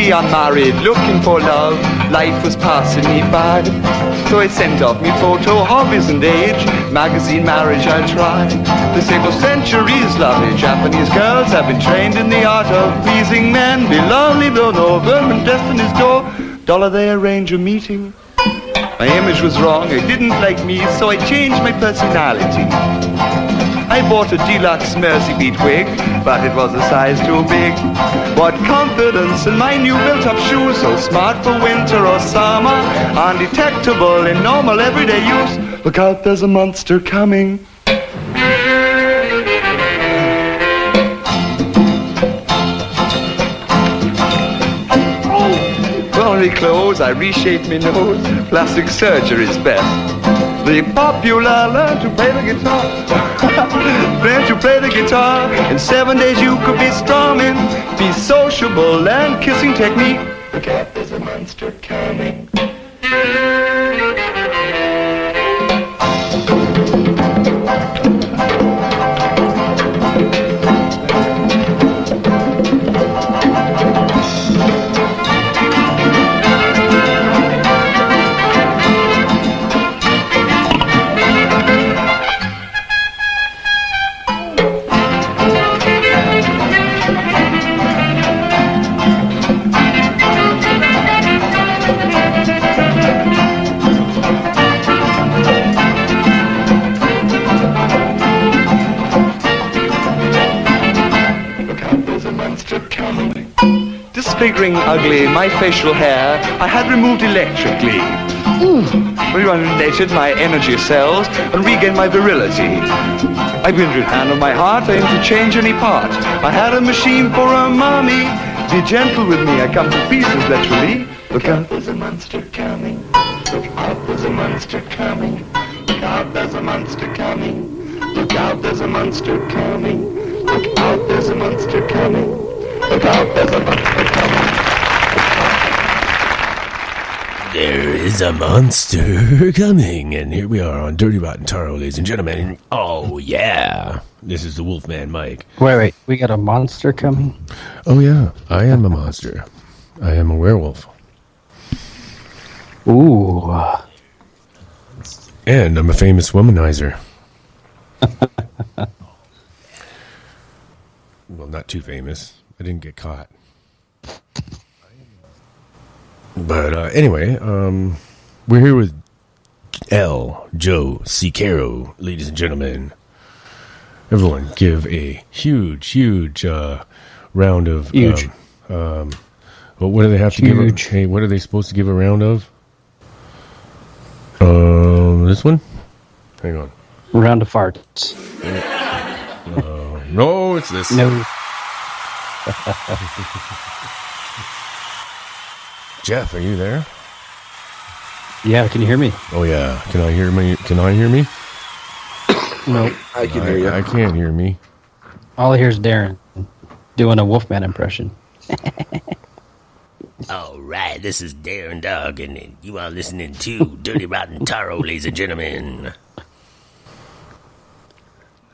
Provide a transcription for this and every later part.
see I'm married, looking for love. Life was passing me by. So I sent off me photo, hobbies and age. Magazine marriage I'll try. They say for centuries lovely Japanese girls have been trained in the art of pleasing men. Be lonely though no vermin destiny's door. Dollar they arrange a meeting. My image was wrong, I didn't like me, so I changed my personality. I bought a deluxe Mercy Beat wig, but it was a size too big. What confidence in my new built-up shoes, so smart for winter or summer, undetectable in normal everyday use. Look out, there's a monster coming. Only clothes, I reshaped my nose. Plastic surgery's best. The popular learn to play the guitar. Learn to play the guitar. In 7 days you could be strumming. Be sociable and kissing technique. Look out, there's a monster coming. Disfiguring ugly my facial hair, I had removed electrically. Rejuvenated my energy cells and regained my virility. I been to handle my heart, I aim to change any part. I had a machine for a mommy. Be gentle with me, I come to pieces literally. Look out, there's a monster coming. Look out, there's a monster coming. Look out, there's a monster coming. Look out, there's a monster coming. Look out, there's a monster coming. Look out, there's a monster coming. There is a monster coming, and here we are on Dirty Rotten Taro, ladies and gentlemen. Oh, yeah. This is the Wolfman Mike. Wait. We got a monster coming? Oh, yeah. I am a monster. I am a werewolf. Ooh. And I'm a famous womanizer. Well, not too famous. I didn't get caught. But anyway, we're here with L. Joe C. Caro, ladies and gentlemen. Everyone give a huge round of... Huge. Well, what do they have to give? Hey, what are they supposed to give a round of? This one? Hang on. Round of farts. No, it's this. No. Jeff, are you there? Yeah, can you hear me? Oh yeah. Can I hear me? No. I can hear you. I can't hear me. All I hear is Darren doing a Wolfman impression. All right, this is Darren Dog, and you are listening to Dirty Rotten Taro, ladies and gentlemen.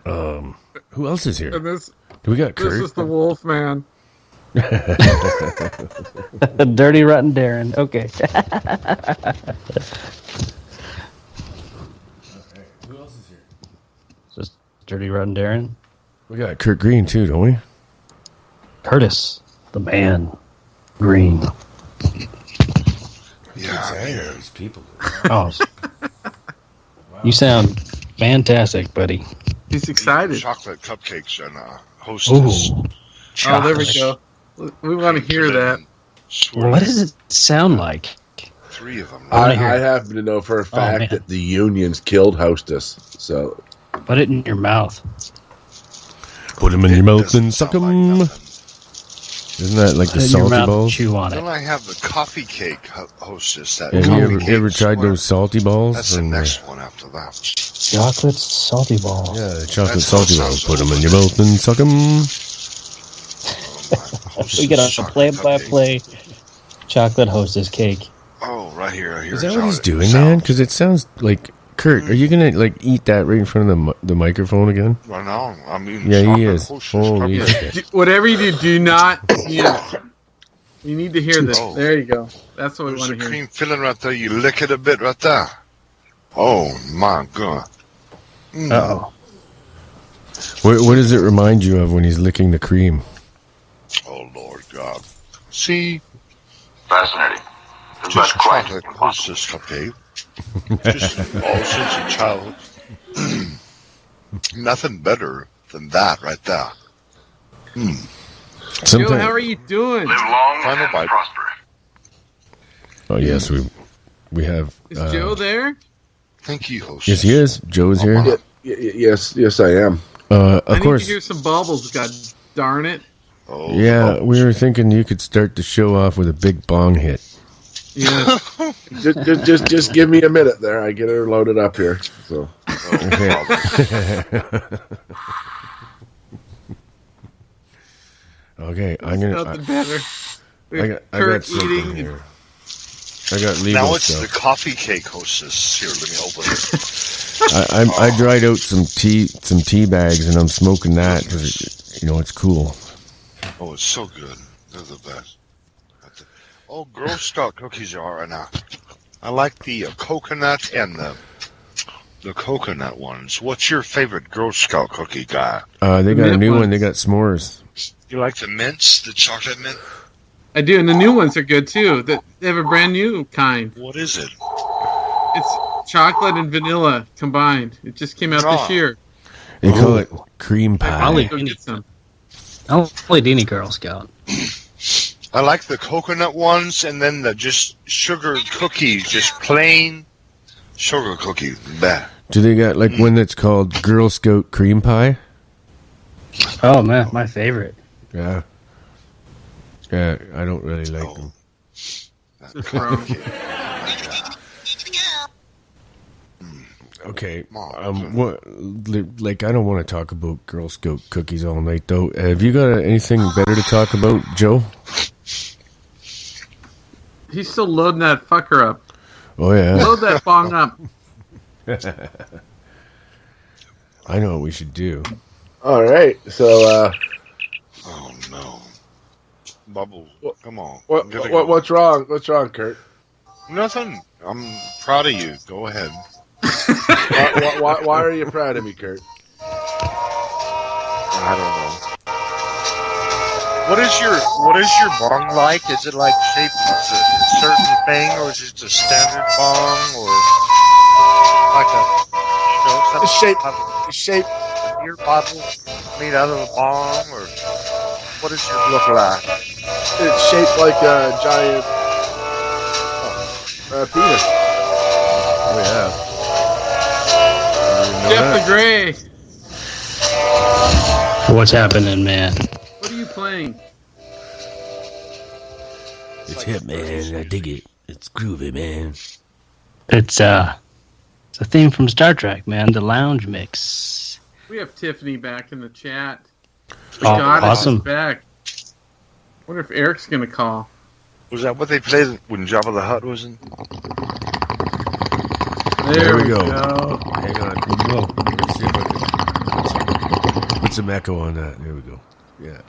Who else is here? Do we got Kurt? This is the Wolfman. Dirty Rotten Darren. Okay. Who else is here? Just Dirty Rotten Darren. We got Kurt Green too, don't we? Curtis, the man. Green. Yeah. These people. Oh. Wow. You sound fantastic, buddy. He's excited. Chocolate cupcakes and hostess. Ooh. Oh, there we go. We want to hear that. What does it sound like? 3 of them. I happen to know for a fact that the unions killed Hostess. So put it in your mouth. Put them in your mouth and suck them. Like isn't that like the salty balls? Chew on it. Then I have the coffee cake Hostess. That have you ever tried those salty balls? That's the next one after that. Chocolate salty balls. Yeah, the chocolate salty balls. Put them in your mouth and suck them. We get a play-by-play chocolate Hostess cake. Oh, right here. Is that what he's doing, man? Because it sounds like... Kurt, are you going to eat that right in front of the microphone again? Right now, I'm eating yeah, chocolate he is. Hostess. Holy shit. Whatever you do not... You need to hear this. Oh. There you go. That's what we There's want the to hear. cream filling right there. You lick it a bit right there. Oh, my God. Uh-oh. What does it remind you of when he's licking the cream? Oh, Lord God. See? Fascinating. Just chocolate hostess cupcake. Just all since a child. Nothing better than that right there. Joe, how are you doing? Live long Final and bite. prosper. Oh yes, we have. Is Joe there? Thank you, hostess. Yes, he is. Joe is here. Yes, I am. Of I course. need to hear some bubbles. God darn it! Oh, Yeah, oh, we were thinking you could start the show off with a big bong hit. Yeah. Just give me a minute there. I get her loaded up here. So Okay, I'm gonna. Nothing better. I got Kurt something eating. here. I got legal Now it's stuff. the coffee cake hostess. Here, let me open it. I dried out some tea bags and I'm smoking that because it's cool. Oh, it's so good. They're the best. Oh, Girl Scout cookies are right now. I like the coconut and the coconut ones. What's your favorite Girl Scout cookie guy? They got a mint new one. ones. They got s'mores. You like the mints, the chocolate mint? I do, and the new ones are good too. They have a brand new kind. What is it? It's chocolate and vanilla combined. It just came out this year. They call it cream pie. I'll Go get some. I'll eat any Girl Scout. I like the coconut ones, and then the just sugar cookies, just plain sugar cookies. Bah. Do they got like one that's called Girl Scout cream pie? Oh man, my favorite. Yeah. Yeah, I don't really like them. Just wrong. Okay. Mom. What? Like, I don't want to talk about Girl Scout cookies all night, though. Have you got anything better to talk about, Joe? He's still loading that fucker up. Oh yeah. Load that bong up. I know what we should do. all right. So Oh, no. Bubble, come on. what's wrong? What's wrong, Kurt? Nothing. I'm proud of you. Go ahead. Why are you proud of me, Kurt? I don't know. What is your bong like? Is it like shaped as a certain thing, or is it just a standard bong, or like a Shape. beer bottle made out of a bong, or what does it look like? It's shaped like a giant penis. Oh yeah. Jeff the Gray. What's happening, man? What are you playing? It's hip, man. I dig it. It's groovy, man. It's a theme from Star Trek, man. The lounge mix. We have Tiffany back in the chat. Oh, God, awesome. she's back. Wonder if Eric's gonna call. Was that what they played when Jabba the Hutt was in? There we go. go. Hang on. Let's see if I can put some echo on that. There we go. Yeah.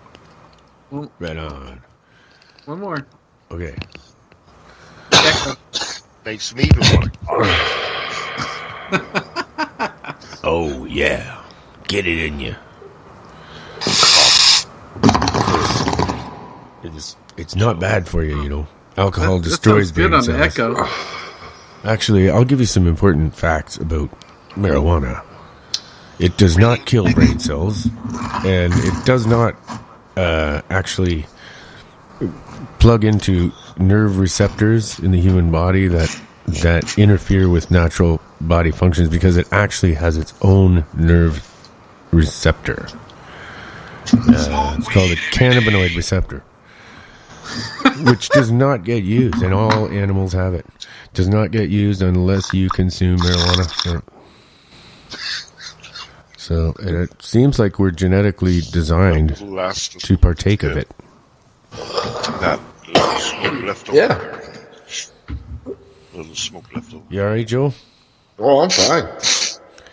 Right on. One more. Okay. Makes me want. Oh yeah. Get it in you. It's not bad for you, you know. Alcohol destroys that sounds good brain on cells. the echo. Actually, I'll give you some important facts about marijuana. It does not kill brain cells, and it does not actually plug into nerve receptors in the human body that interfere with natural body functions, because it actually has its own nerve receptor. It's called a cannabinoid receptor, which does not get used, and all animals have it. Does not get used unless you consume marijuana. So and it seems like we're genetically designed to partake of it. That little smoke left over. Yeah. Little smoke left over. You all right, Joe? Oh, I'm fine. I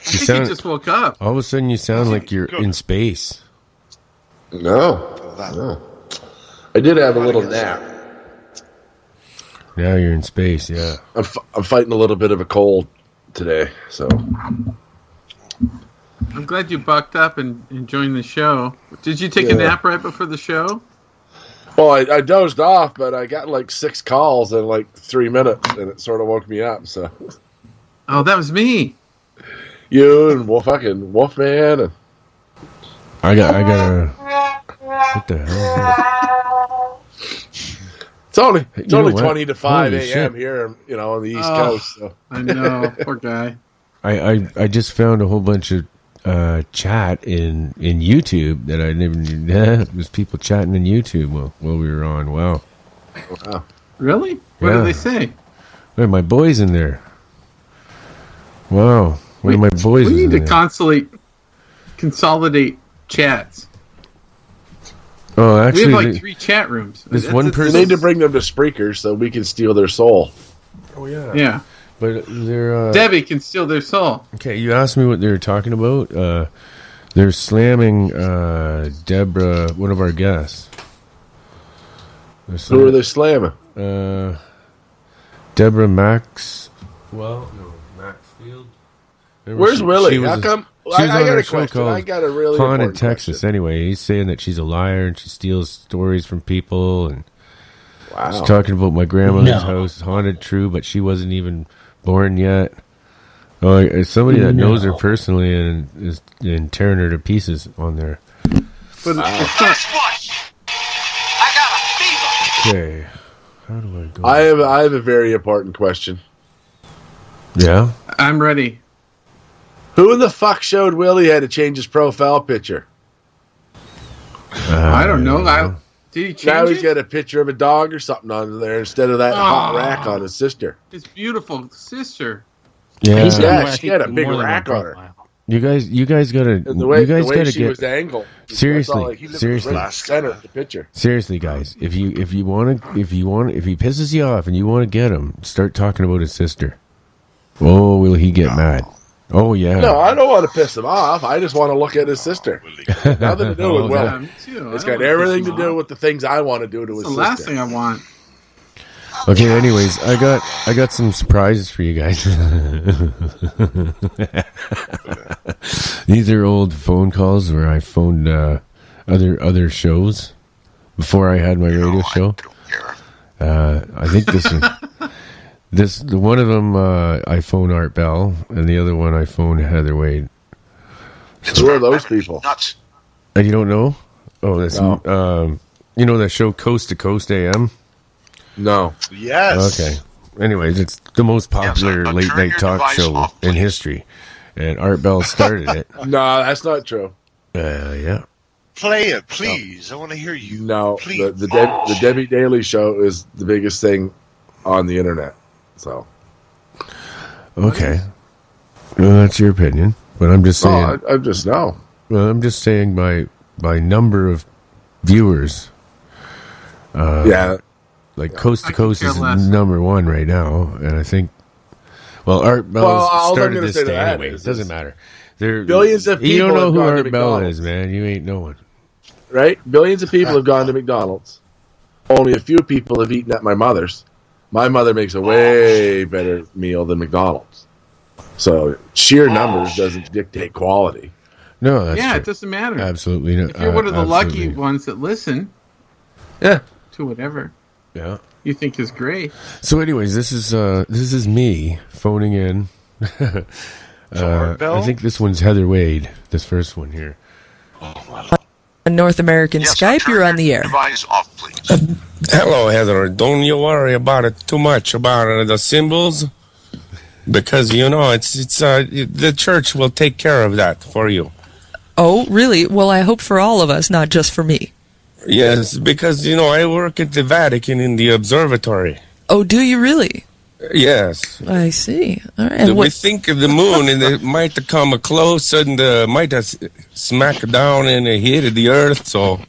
think he just woke up. All of a sudden, you sound like you're in space. No. I did have a little nap. Now you're in space, yeah. I'm fighting a little bit of a cold today, so. I'm glad you bucked up and joined the show. Did you take a nap right before the show? Well, I dozed off, but I got like 6 calls in like 3 minutes, and it sort of woke me up. So. Oh, that was me. You and Wolfman. And... I got a. What the hell? It's only what? 20 to 5 Holy a.m. shit. here, on the East Coast. So. I know, poor guy. I just found a whole bunch of chat in YouTube that I never knew. It was people chatting in YouTube while we were on. Wow. Really? What did they say? Wait, my boy's in there. Wow. One of my boys We is need in to there. consolidate chats. Oh, We actually, have like 3 chat rooms. this one We person. need to bring them to Spreaker so we can steal their soul. Oh yeah. Yeah. But they're Debbie can steal their soul. okay. You asked me what they were talking about. They're slamming Deborah, one of our guests. Who are they slamming? Deborah Max. Well, no, Maxfield. Remember Where's Willie? was How come? She was I got got a a show question. called I got a really Haunted important Texas. question. Anyway, he's saying that she's a liar and she steals stories from people, and Wow. she's talking about my grandmother's No. house, haunted, true, but she wasn't even born yet. Oh, it's somebody that knows her personally and is tearing her to pieces on there. But it's not, Okay, how do I go? I have a very important question. Yeah. I'm ready. Who in the fuck showed Willie how to change his profile picture? I don't know. Did he change Now he's it? got a picture of a dog or something on there instead of that hot rack on his sister. His beautiful sister. Yeah. He's got Yeah, more, I she think, had a big more than rack one on her. profile. You guys gotta, And the way she get was angled. Seriously, He lived seriously. right in the center of the picture. seriously, guys. If he pisses you off and you want to get him, start talking about his sister. Oh, will he get mad? Oh yeah. No, I don't want to piss him off. I just want to look at his sister. Nothing to do with Yeah, Willie. me too. It's I got don't everything to want do with the things I want to do to It's his the last sister. thing I want. Okay. Anyways, I got some surprises for you guys. These are old phone calls where I phoned other shows before I had my radio show. I think the one of them I phoned Art Bell, and the other one I phoned Heather Wade. Who are those people? And you don't know? Oh, that's No. you know that show Coast to Coast AM. No. Yes. Okay. Anyways, it's the most popular Yes, late turn night your talk device show off, in please. history, and Art Bell started it. No, that's not true. Yeah. Play it, please. I want to hear you. No, Please. the Debbie Daily Show is the biggest thing on the internet. So, Okay. Well, that's your opinion, but I'm just saying. I just know. Well, I'm just saying by number of viewers. Yeah, Like Coast to I could Coast care is less. number 1 right now, and I think. Well, Art Bell all I'm started gonna this say to day that anyway. is- It doesn't matter. There Billions of You don't people know have who gone to Art Bell McDonald's. is, man. You ain't no one. right? Billions of people have gone to McDonald's. Only a few people have eaten at my mother's. My mother makes a way better meal than McDonald's. So sheer numbers doesn't dictate quality. No, that's Yeah, true. it doesn't matter. Absolutely. If you're one of the lucky absolutely. ones that listen Yeah. to whatever Yeah. you think is great. So, anyways, this is me phoning in. Art Bell? I think this one's Heather Wade. This first one here. On North American Yes, Skype, turn you're on the your air. Device off, please. Hello, Heather. Don't you worry about it too much about the symbols, because you know it's the church will take care of that for you. Oh, really? Well, I hope for all of us, not just for me. Yes, because you know I work at the Vatican in the observatory. Oh, do you really? Yes, I see. All right. And we what? think of the moon and it might come close and might smack down and hit the earth. So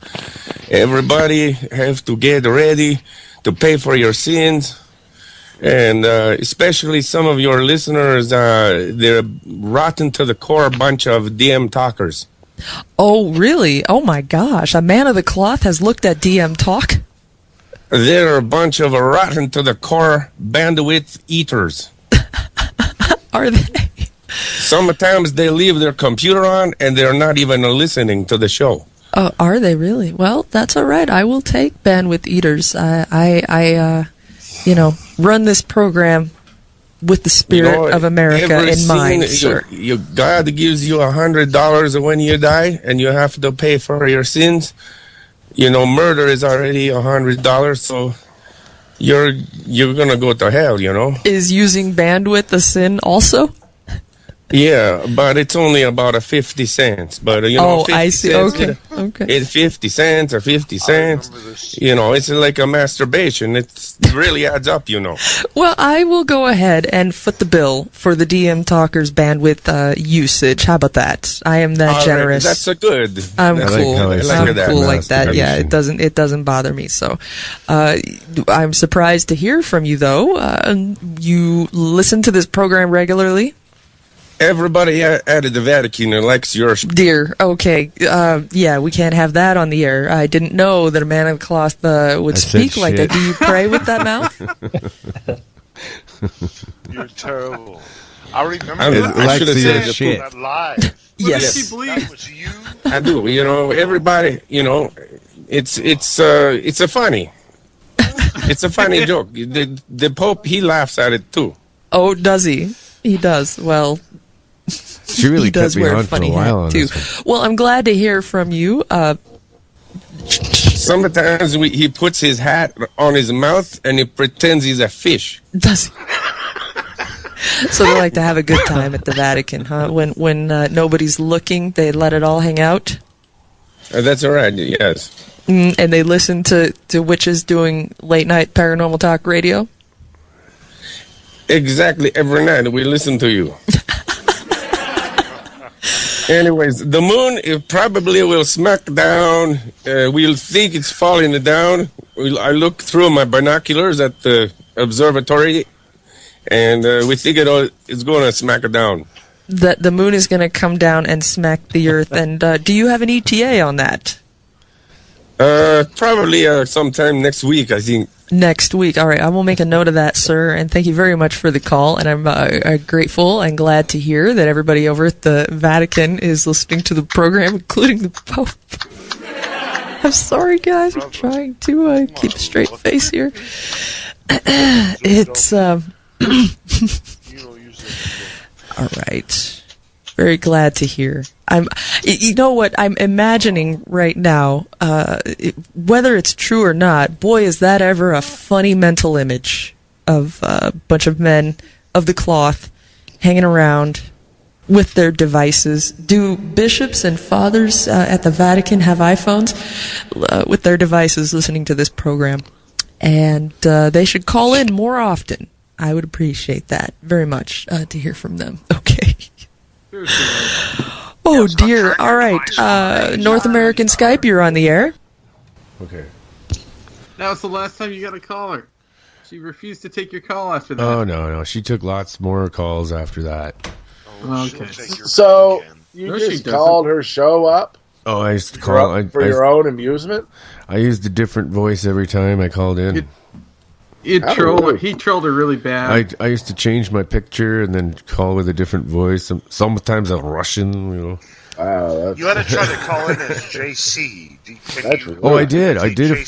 everybody have to get ready to pay for your sins. And especially some of your listeners, they're rotten to the core bunch of DM talkers. Oh, really? Oh my gosh! A man of the cloth has looked at DM talk. they're a bunch of rotten to the core bandwidth eaters. Are they? Sometimes they leave their computer on and they're not even listening to the show. Oh, are they really? Well, that's all right. I will take bandwidth eaters. I run this program with the spirit of America in mind, sir. God gives you $100 when you die, and you have to pay for your sins. Murder is already $100, so you're gonna go to hell. Is using bandwidth a sin also? Yeah, but it's only about 50 cents. But 50 I see. Cents, Okay. It's 50 cents or 50 cents. It's like a masturbation. It really adds up. Well, I will go ahead and foot the bill for the DM Talker's bandwidth usage. How about that? I am that generous. That's a good. I'm cool. I'm cool like that. Yeah, it masturbation. doesn't bother me. So, I'm surprised to hear from you though. You listen to this program regularly? Everybody at the Vatican likes yours. Dear, okay. Yeah, we can't have that on the air. I didn't know that a man of cloth would speak like that. Do you pray with that mouth? You're terrible. I remember I should have said shit. that live. Yes. That was you. I do. Everybody, it's a funny. It's a funny joke. The Pope, he laughs at it too. Oh, does he? He does. Well, She really he does kept me wear a on for a funny while hat on too. this one. Well, I'm glad to hear from you. Sometimes he puts his hat on his mouth and he pretends he's a fish. Does he? So they like to have a good time at the Vatican, huh? When nobody's looking, they let it all hang out. That's all right. Yes. And they listen to witches doing late night paranormal talk radio. Exactly. Every night we listen to you. Anyways, the moon probably will smack down. We'll think it's falling down. I look through my binoculars at the observatory, and we think it's going to smack it down. That the moon is going to come down and smack the earth. And do you have an ETA on that? Probably sometime next week, I think. Next week. All right, I will make a note of that, sir, and thank you very much for the call, and I'm grateful and glad to hear that everybody over at the Vatican is listening to the program, including the Pope. I'm sorry, guys. I'm trying to keep a straight face here. It's, all right. Very glad to hear. You know what I'm imagining right now, whether it's true or not, boy, is that ever a funny mental image of a bunch of men of the cloth hanging around with their devices. Do bishops and fathers at the Vatican have iPhones with their devices listening to this program? And they should call in more often. I would appreciate that very much to hear from them. Okay. Oh dear. All right. North American Skype, you're on the air. Okay. That was the last time you got a caller. She refused to take your call after that. Oh, no. She took lots more calls after that. Okay. So you No, she just doesn't. called her show up Oh, I used to call... for your own amusement? I used a different voice every time I called in. He trolled her really bad. I used to change my picture and then call with a different voice. Sometimes a Russian, Wow, You had to try to call in as JC. That's weird. Oh, I did. I did a JC?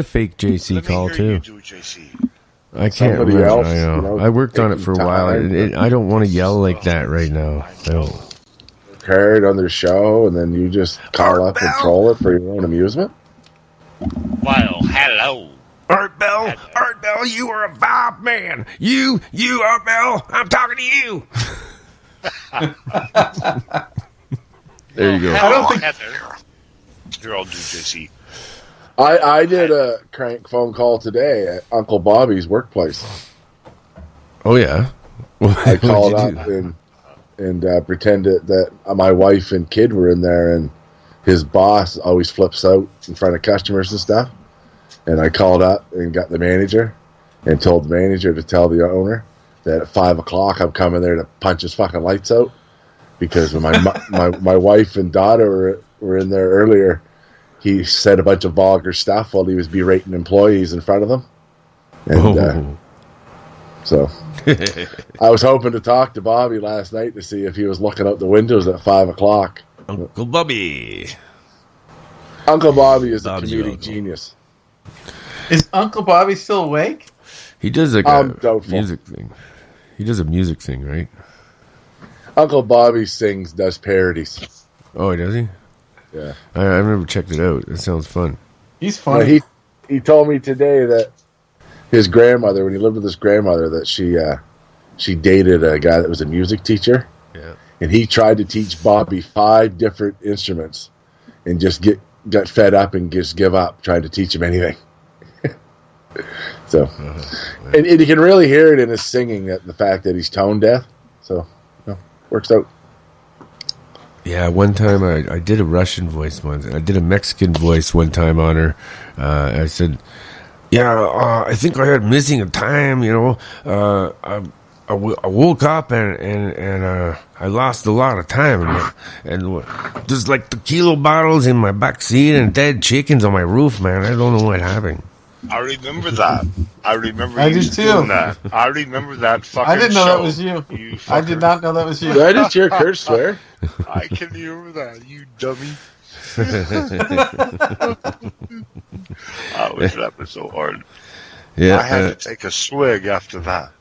fake JC Let me call hear too. you do JC. I can't Somebody remember. else, I know. you know, I worked on it for a taking while. time. I don't want to yell like that right now. I don't. Heard on their show, and then you just call up and troll it for your own amusement? Well, hello. Art Bell, you are a vibe man. You, Art Bell, I'm talking to you. There you go. I don't think Here, I'll do JC. I did a crank phone call today at Uncle Bobby's workplace. Oh yeah. I called up and pretended that my wife and kid were in there, and his boss always flips out in front of customers and stuff. And I called up and got the manager and told the manager to tell the owner that at 5 o'clock I'm coming there to punch his fucking lights out, because when my wife and daughter were in there earlier, he said a bunch of vulgar stuff while he was berating employees in front of them. And so I was hoping to talk to Bobby last night to see if he was looking out the windows at 5 o'clock. Uncle Bobby. Uncle Bobby is Bob's a your comedic uncle. genius. Is Uncle Bobby still awake? He does like I'm a doubtful. music thing. He does a music thing, right? Uncle Bobby does parodies. Oh, does he? Yeah. I've never checked it out. It sounds fun. He's Well, funny. he told me today that his grandmother, when he lived with his grandmother, that she dated a guy that was a music teacher. Yeah. And he tried to teach Bobby 5 different instruments and just got fed up and just give up trying to teach him anything. So, and you can really hear it in his singing, that the fact that he's tone deaf. So, works out. Yeah, one time I did a Russian voice once. I did a Mexican voice one time on her. I said, I think I had missing a time, I woke up and I lost a lot of time. And there's like tequila bottles in my back seat and dead chickens on my roof, man. I don't know what happened. I remember that. I remember I you did too. doing that. I remember that fucking I didn't know show. that was you. You I did fucker. not know that was you. Did I just hear Kurt swear? I can remember that, you dummy. That was so hard. Yeah, I had to take a swig after that.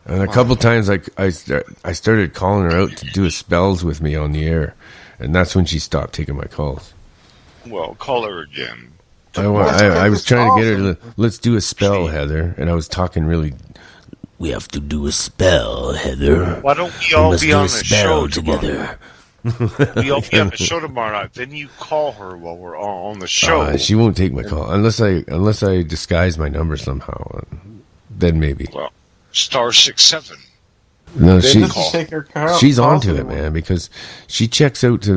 and a couple times I started calling her out to do spells with me on the air, and that's when she stopped taking my calls. Well, call her again. I was trying to get her to let's do a spell, Heather, and I was talking really. We have to do a spell, Heather. Why don't we all must be do on a the spell show together. We all be on the show tomorrow night. Then you call her while we're on the show. She won't take my call unless I disguise my number somehow. Then maybe. Well, *67. No, Then just take her car- she's calls onto it, anymore. man, because she checks out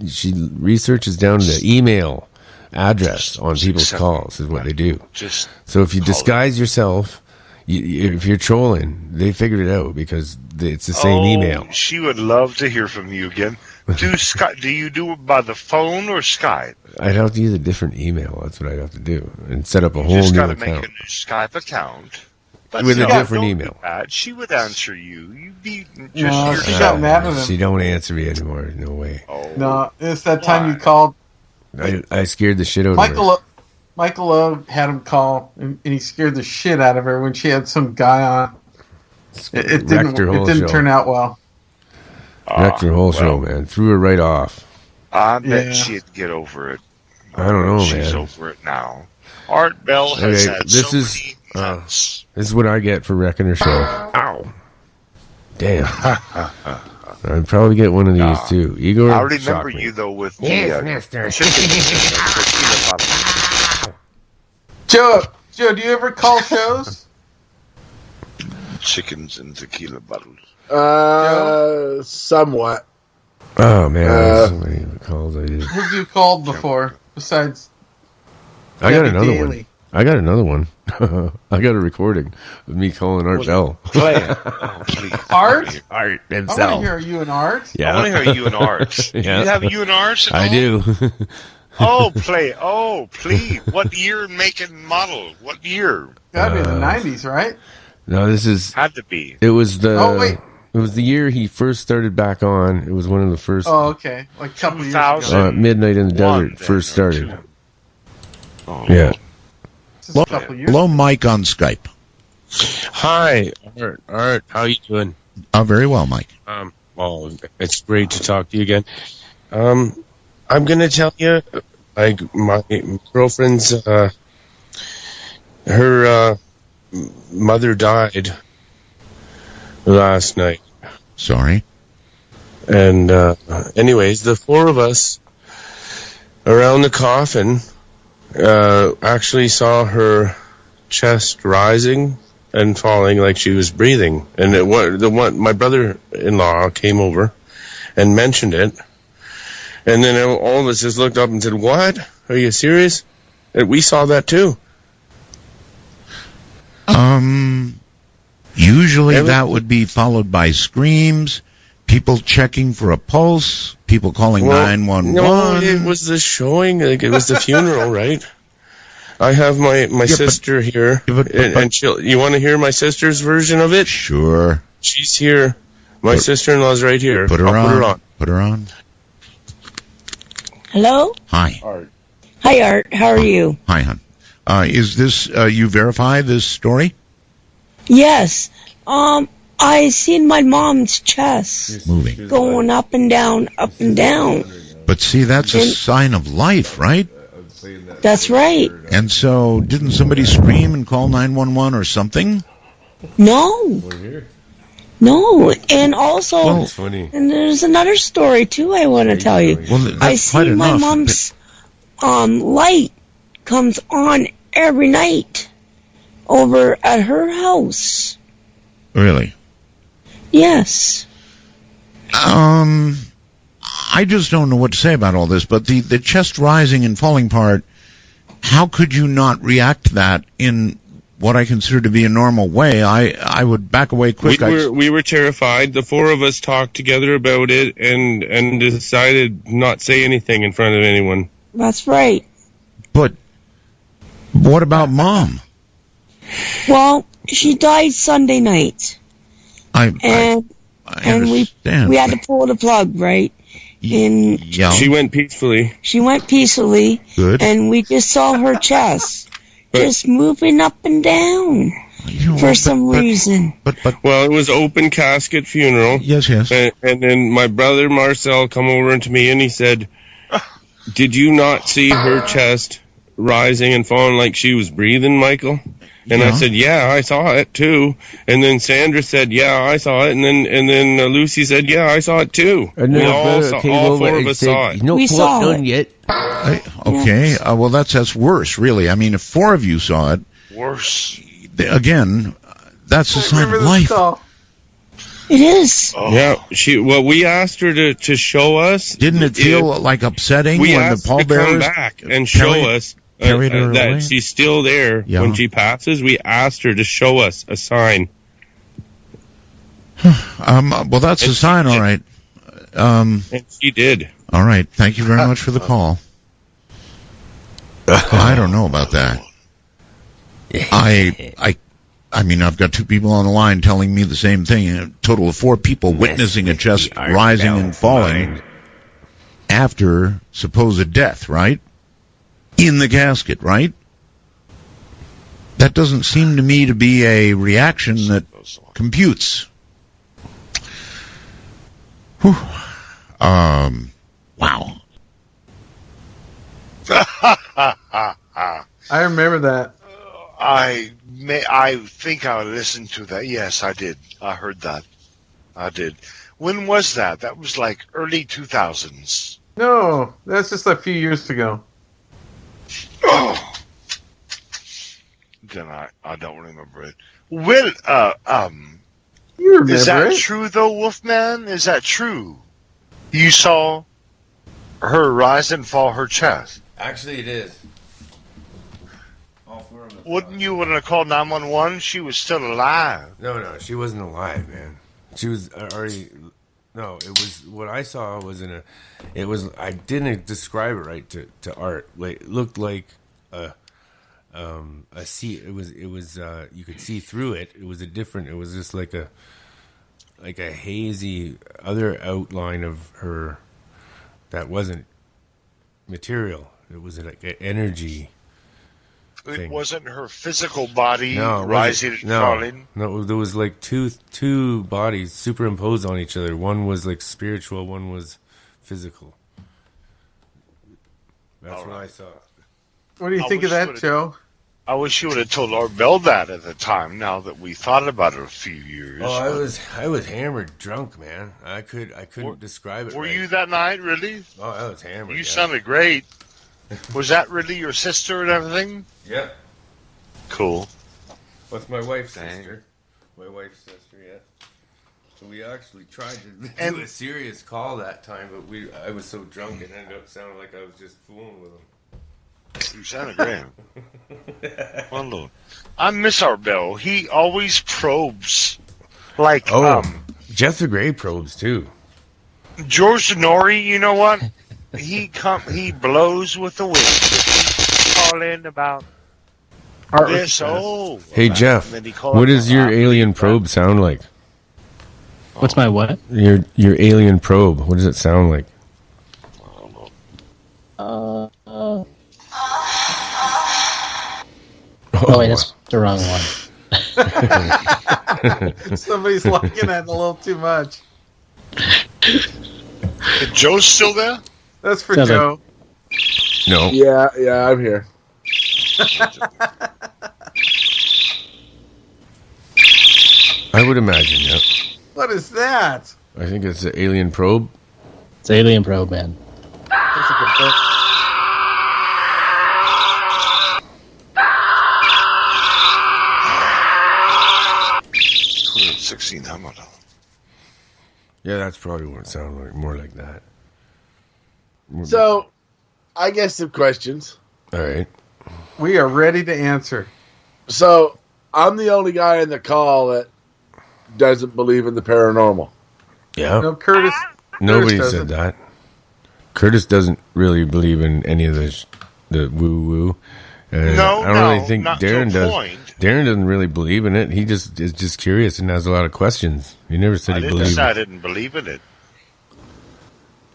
she researches down to email address on people's calls is what they do. Just So if you call disguise yourself, if you're trolling, they figured it out because it's the same email. She would love to hear from you again. Do you do it by the phone or Skype? I'd have to use a different email. That's what I'd have to do, and set up a You whole just new got to make account a new Skype account. with a no, different don't do email. that. She would answer you. You'd be just No, your she got mad at him. She don't answer me anymore. No way. Oh, No, it's that time you Why? called. I scared the shit out of her. Michael O had him call, and he scared the shit out of her when she had some guy on. It Wrecked her whole didn't show. turn out well. Wrecked her whole show, man. Threw her right off. I bet Yeah. she'd get over it. I don't know, She's man. over it now. Art Bell has Okay, had this so is many events. this is what I get for wrecking her show. Ow! Damn. I'd probably get one of these too. Igor, I remember shock me. you though with the Yes, mister. Joe, do you ever call shows? chickens and tequila bottles. Somewhat. Oh man, there's so many calls I did. Who have you called before besides? I got Debbie another Daly? one. I got another one. I got a recording of me calling Art Bell. Play it. Oh, please. Art? Art I want to himself. hear you and Art. Yeah. I want to hear you and Art. Yeah. Do you have you and Art? At I all? do. Oh, play. Oh, please. What year, make, and model? What year? Gotta be in the '90s, right? No, this is. Had to be. It was the. Oh, wait. It was the year he first started back on. It was one of the first. Oh, okay. Like a couple years 2000. ago. Midnight in the One, Desert then, first or started. two. Oh. Yeah. Just a couple years. Hello, Mike on Skype. Hi, Art. How you doing? Very well, Mike. Well, it's great to talk to you again. I'm gonna tell you, like my girlfriend's, her mother died last night. Sorry. And anyways, the four of us around the coffin actually saw her chest rising and falling like she was breathing. And my brother-in-law came over and mentioned it. And then all of us just looked up and said, "What? Are you serious?" And we saw that too. Usually that would be followed by screams, people checking for a pulse, people calling 911. No, it was the showing. Like, it was the funeral, right? I have my sister here, and she'll. You want to hear my sister's version of it? Sure. She's here. My sister-in-law's right here. Put her on. Put her on. Hello? Hi. Art. Hi, Art. How are you? Hi, hon. Is this, you verify this story? Yes. I seen my mom's chest Moving. going up and down, up and down. But see, that's a sign of life, right? That's right. And so, didn't somebody scream and call 911 or something? No. No. And also, Well, That's funny. and there's another story, too, I want to tell you. Well, that's I quite see my enough. mom's light comes on every night over at her house. Really? Yes. I just don't know what to say about all this, but the chest rising and falling part, how could you not react to that in what I consider to be a normal way? I would back away quick. We were terrified. The four of us talked together about it and decided not say anything in front of anyone. That's right. But what about Mom? Well, she died Sunday night. I And we understand. had to pull the plug, right? And Yeah. She went peacefully. she went peacefully, Good. and we just saw her chest just moving up and down You know, for some reason. But Well, it was open casket funeral. yes. And then my brother Marcel come over to me and he said, "Did you not see her chest rising and falling like she was breathing, Michael?" And I Yeah. said, "Yeah, I saw it too." And then Sandra said, "Yeah, I saw it." And then Lucy said, "Yeah, I saw it too." And We then all brother came all over four of and us said, saw it. "No We plot saw done it." yet." Okay. Well, that's worse, really. I mean, if four of you saw it, Worse. again, that's a sign Remember of this life. call? It is. Oh. Yeah, we asked her to show us. Didn't it feel like upsetting We when the asked her to come pallbearers back and show us carried her away? that she's still there Yeah. when she passes. We asked her to show us a sign. Well, that's a sign, all right. And she did. All right. Thank you very much for the call. I don't know about that. I mean, I've got two people on the line telling me the same thing. A total of four people witnessing a chest rising and falling after supposed death, right? In the casket, right? That doesn't seem to me to be a reaction that computes. Whew. Wow. I remember that. I think I listened to that. Yes, I did. I heard that. I did. When was that? That was like early 2000s. No, that's just a few years ago. Oh. Then I don't remember it. When You remember is that it? true though, Wolfman? Is that true? You saw her rise and fall her chest. Actually, it is. All four of us. Wouldn't you want to call 911? She was still alive. No, she wasn't alive, man. She was already. No, it was what I saw was in a. It was. I didn't describe it right to Art. Like, it looked like a see. It was. You could see through it. It was a different. It was just like a hazy other outline of her. That wasn't material. It was like an energy. It thing. wasn't her physical body No, it rising wasn't. and No, falling. no, there was like two bodies superimposed on each other. One was like spiritual, one was physical. That's what I saw. What do you I think of wish that, would've- Joe? I wish you would have told Art Bell that at the time. Now that we thought about it a few years. Oh, I was hammered, drunk, man. I couldn't describe it. Were right. you that night, really? Oh, I was hammered. You yeah. sounded great. Was that really your sister and everything? Yeah. Cool. What's my wife's Dang. sister? My wife's sister, yeah. So we actually tried to And- do a serious call that time, but I was so drunk it ended up sounding like I was just fooling with him. You sounded great. One Lord. I miss Art Bell. He always probes. Like, Oh, Jeff the Grey probes too. George Denori, you know what? He blows with the wind. If he call in about this, Hey Jeff, and then he call what up, does your alien probe sound like? What's my what? Your alien probe. What does it sound like? Oh wait, that's the wrong one. Somebody's looking at it a little too much. Is Joe's still there? That's for Sounds Joe. No. Yeah, I'm here. I would imagine, yeah. What is that? I think it's an alien probe. It's alien probe, man. That's a good book. $1600. Yeah, that's probably what it sounded like. More like that. So, I guess some questions. All right. We are ready to answer. So, I'm the only guy in the call that doesn't believe in the paranormal. Yeah. No, Curtis. Nobody Curtis said that. Curtis doesn't really believe in any of the woo-woo. I don't really think Darren does. Point. Darren doesn't really believe in it. He just is just curious and has a lot of questions. He never said he believed. I didn't believe in it.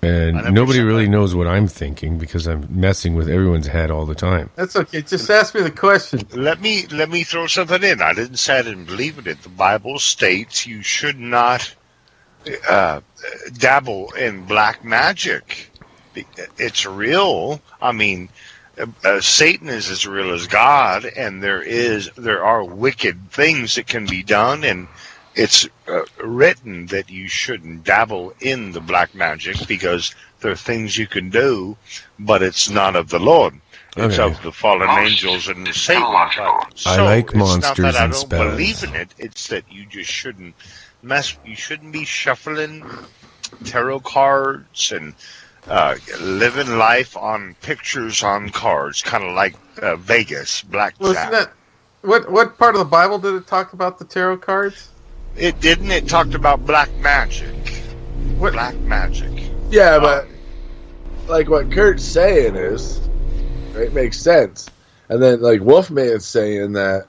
And nobody really knows what I'm thinking because I'm messing with everyone's head all the time. That's okay. Just ask me the question. Let me throw something in. I didn't say I didn't believe in it. The Bible states you should not dabble in black magic. It's real. I mean, Satan is as real as God, and there are wicked things that can be done, and it's written that you shouldn't dabble in the black magic because there are things you can do, but it's not of the Lord. It's of the fallen angels and Satan. I like monsters it's not that and I don't spells. believe in it. It's that you just shouldn't mess. You shouldn't be shuffling tarot cards and living life on pictures on cards, kind of like Vegas blackjack. Wasn't that what part of the Bible did it talk about the tarot cards? It didn't. It talked about black magic. What? Black magic. Yeah, but like what Kurt's saying is, it makes sense. And then like Wolfman's saying that,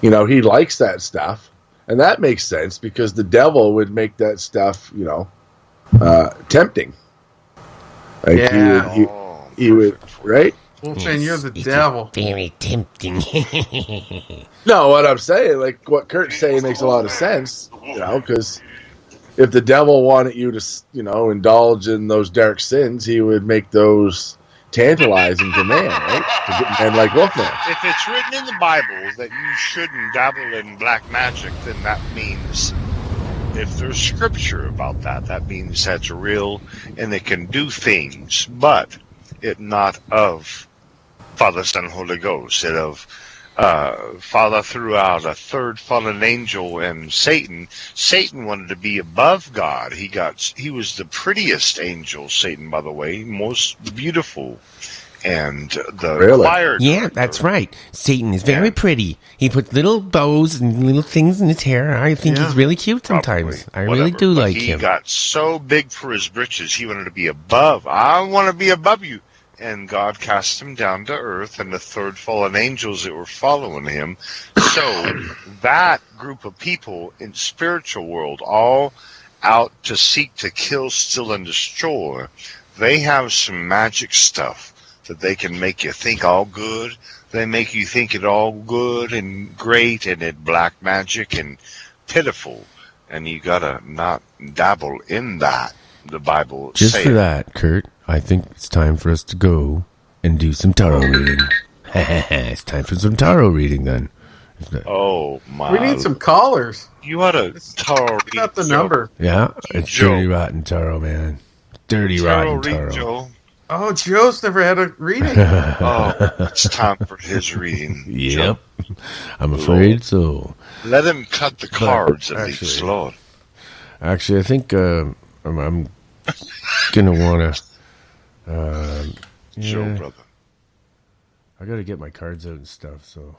he likes that stuff, and that makes sense because the devil would make that stuff, tempting. Like he would, right? Wolfman, you're the devil. Very tempting. No, what I'm saying, like what Kurt's saying makes a lot of sense, because if the devil wanted you to, indulge in those dark sins, he would make those tantalizing to man, right? To get men like Wolfman. If it's written in the Bible that you shouldn't dabble in black magic, then that means, if there's scripture about that, that means that's real and they can do things, but it not of Father, Son, Holy Ghost. It of Father threw out a third fallen angel and Satan. Satan wanted to be above God. He was the prettiest angel, Satan, by the way, most beautiful. And the choir. Yeah, that's right. Satan is very pretty. He puts little bows and little things in his hair. I think he's really cute sometimes. I really do like him. He got so big for his britches, he wanted to be above. I want to be above you. And God cast him down to earth, and the third fallen angels that were following him. So that group of people in spiritual world, all out to seek to kill, steal, and destroy, they have some magic stuff that they can make you think all good. They make you think it all good and great, and it black magic and pitiful. And you gotta not dabble in that. The Bible Just says. for that, Kurt, I think it's time for us to go and do some tarot reading. It's time for some tarot reading then. Oh my! We need some callers. You ought to tarot read. Got the number. Yeah, it's Joe. Dirty Rotten Tarot, man. Dirty Rotten Tarot. Joe. Oh, Joe's never had a reading. It's time for his reing. Yep. I'm afraid so. Let him cut the cards at least, Lord. Actually, I think I'm gonna want to. Joe, brother. I got to get my cards out and stuff, so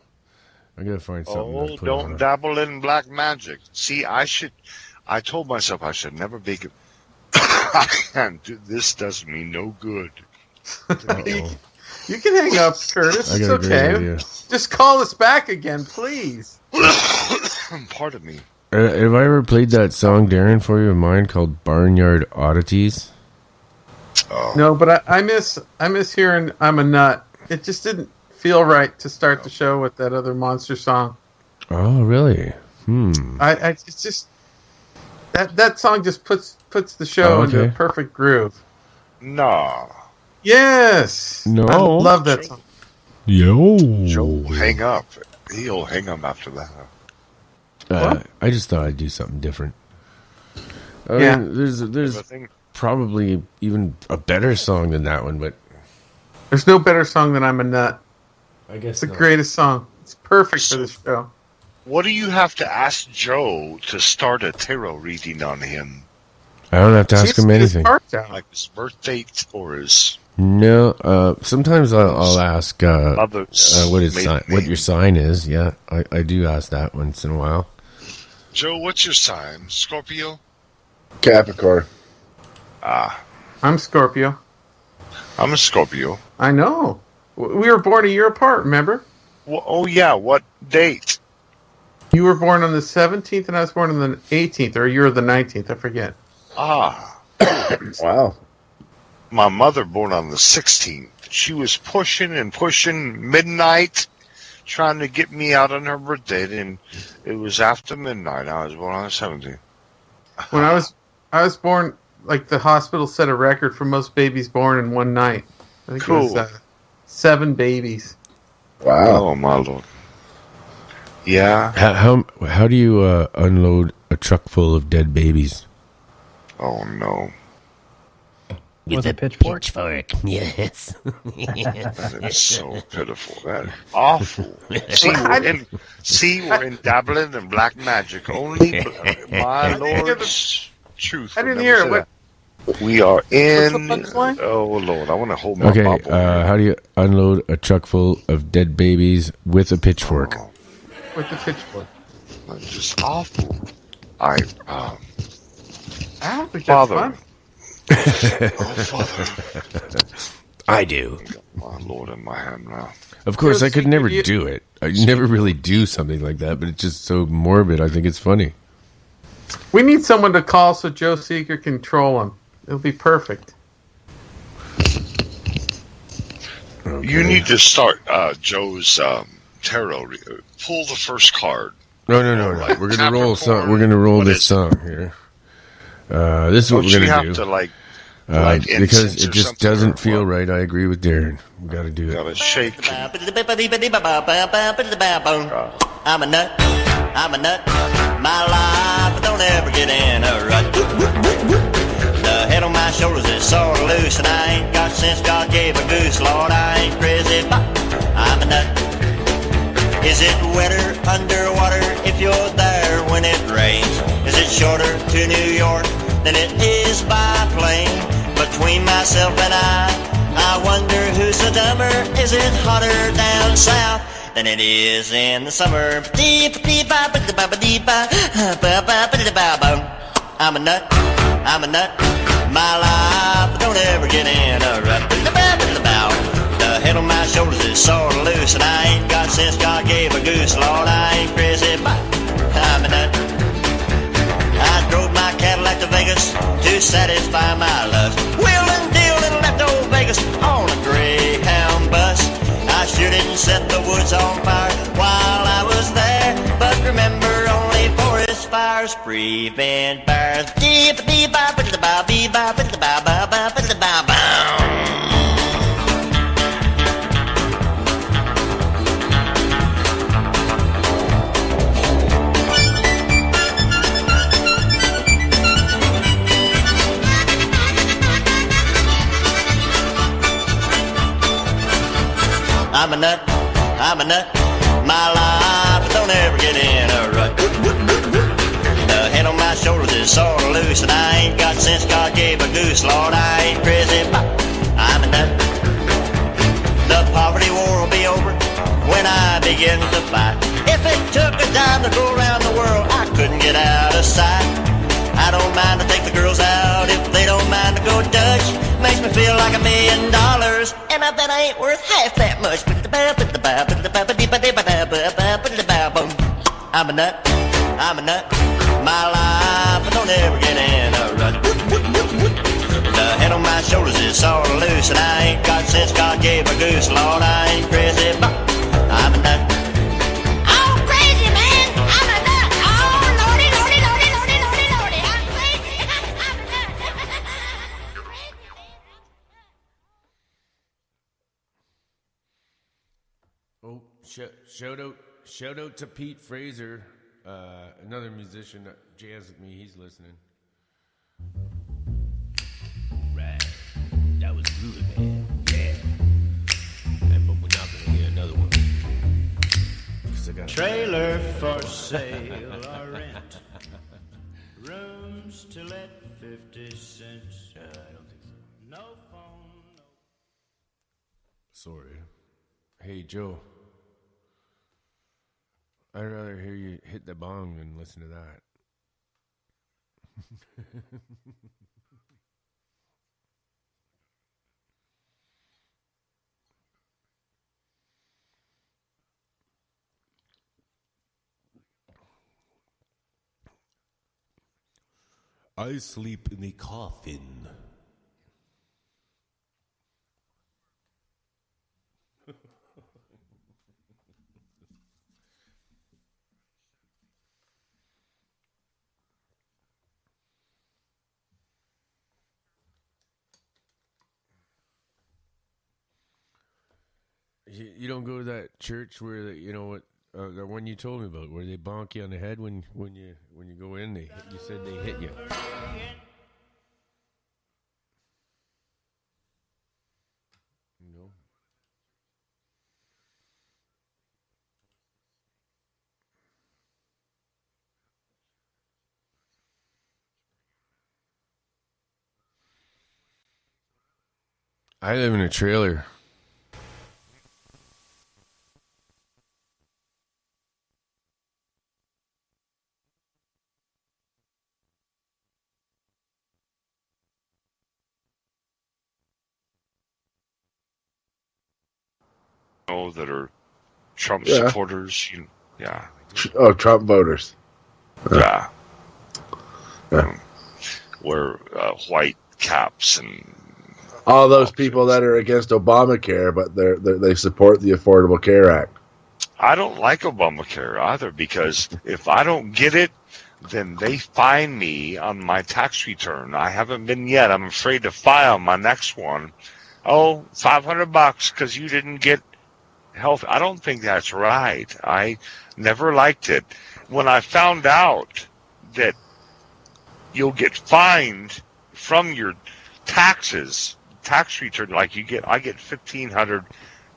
I got to find something. to put Don't on. dabble in black magic. See, I told myself I should never be I can't do this. Does me no good. You can hang up, Curtis. I It's got a great okay. idea. Just call us back again, please. Pardon me. Have I ever played that song, Darren, for you of mine called Barnyard Oddities? No, but I miss hearing "I'm a Nut." It just didn't feel right to start the show with that other monster song. Oh, really? It's just that song just puts the show into a perfect groove. No. Yes. No. I love that song. Yo. Joe, hang up. He'll hang up after that. I just thought I'd do something different. I Yeah. mean, there's probably even a better song than that one, but There's no better song than "I'm a Nut." I guess It's the not. greatest song. It's perfect for the show. What do you have to ask Joe to start a tarot reading on him? I don't have to ask him anything. Like his birth date or his... No, sometimes I'll ask what his maiden what your sign is. Yeah, I do ask that once in a while. Joe, what's your sign? Scorpio? Capricorn. I'm Scorpio. I'm a Scorpio. I know. We were born a year apart, remember? Well, oh, yeah. What date? You were born on the 17th and I was born on the 18th, or you were the 19th, I forget. Wow. My mother born on the 16th. She was pushing midnight, trying to get me out on her birthday, and it was after midnight. I was born on the 17th. When I was born, like the hospital set a record for most babies born in one night. I think it was 7 babies. Wow. Oh, my Lord. Yeah. How do you unload a truck full of dead babies? Oh, no. With a pitchfork. Yes. That is so pitiful. That is awful. See, we're in dabbling in black magic. Only my Lord's truth. I didn't hear it. We are in... What's the punchline? Oh, Lord. I want to hold my Okay, bubble. how do you unload a truck full of dead babies with a pitchfork? With the pitchfork. That's just awful. I don't think Father. that's fun. Father. I do. My Lord in my hand now. Of course, I could never do it. I never really do something like that, but it's just so morbid. I think it's funny. We need someone to call so Joe Seeker can troll him. It'll be perfect. Okay. You need to start Joe's tarot. Pull the first card. No. We're gonna roll song. We're gonna roll this song here. This is what we're gonna do. To like because it just doesn't feel right. I agree with Darren. We got to do it. Gotta shake. I'm a nut. My life don't ever get in a rut. The head on my shoulders is sort of loose, and I ain't got sense God gave a goose. Lord, I ain't crazy, but I'm a nut. Is it wetter underwater if you're there when it rains? Is it shorter to New York than it is by plane? Between myself and I wonder who's the dumber. Is it hotter down south than it is in the summer? I'm a nut. My life don't ever get in a rut. The head on my shoulders is sort of loose, and I ain't got sense God gave a goose. Lord, I ain't crazy, but I'm a nut. I drove my Cadillac to Vegas to satisfy my lust. Wheeling, dealing, left old Vegas on a Greyhound bus. I sure didn't set the woods on fire while I was there, but remember only forest fires prevent fires. I'm a nut. My life don't ever get in a rut. The head on my shoulders is sort of loose, and I ain't got sense God gave a goose. Lord, I ain't crazy, but I'm a nut. The poverty war will be over when I begin to fight. If it took a dime to go around the world, I couldn't get out of sight. I don't mind to take the girls out if they don't mind much. Makes me feel like $1 million. And I bet I ain't worth half that much. I'm a nut, I'm a nut. My life, I don't ever get in a rut. The head on my shoulders is sort of loose, and I ain't got since God gave a goose. Lord, I ain't crazy, but I'm a nut. Oh, crazy, man, I'm a nut. Oh, lordy, lordy, lordy, lordy, lordy, lordy, I'm crazy. I'm a nut. Oh, shout out to Pete Fraser, another musician that jams with me. He's listening. Right. That was good, man. Yeah. But we're not going to hear another one. Trailer for sale or rent. Rooms to let 50 cents. I don't think so. No phone, no... Sorry. Hey, Joe. I'd rather hear you hit the bong than listen to that. I sleep in a coffin. You don't go to that church where what the one you told me about, where they bonk you on the head when you go in. You said they hit you. No. I live in a trailer. That are Trump supporters. Yeah. Oh, Trump voters. Yeah. Wear white caps and all those people that are against Obamacare, but they support the Affordable Care Act. I don't like Obamacare either, because if I don't get it, then they fine me on my tax return. I haven't been yet. I'm afraid to file my next one. Oh, $500 because you didn't get health. I don't think that's right. I never liked it. When I found out that you'll get fined from your tax return, like I get $1,500,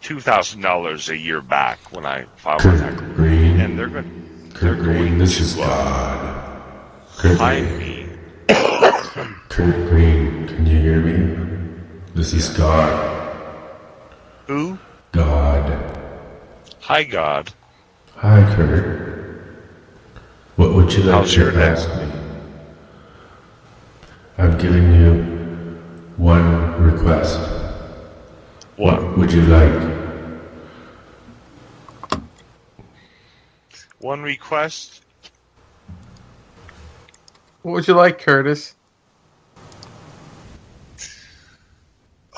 $2,000 a year back when I file my tax return, and they're going this is God. Fine me. Kurt Green, can you hear me? This is God. Who? God. Hi, God. Hi, Kurt. What would you like How's your to day? ask me? I'm giving you one request. What would you like? One request? What would you like, Curtis?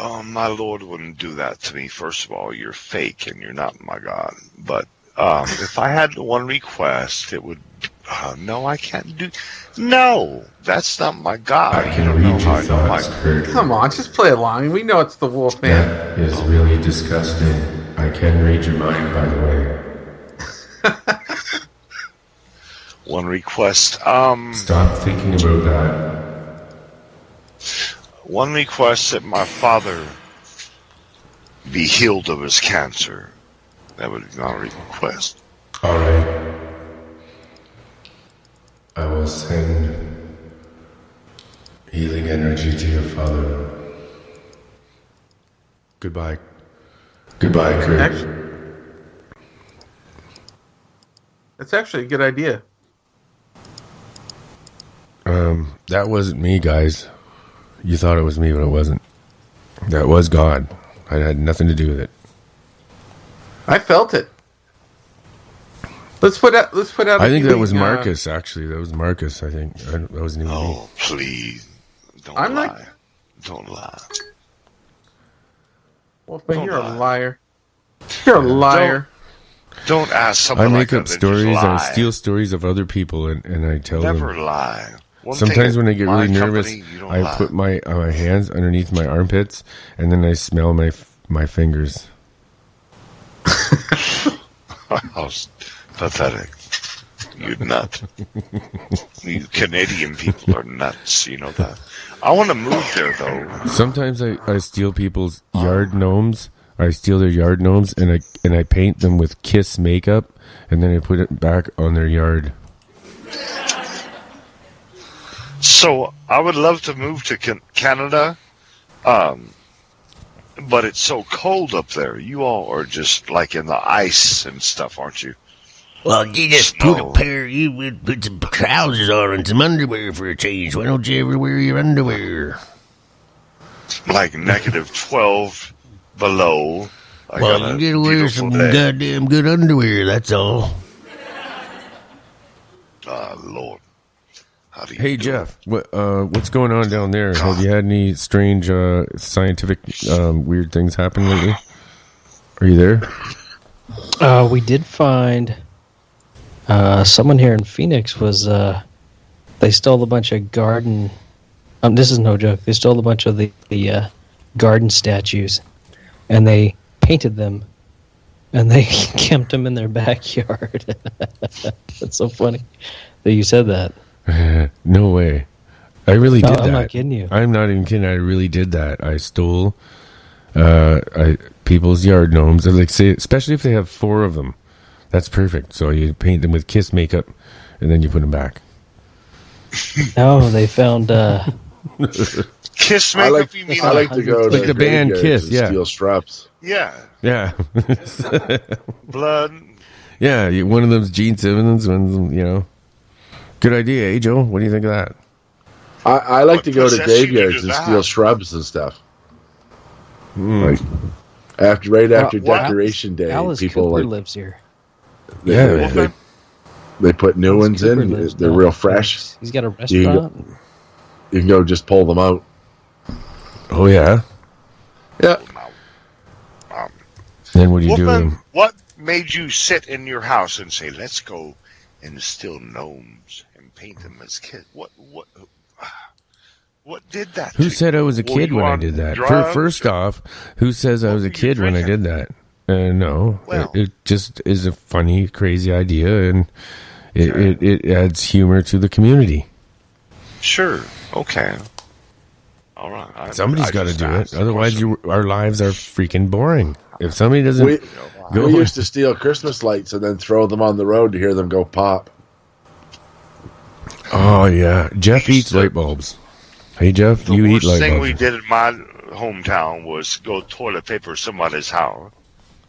Oh, my Lord wouldn't do that to me. First of all, you're fake and you're not my God. But if I had one request, it would... no, I can't do... No, that's not my God. I can read your thoughts, Kurt. Come on, just play along. We know it's the Wolfman. That is really disgusting. I can read your mind, by the way. One request. Stop thinking about that. One request that my father be healed of his cancer. That would be my request. All right. I will send healing energy to your father. Goodbye. Goodbye, Kurt. That's actually a good idea. That wasn't me, guys. You thought it was me, but it wasn't. That was God. I had nothing to do with it. I felt it. Let's put out. I think that was Marcus. Actually, that was Marcus. I think that wasn't even me. Oh, please. Don't I'm lie. not- Don't lie. Wolfman, Don't you're lie. a liar. You're a liar. Don't ask someone I like make that up to just stories. I lie. steal stories of other people, and I tell Never them. lie. One Sometimes thing when I at get my really nervous, company, you don't I lie. put my hands underneath my armpits, and then I smell my fingers. How pathetic. You nut. You Canadian people are nuts. You know that. I want to move there, though. Sometimes I steal people's yard gnomes. I steal their yard gnomes, and I paint them with Kiss makeup, and then I put it back on their yard. So I would love to move to Canada, but it's so cold up there. You all are just like in the ice and stuff, aren't you? Well, you just put some trousers on and some underwear for a change. Why don't you ever wear your underwear? Like negative 12 below. I Well, got a you gotta wear beautiful some day. goddamn good underwear, that's all. Lord. How do you Hey do Jeff, what's going on down there? Have you had any strange scientific weird things happen lately? Are you there? We did find someone here in Phoenix was they stole a bunch of garden. This is no joke. They stole a bunch of the garden statues, and they painted them, and they camped them in their backyard. That's so funny that you said that. No way. I really did that. I'm not kidding you. I'm not even kidding. I really did that. I stole people's yard gnomes. Like, say, especially if they have 4 of them. That's perfect. So you paint them with Kiss makeup, and then you put them back. No, they found. Kiss I makeup, like, you mean? I like to go to Like the band graveyards Kiss, and yeah. steal shrubs. Yeah. Yeah. Blood. Yeah, one of them's Gene Simmons, one of them, you know. Good idea, eh, Joe? What do you think of that? I like to go to possessed you to graveyards do and that? steal shrubs and stuff. Mm. Like after Well, Decoration Day, Alice people Cooper like lives here. they put new Alice ones Cooper in. lives They're down real in fresh. Phoenix. He's got a You restaurant. can go just pull them out. Oh, yeah? Yeah. Then what do you do with Wolfman, them? what made you sit in your house and say, let's go and steal gnomes and paint them as kids? What did that Who to said I was a you? Were kid you when I on did that? drugs? First off, who says I was a kid when I did that? No. Well- it just is a funny, crazy idea, and it adds humor to the community. Sure. Okay. All right. Somebody's got to just do asked it. a Otherwise, question. our lives are freaking boring. If somebody doesn't We go, used to steal Christmas lights and then throw them on the road to hear them go pop. oh yeah, Jeff eats light bulbs. Hey Jeff, The you eat worst light thing bulbs. we did in my hometown was go toilet paper somebody's house.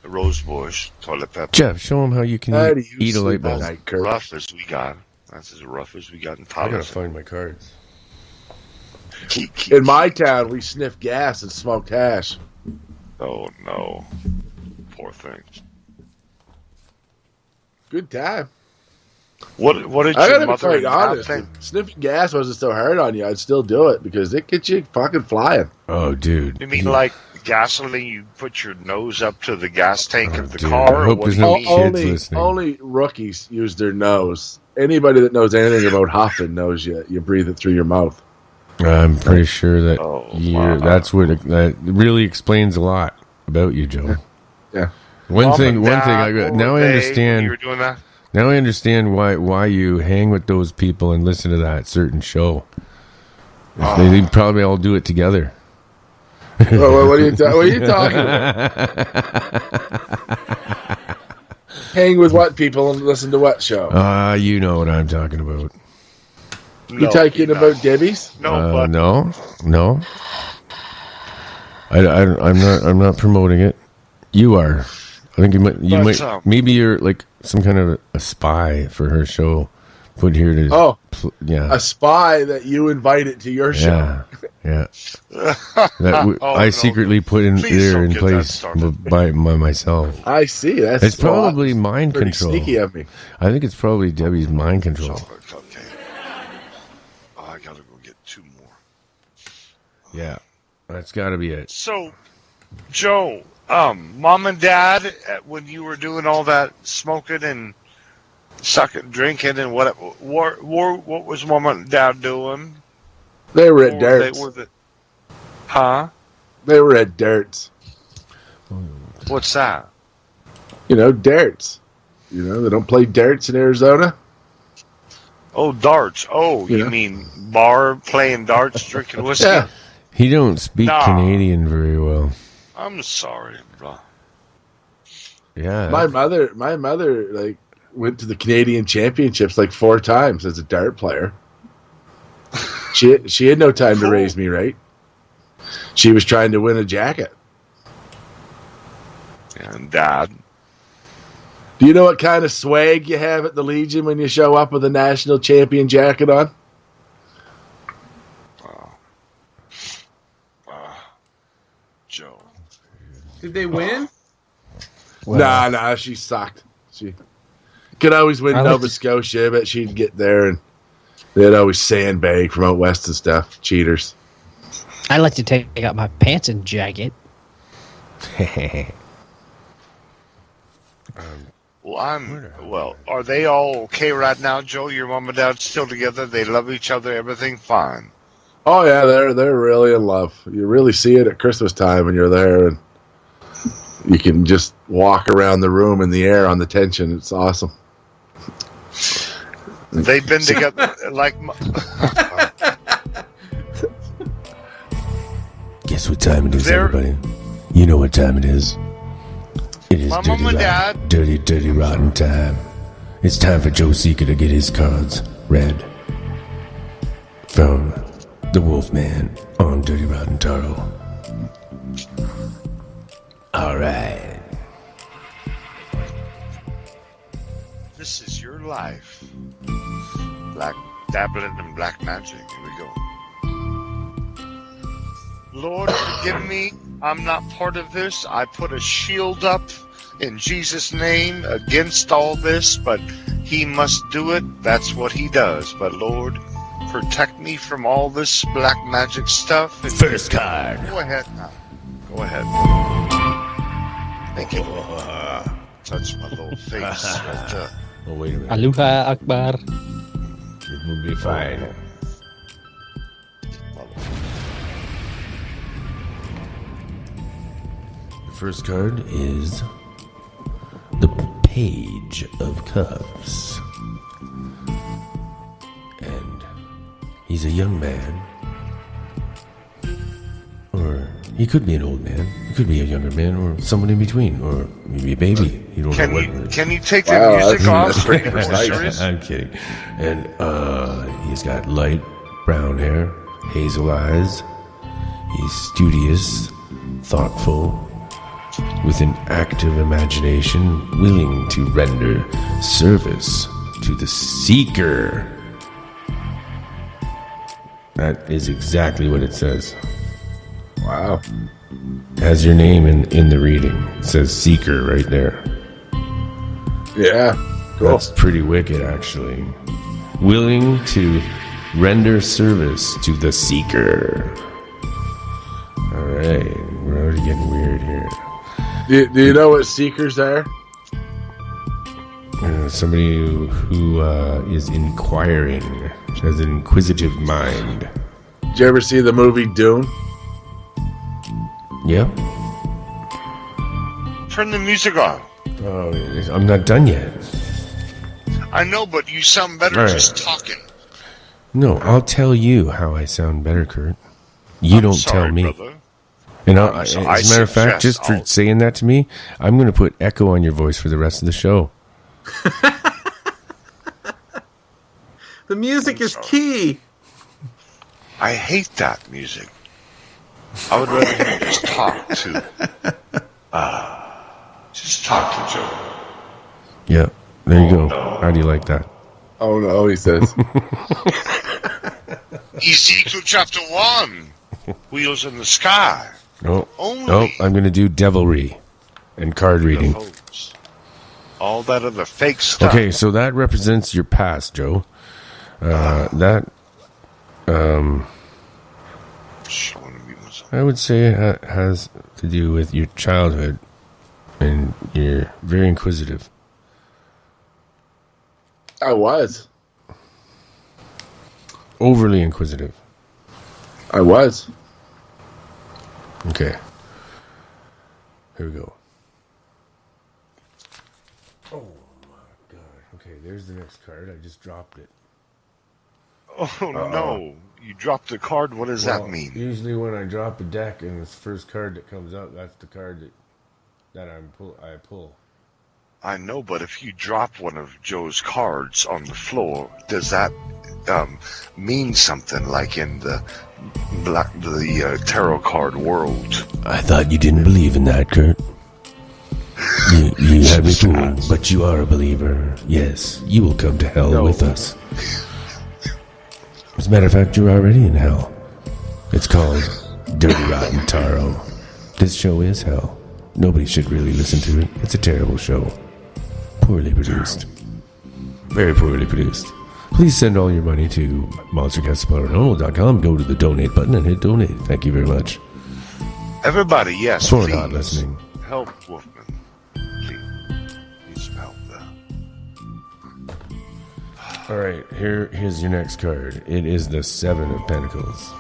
A rose bush, toilet paper. Jeff, show him how you can How do you eat a light sleep at bulb. night, Kurt? Rough as we got. That's as rough as we got in I gotta toilets. find my cards. In my town, we sniffed gas and smoked hash. Oh no, poor thing. Good time. What did I your gotta be mother quite and dad honest. think? If sniffing gas wasn't so hard on you, I'd still do it because it gets you fucking flying. Oh, dude. You mean like gasoline? You put your nose up to the gas tank of the dude, car? I Or hope what there's do you no mean? kids listening. Only rookies use their nose. Anybody that knows anything about huffing knows you breathe it through your mouth. I'm pretty sure that wow. that's that really explains a lot about you, Joe. Yeah. One Mom thing and Dad, I got what now were I they when understand. you were doing that? Now I understand why you hang with those people and listen to that certain show. They probably all do it together. What are you talking about? Hang with what people and listen to what show? You know what I'm talking about. You talking about Debbie's? No, no. I'm not promoting it. You are. I think you might. Maybe you're like some kind of a spy for her show. Put here to. Oh, yeah. a spy that you invited to your show. Yeah. I secretly put in there in place by myself. I see. It's probably mind pretty control. sneaky of me. I think it's probably Debbie's mind control. Okay. Oh, I gotta go get 2 more. Yeah, that's got to be it. So, Joe, Mom and Dad, when you were doing all that smoking and drinking and what was Mom and Dad doing? They were at darts. Huh? They were at darts. What's that? Darts. They don't play darts in Arizona. Oh, darts. Oh, you mean bar playing darts, drinking whiskey? Yeah. He don't speak Canadian very well. I'm sorry, bro. Yeah. My mother went to the Canadian Championships 4 times as a dart player. She had no time to raise me right. She was trying to win a jacket. And Dad. Do you know what kind of swag you have at the Legion when you show up with a national champion jacket on? Joe. Did they win? Nah, she sucked. She could always win Nova Scotia, but she'd get there and they'd always sandbag from out west and stuff. Cheaters. I like to take out my pants and jacket. Are they all okay right now, Joe? Your mom and dad still together? They love each other, everything fine? Oh yeah, they're really in love. You really see it at Christmas time when you're there, and you can just walk around the room in the air on the tension. It's awesome. They've been together Guess what time it is, everybody? You know what time it is. It is My mom and dad. dirty, rotten time. It's time for Joe Seeker to get his cards read from the Wolfman on Dirty Rotten Tarot. All right. This is your life. Dabbling in black magic. Here we go. Lord, forgive me. I'm not part of this. I put a shield up in Jesus' name against all this, but he must do it. That's what he does. But Lord, protect me from all this black magic stuff. First card. Go ahead now. Go ahead. Thank you. Touch my little face. Oh, wait a minute. Aloha Akbar. It will be fine. The first card is the Page of Cups. And he's a young man. Or he could be an old man. He could be a younger man or someone in between. Or maybe a baby. You don't know what. Can you take the music off? I'm kidding. And he's got light brown hair, hazel eyes. He's studious, thoughtful, with an active imagination, willing to render service to the seeker. That is exactly what it says. Wow. Has your name in the reading. It says seeker right there. Yeah. Cool. That's pretty wicked, actually. Willing to render service to the seeker. All right. We're already getting weird here. Do you know what seekers are? Somebody who is inquiring, has an inquisitive mind. Did you ever see the movie Dune? Yeah. Turn the music off. Oh, I'm not done yet. I know, but you sound better just talking. No, I'll tell you how I sound better, Kurt. You don't sorry, tell me. Brother. And as a matter of fact, just for saying that to me, I'm going to put echo on your voice for the rest of the show. The music is key. I hate that music. I would rather him just talk to. Just talk to Joe. Yeah, there you go. How do you like that? Oh no, he says. Ezekiel chapter 1. Wheels in the sky. No, Only. no, I'm going to do devilry and card reading. All that other fake stuff. Okay, so that represents your past, Joe. I would say it has to do with your childhood, and you're very inquisitive. I was. Overly inquisitive. I was. Okay. Here we go. Oh my god. Okay, there's the next card. I just dropped it. Oh no! You dropped the card. What does that mean? Usually, when I drop a deck and it's the first card that comes out, that's the card that I pull. I know, but if you drop one of Joe's cards on the floor, does that mean something? Like in the tarot card world? I thought you didn't believe in that, Kurt. You had me fooled, but you are a believer. Yes, you will come to hell with us. As a matter of fact, you're already in hell. It's called Dirty Rotten Taro. This show is hell. Nobody should really listen to it. It's a terrible show. Poorly produced. Very poorly produced. Please send all your money to monstercastparanormal.com. Go to the donate button and hit donate. Thank you very much. Everybody, yes, For please. not listening. Help Wolfman. Please. Need some help there. All right, here's your next card. It is the Seven of Pentacles.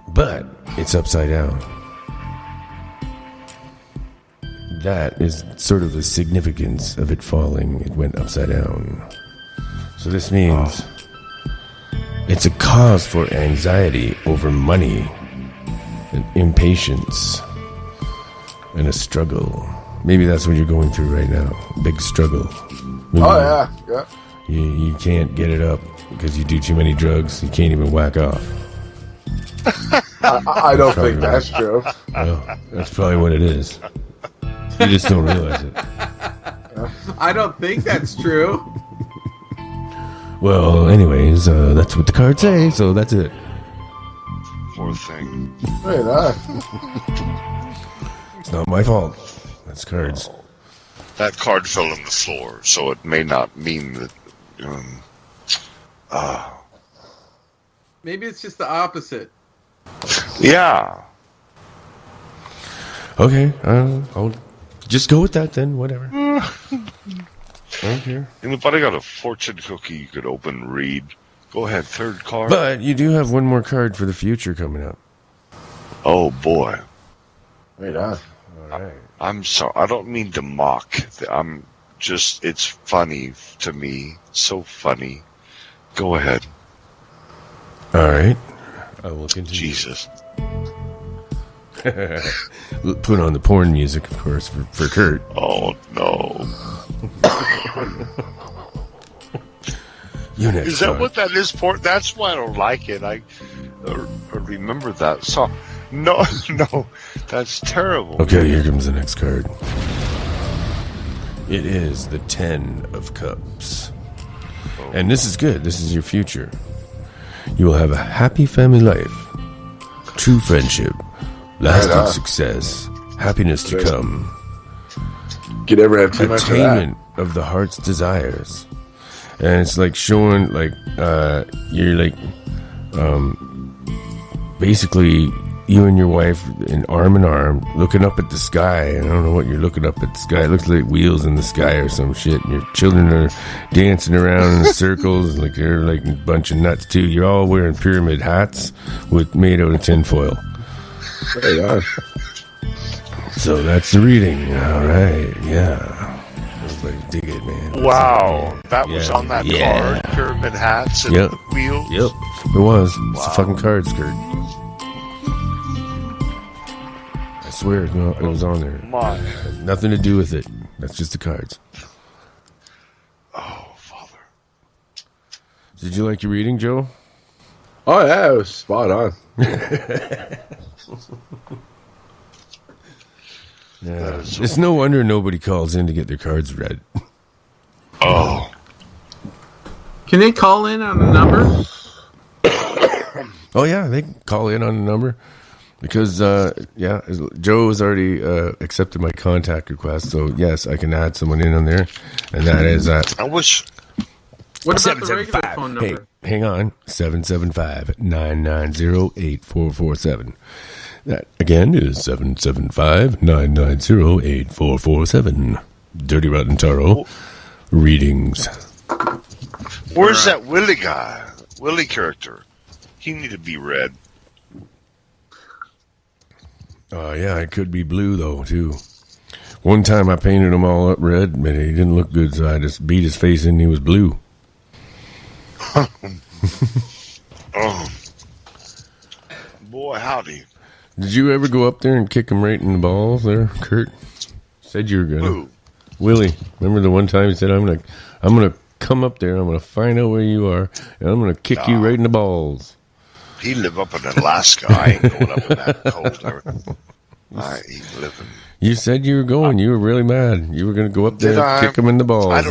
But it's upside down. That is sort of the significance of it falling. It went upside down. So this means it's a cause for anxiety over money and impatience and a struggle. Maybe that's what you're going through right now. Big struggle. Maybe yeah. You can't get it up because you do too many drugs. You can't even whack off. I don't think that's true. Well, that's probably what it is. You just don't realize it. I don't think that's true. Well, anyways, that's what the cards say, so that's it. Poor thing. Hey, It's not my fault. That's cards. That card fell on the floor, so it may not mean that. Maybe it's just the opposite. Yeah. Okay, I'll just go with that then. Whatever. I don't care. Anybody got a fortune cookie you could open and read? Go ahead, third card. But you do have one more card for the future coming up. Oh boy. Wait, all right. I'm sorry. I don't mean to mock. I'm just. It's funny to me. So funny. Go ahead. All right. I will continue. Jesus. Put on the porn music, of course, for Kurt. Oh no. You next Is that card. what that is? That's why I don't like it. I remember that song. No, that's terrible. Okay, here comes the next card. It is the 10 of Cups. And this is good. This is your future. You will have a happy family life, true friendship, lasting success, happiness to come. You never have too much of that. Attainment of the heart's desires. And it's like showing, like, you're like, basically, you and your wife in arm, looking up at the sky. I don't know what you're looking up at the sky. It looks like wheels in the sky or some shit. And your children are dancing around in circles, like they're like a bunch of nuts too. You're all wearing pyramid hats made out of tinfoil. Hey, So that's the reading. All right, yeah. Everybody dig it, man. Wow, that was on that card. Pyramid hats and wheels. Yep, it was. It's a fucking card, Skirt. I swear it was on there. My. Nothing to do with it. That's just the cards. Oh, Father. Did you like your reading, Joe? Oh, yeah, it was spot on. Yeah. It's no wonder nobody calls in to get their cards read. Oh. Can they call in on a number? Oh, yeah, they can call in on the number. Because, Joe has already accepted my contact request. So, yes, I can add someone in on there. And that is... I wish... What about the regular phone number? Hey, hang on. 775-990-8447. That, again, is 775-990-8447. Dirty Rotten Taro. Readings. Where's that Willie guy? Willie character. He need to be read. Yeah, it could be blue, though, too. One time I painted him all up red, but he didn't look good, so I just beat his face in and he was blue. Oh. Boy, howdy. Did you ever go up there and kick him right in the balls there, Kurt? Said you were going to. Who? Willie. Remember the one time he said, I'm gonna come up there, I'm going to find out where you are, and I'm going to kick you right in the balls. He live up in Alaska. I ain't going up in that cold. I ain't living. You said you were going. You were really mad. You were going to go up there and kick him in the balls.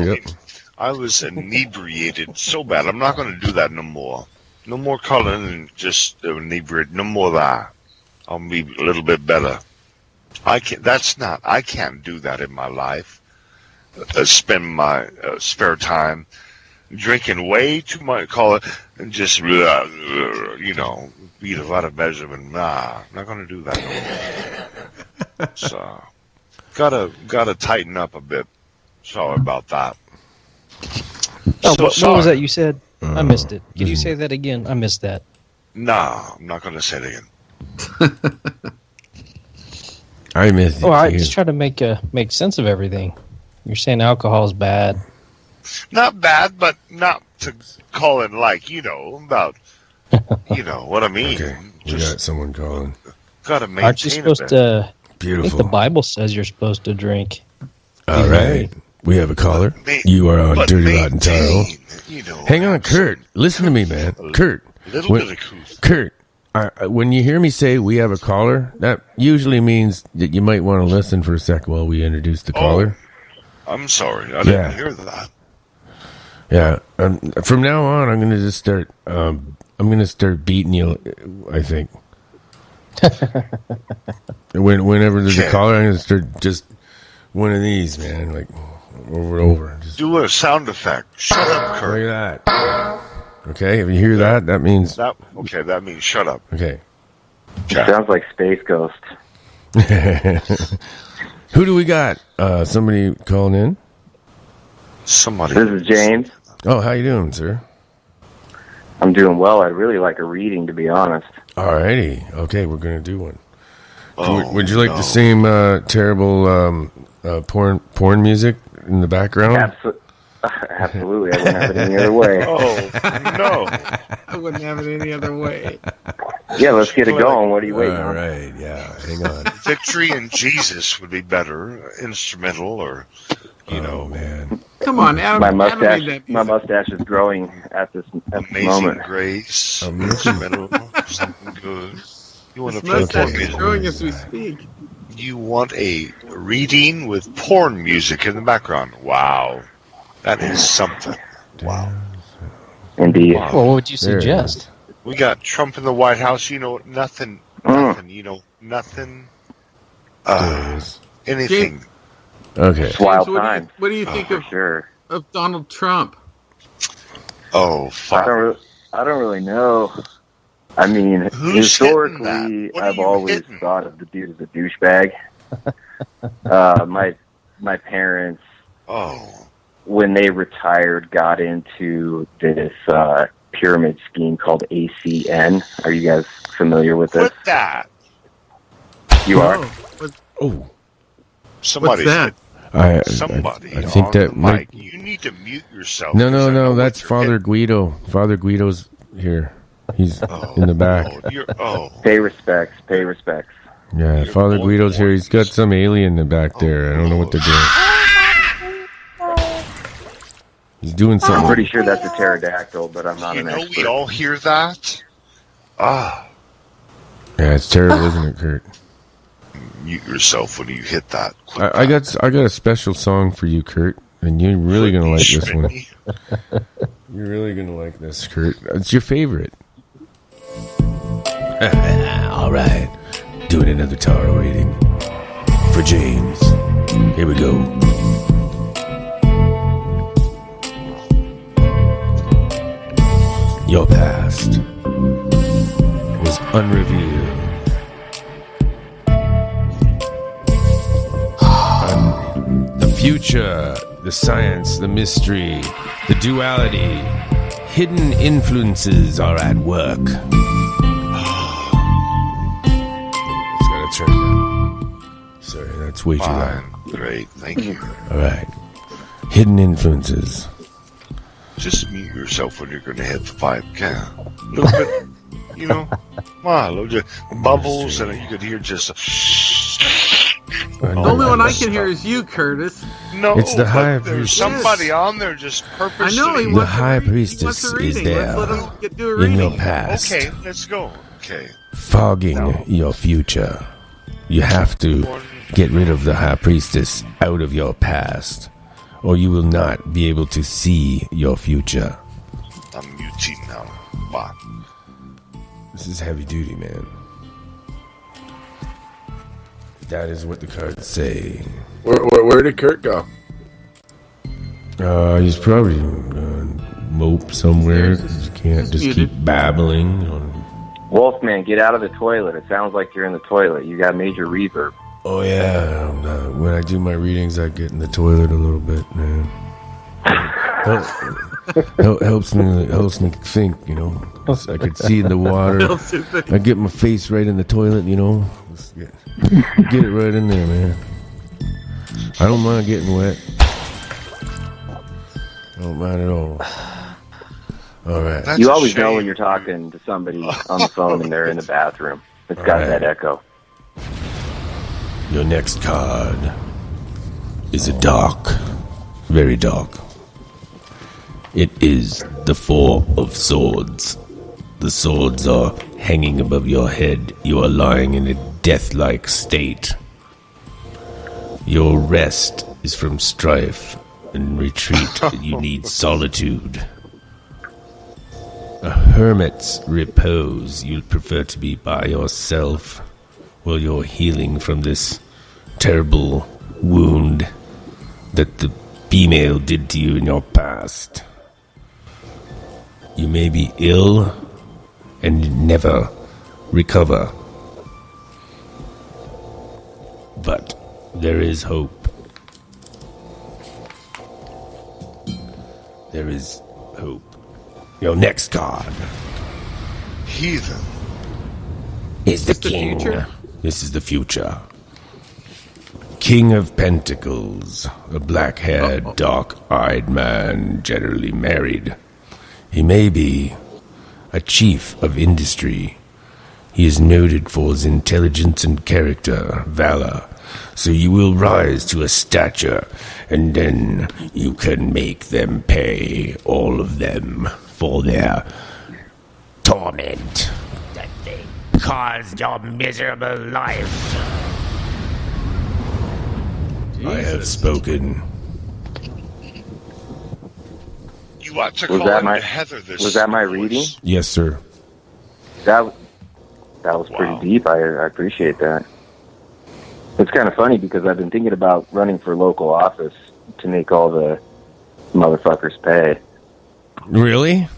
I was inebriated so bad. I'm not going to do that no more. No more calling and just inebriated. No more of that. I'll be a little bit better. I can't do that in my life. Spend my spare time drinking way too much, and just, beat a lot of measurement. Nah, I'm not going to do that no more. So, gotta tighten up a bit. Sorry about that. Oh, what was that you said? I missed it. Can you say that again? I missed that. Nah, I'm not going to say it again. I missed it. Oh, I just try to make sense of everything. You're saying alcohol is bad. Not bad, but not to call it about, what I mean. Okay, we got someone calling. Gotta maintain. Aren't you supposed to? Beautiful. I think the Bible says you're supposed to drink. All right. We have a caller. You are on Dirty Rotten Taro. Hang on, Kurt. Listen to me, man. Kurt. Kurt, when you hear me say we have a caller, that usually means that you might want to listen for a sec while we introduce the caller. I'm sorry. I didn't hear that. Yeah. From now on, I'm going to just start... I'm going to start beating you, I think. Whenever there's a caller, I'm going to start just one of these, man, like over and over. Just do a sound effect. Shut up, Kurt. Look at that. Okay, if you hear that means... that means shut up. Okay. Sounds like Space Ghost. Who do we got? Somebody calling in? Somebody. This is James. Oh, how you doing, sir? I'm doing well. I'd really like a reading, to be honest. Alrighty. Okay, we're going to do one. Would you like the same terrible porn music in the background? Absolutely. I wouldn't have it any other way. Oh, no. I wouldn't have it any other way. Yeah, let's get it going. What are you waiting on? All right, yeah. Hang on. Victory in Jesus would be better. Instrumental or, man. Come on, Adam. My mustache is growing at this Amazing moment. Grace. Instrumental. Something good. You want to This play mustache porn is music? growing as we speak. You want a reading with porn music in the background. Wow. That is something. Wow. Indeed. Wow. Well, what would you suggest? We got Trump in the White House. Nothing. Nothing. Anything. Okay. It's wild James, time. what do you think of Donald Trump? Oh, fuck. I don't really know. I mean, historically, I've always thought of the dude as a douchebag. My parents, when they retired, got into this pyramid scheme called ACN. Are you guys familiar with this? What's that? You are? Oh. Somebody. What's that? I think that Mike, you need to mute yourself. No, that's Father Guido. Father Guido's here. He's in the back. Pay respects. Yeah, Father Guido's here. He's got some alien in the back there. I don't know what they're doing. He's doing something. I'm pretty sure that's a pterodactyl, but I'm not an expert. We all hear that? Yeah, it's terrible, isn't it, Kurt? Mute yourself when you hit that. I got a special song for you, Kurt, and you're really gonna like this one. You're really gonna like this, Kurt. It's your favorite. All right. Doing another Taro reading for James. Here we go. Your past was unrevealed. The future, the science, the mystery, the duality, hidden influences are at work. It's gotta turn down. Sorry, that's way too loud. Great, thank you. All right. Hidden influences. Just mute yourself when you're going to hit the pipe. A little bit, you know, a little bit bubbles, and you could hear just a. The only one I can hear is you, Curtis. No, it's the high there's priestess. somebody on there just purposely. I know, The high priestess is there in your past, Okay, let's go. Okay. fogging your future. You have to get rid of the high priestess out of your past, or you will not be able to see your future. I'm muting now. Bye. This is heavy duty, man. That is what the cards say. Where did Kurt go? He's probably mope somewhere. You can't just keep babbling. Wolfman, get out of the toilet. It sounds like you're in the toilet. You got major reverb. Oh yeah, when I do my readings, I get in the toilet a little bit, man. Helps me think, you know. So I could see in the water. I get my face right in the toilet, you know. Get it right in there, man. I don't mind getting wet. I don't mind at all. All right. You always know when you're talking to somebody on the phone and they're in the bathroom. It's got that echo. Your next card is a dark, very dark. It is the Four of Swords. The swords are hanging above your head. You are lying in a death-like state. Your rest is from strife and retreat. You need solitude. A hermit's repose. You'll prefer to be by yourself while you're healing from this terrible wound that the female did to you in your past. You may be ill and never recover. But there is hope. There is hope. Your next card. Heathen. Is the king. This is the future. King of Pentacles. A black-haired, dark-eyed man, generally married. He may be a chief of industry. He is noted for his intelligence and character, valor. So you will rise to a stature, and then you can make them pay, all of them, for their torment that they caused your miserable life. Jesus. I have spoken. You ought to call him Heather this. Was that my reading? Yes, sir. That was pretty deep. I appreciate that. It's kind of funny because I've been thinking about running for local office to make all the motherfuckers pay. Really?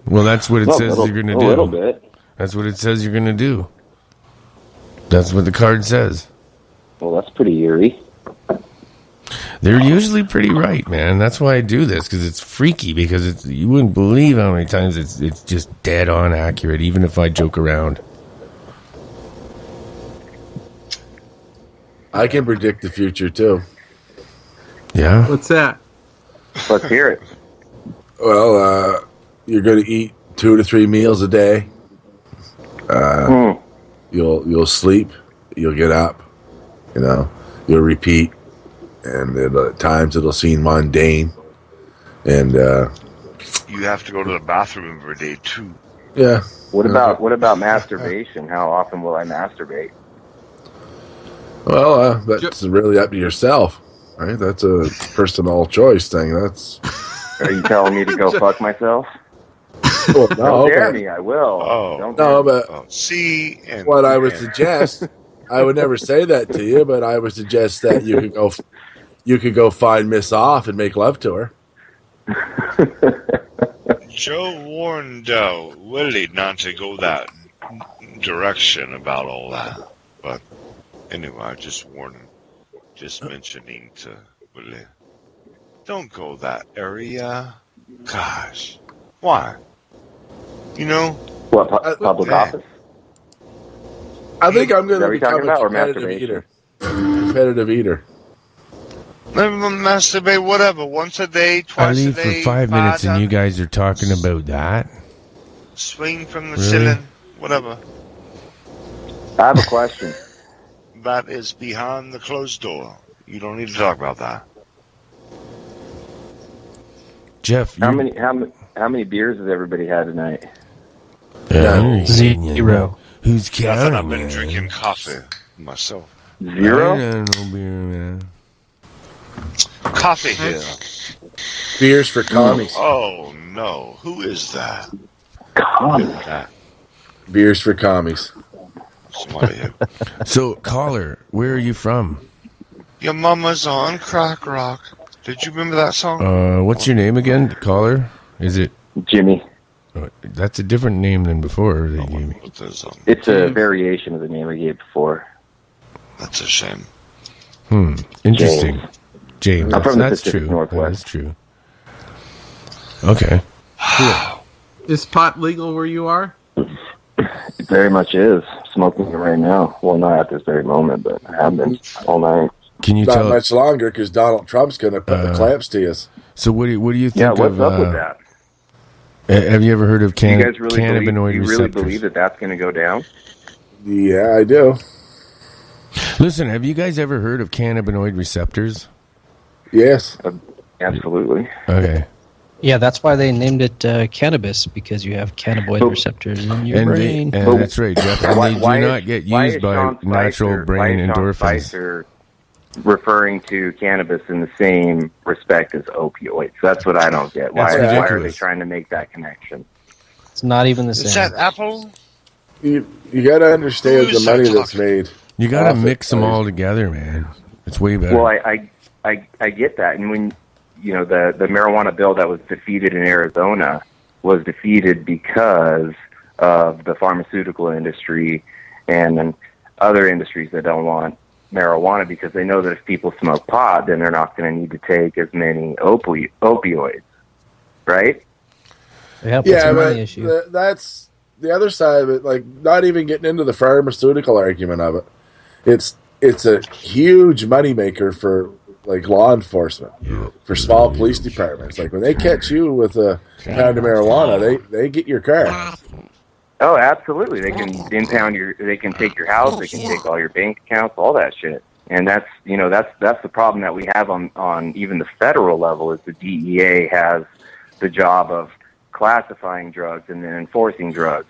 Well, that's what it says you're going to do. A little bit. That's what it says you're going to do. That's what the card says. Well, that's pretty eerie. They're usually pretty right, man. That's why I do this, because it's freaky, because you wouldn't believe how many times it's just dead on accurate, even if I joke around. I can predict the future, too. Yeah? What's that? Let's hear it. Well, you're going to eat 2 to 3 meals a day. You'll sleep. You'll get up. You know, you'll repeat. And at times it'll seem mundane. And you have to go to the bathroom every day, too. Yeah. What about masturbation? How often will I masturbate? Well, that's really up to yourself, right? That's a personal choice thing. That's. Are you telling me to go fuck myself? Well, Don't dare me, I will. Don't dare No, me. but see, and what I would suggest, I would never say that to you, but I would suggest that you could go find Miss Off and make love to her. Joe warned Willie not to go that direction about all that. But anyway, I just warning, just mentioning to Willie, don't go that area. Gosh, why? You know? What, public office? I think I'm going Is that to what you're talking become a about, or competitive masturbation? eater. Competitive eater. Let me masturbate, whatever, once a day, I twice a leave for day, 5 minutes and times. you guys are talking about that. Swing from the Really? ceiling, whatever. I have a question. That is behind the closed door. You don't need to talk about that. Jeff, How many beers has everybody had tonight? Zero. Who's Nothing, counting? I've been man? drinking coffee myself. Zero? I don't know beer, man. Coffee here. Beers for commies. Oh no, who is that? Commies. Beers for commies. Somebody here. So, caller, where are you from? Your mama's on crack rock. Did you remember that song? What's your name again, caller? Is it Jimmy? That's a different name than before they gave me. It's a variation of the name I gave before. That's a shame. Interesting. James. I'm from the That's Pacific true. Northwest. That's true. Okay. Cool. Is pot legal where you are? It very much is. Smoking it right now. Well, not at this very moment, but I have been all night. Can you Not tell? much longer because Donald Trump's going to put the clamps to you. So, what do you think Yeah, what's of? up with that? Have you ever heard of Do you guys really cannabinoid believe, receptors? that that's going to go down? Yeah, I do. Listen, have you guys ever heard of cannabinoid receptors? Yes. Absolutely. Okay. Yeah, that's why they named it cannabis, because you have cannabinoid receptors in your brain. That's right, Jeff. And they do not get why used is by Sean natural Spicer- brain why is Sean endorphins. Spicer referring to cannabis in the same respect as opioids? That's what I don't get. Why That's are they ridiculous. trying to make that connection? It's not even the Is same. that Apple? You got to understand the money that's made. You got to off it. mix them all together, man. It's way better. Well, I get that, and when the marijuana bill that was defeated in Arizona was defeated because of the pharmaceutical industry and then other industries that don't want marijuana because they know that if people smoke pot, then they're not going to need to take as many opioids, right? Yeah, but it's Yeah, a money but issue. that's the other side of it. Like, not even getting into the pharmaceutical argument of it. It's a huge moneymaker for like law enforcement, for small police departments. Like when they catch you with a pound of marijuana, they get your car. Oh, absolutely. They can impound they can take your house, they can take all your bank accounts, all that shit. And that's the problem that we have on even the federal level is the DEA has the job of classifying drugs and then enforcing drugs.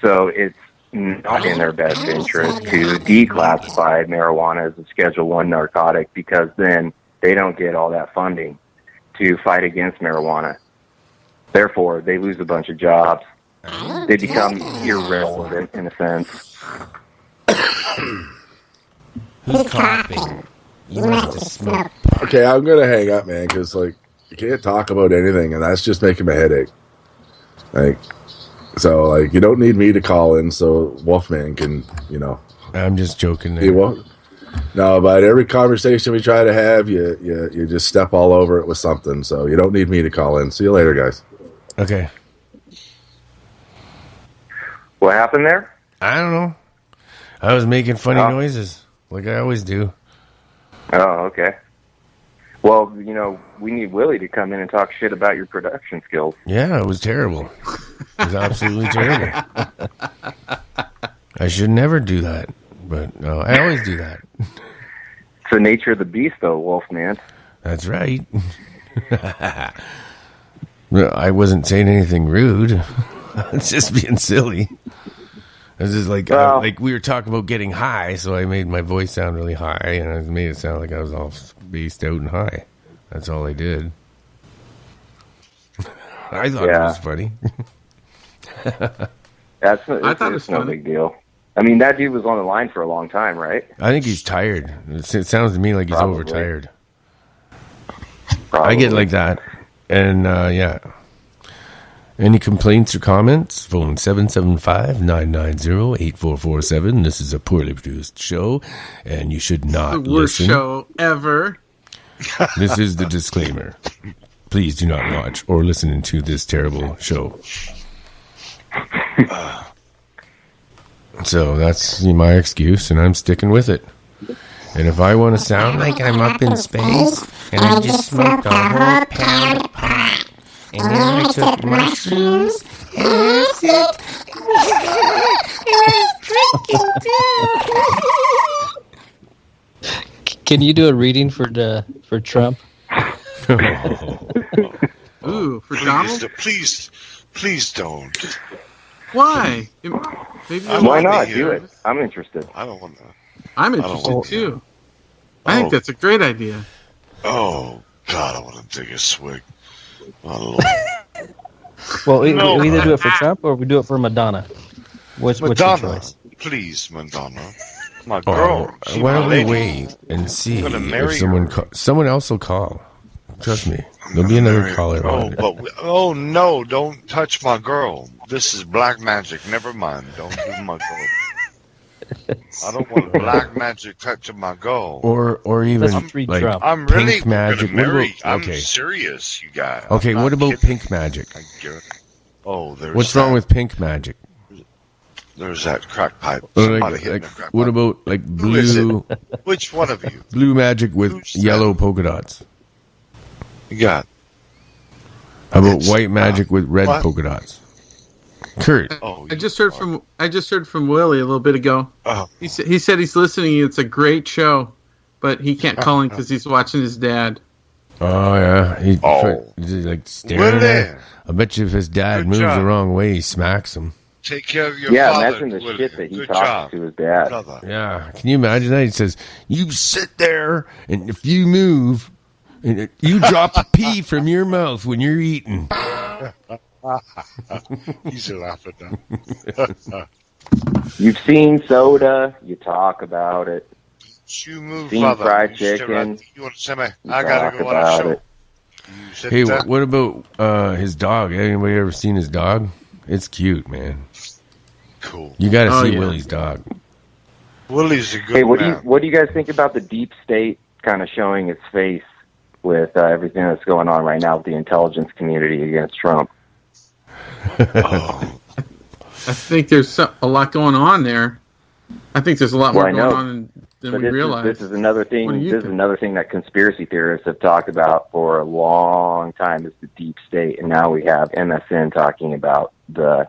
So it's not in their best interest to declassify marijuana as a Schedule I narcotic because then they don't get all that funding to fight against marijuana. Therefore, they lose a bunch of jobs. They become irrelevant in a sense. Who's coughing? You must have smoked. Okay, I'm gonna hang up, man, because like you can't talk about anything, and that's just making my headache. Like, so like you don't need me to call in, so Wolfman can, I'm just joking. He won't. No, but every conversation we try to have, you just step all over it with something. So you don't need me to call in. See you later, guys. Okay. What happened there? I don't know. I was making funny noises, like I always do. Oh, okay. Well, we need Willie to come in and talk shit about your production skills. Yeah, it was terrible. It was absolutely terrible. I should never do that, but no, I always do that. It's the nature of the beast, though, Wolfman. That's right. Well, I wasn't saying anything rude. It's just being silly. It was just like like we were talking about getting high, so I made my voice sound really high, and I made it sound like I was all spaced out and high. That's all I did. I thought it was funny. That's I thought it was no funny. big deal. I mean, that dude was on the line for a long time, right? I think he's tired. It sounds to me like he's Probably. overtired. Probably. I get like that. And, yeah. Any complaints or comments? Phone 775-990-8447. This is a poorly produced show, and you should not The worst listen. show ever. This is the disclaimer. Please do not watch or listen to this terrible show. So that's my excuse, and I'm sticking with it. And if I want to sound like I'm up in space, and I just smoked a whole pound of pot, and then I took mushrooms, and acid, and I was drinking too. Can you do a reading for Trump? Ooh, for Donald? Please don't. Why? Maybe Why not? Do it. I'm interested. I don't want to. I'm interested too. I think that's a great idea. Oh God, I want to take a swig. Oh, Well, we either do it for Trump or we do it for Madonna. What's your Madonna, choice? please, Madonna, my girl. Oh, why don't we wait and see I'm gonna marry if someone else will call? Trust me, there'll be another caller on it. Oh no! Don't touch my girl. This is black magic. Never mind. Don't do my girl. I don't want black magic touching my girl. Or even like I'm really pink magic. gonna marry. What about, I'm serious, you guys. Okay, I'm what not about kidding. pink magic? Oh, there's What's that. wrong with pink magic? There's that crack pipe. Or Somebody hitting the crack what pipe. about like Who is blue? it? Which one of you? Blue magic with Who's yellow polka dots. You got. How about white magic with red what? polka dots? Kurt. Oh, I just heard from Willie a little bit ago. Oh. He said he's listening. It's a great show, but he can't call in because he's watching his dad. Oh yeah, he's like staring Willie. at. I bet you if his dad Good moves job. the wrong way, he smacks him. Take care of your Yeah, father. imagine the Willie. shit that he Good talks job, to his dad. brother. Yeah, can you imagine that? He says, "You sit there, and if you move, and you drop a pea from your mouth when you're eating." He's laughing now. You've seen soda. You talk about it. You move, Seen brother. fried You stay chicken. right- You want to say me? You I gotta talk go on a about show. it. You said Hey, that? what about his dog? Anybody ever seen his dog? It's cute, man. Cool. You got to see yeah. Willie's dog. Willie's a good Hey, what man. do you guys think about the deep state kind of showing its face with everything that's going on right now with the intelligence community against Trump? I think there's a lot going on there. I think there's a lot more Well, I going know. on than But we realize. this is another thing. What do you This is think? another thing that conspiracy theorists have talked about for a long time is the deep state, and now we have MSN talking about the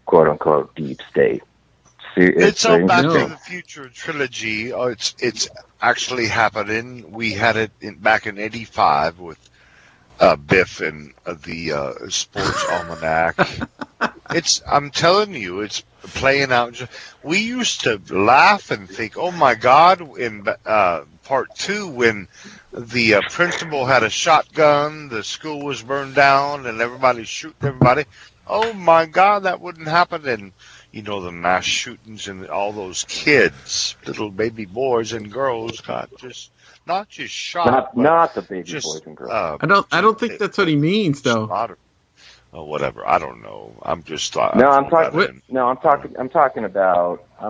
quote unquote deep state. It's a Back to No. the Future trilogy. Oh, it's actually happening. We had it back in '85 with Biff and the Sports Almanac. I'm telling you, it's playing out. We used to laugh and think, "Oh my God!" In part 2, when the principal had a shotgun, the school was burned down, and everybody's shooting everybody. Oh my God, that wouldn't happen. And the mass shootings and all those kids, little baby boys and girls, got not just shot, Not the baby just, boys and girls. I don't think that's what he means, though. Oh, whatever. I don't know. I'm just. No, I'm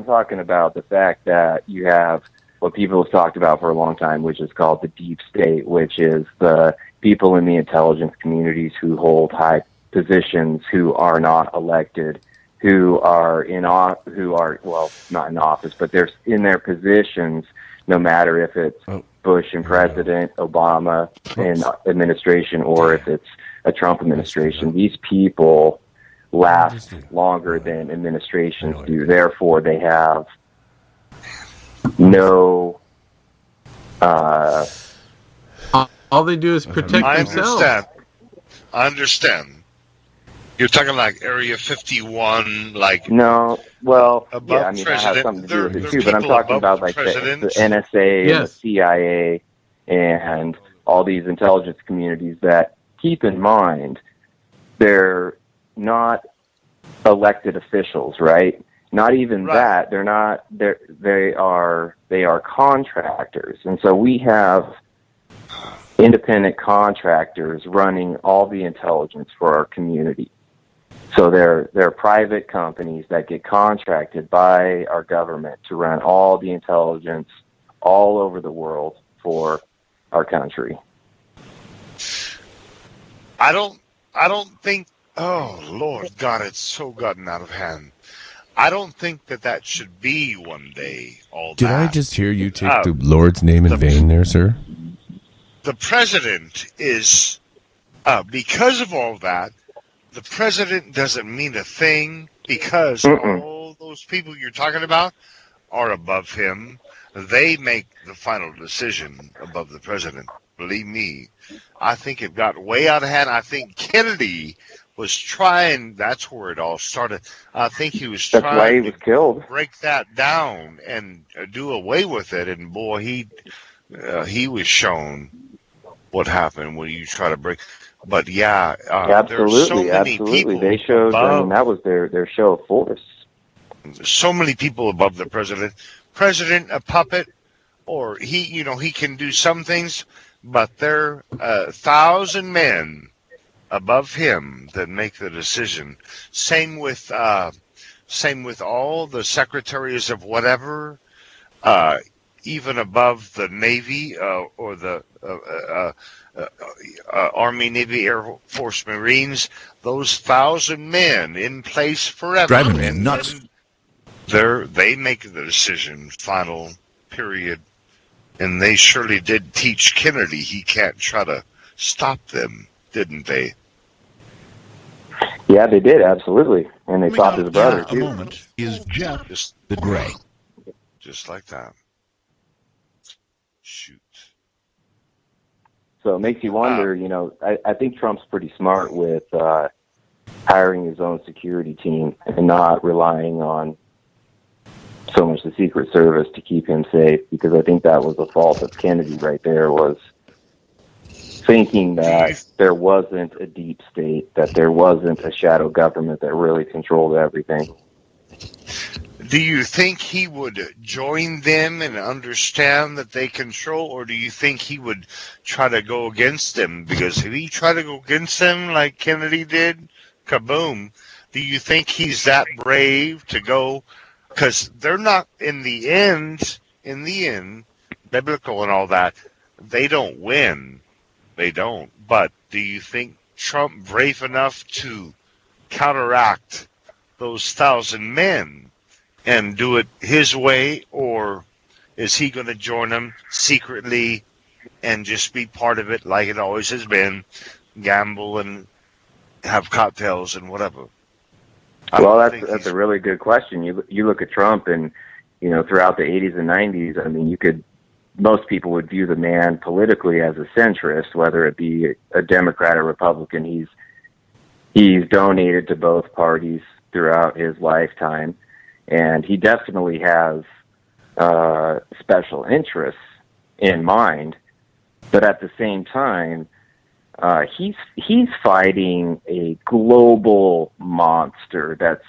talking about the fact that you have what people have talked about for a long time, which is called the deep state, which is the people in the intelligence communities who hold high positions, who are not elected, who are not in office, but they're in their positions, no matter if it's Bush and President, Obama and administration, or if it's a Trump administration. These people last longer than administrations do. Therefore, they have no. All they do is protect themselves. I understand. You're talking like Area 51, like No, well, above yeah, I mean, that has president. something to do with They're it too. But I'm people talking above about like the presidents. NSA and the Yes. CIA and all these intelligence communities that, keep in mind, they're not elected officials, right? Not even that. They're not. They are contractors, and so we have independent contractors running all the intelligence for our community. So they're private companies that get contracted by our government to run all the intelligence all over the world for our country. I don't think, oh, Lord God, it's so gotten out of hand. I don't think that should be one day, all Did that. I just hear you take the Lord's name in vain there, sir? The president is, because of all that, the president doesn't mean a thing because all those people you're talking about are above him. They make the final decision above the president. Believe me. I think it got way out of hand. I think Kennedy was trying, that's where it all started. I think he was That's why he trying was killed. break that down and do away with it. And boy, he was shown what happened when you try to break. But yeah, there's so many people They showed. I mean, that was their show of force. So many people above the president. President, a puppet, or he can do some things, but there are 1,000 men above him that make the decision. Same with all the secretaries of whatever, even above the Navy or the Army, Navy, Air Force, Marines. Those 1,000 men in place forever. Driving me nuts. They make the decision, final period. And they surely did teach Kennedy he can't try to stop them, didn't they? Yeah, they did, absolutely. And they stopped his brother, too. A moment is Jeff the Gray. Just like that. Shoot. So it makes you wonder, I think Trump's pretty smart with hiring his own security team and not relying on so much the Secret Service to keep him safe, because I think that was the fault of Kennedy right there, was thinking that there wasn't a deep state, that there wasn't a shadow government that really controlled everything. Do you think he would join them and understand that they control, or do you think he would try to go against them? Because if he tried to go against them like Kennedy did, kaboom, do you think he's that brave to go? Because they're not, in the end, biblical and all that, they don't win. They don't. But do you think Trump brave enough to counteract those 1,000 men and do it his way, or is he going to join them secretly and just be part of it like it always has been, gamble and have cocktails and whatever? Well, that's a really good question. You look at Trump, and throughout the 80s and 90s, I mean, most people would view the man politically as a centrist, whether it be a Democrat or Republican. He's donated to both parties throughout his lifetime, and he definitely has special interests in mind. But at the same time, he's fighting a global monster that's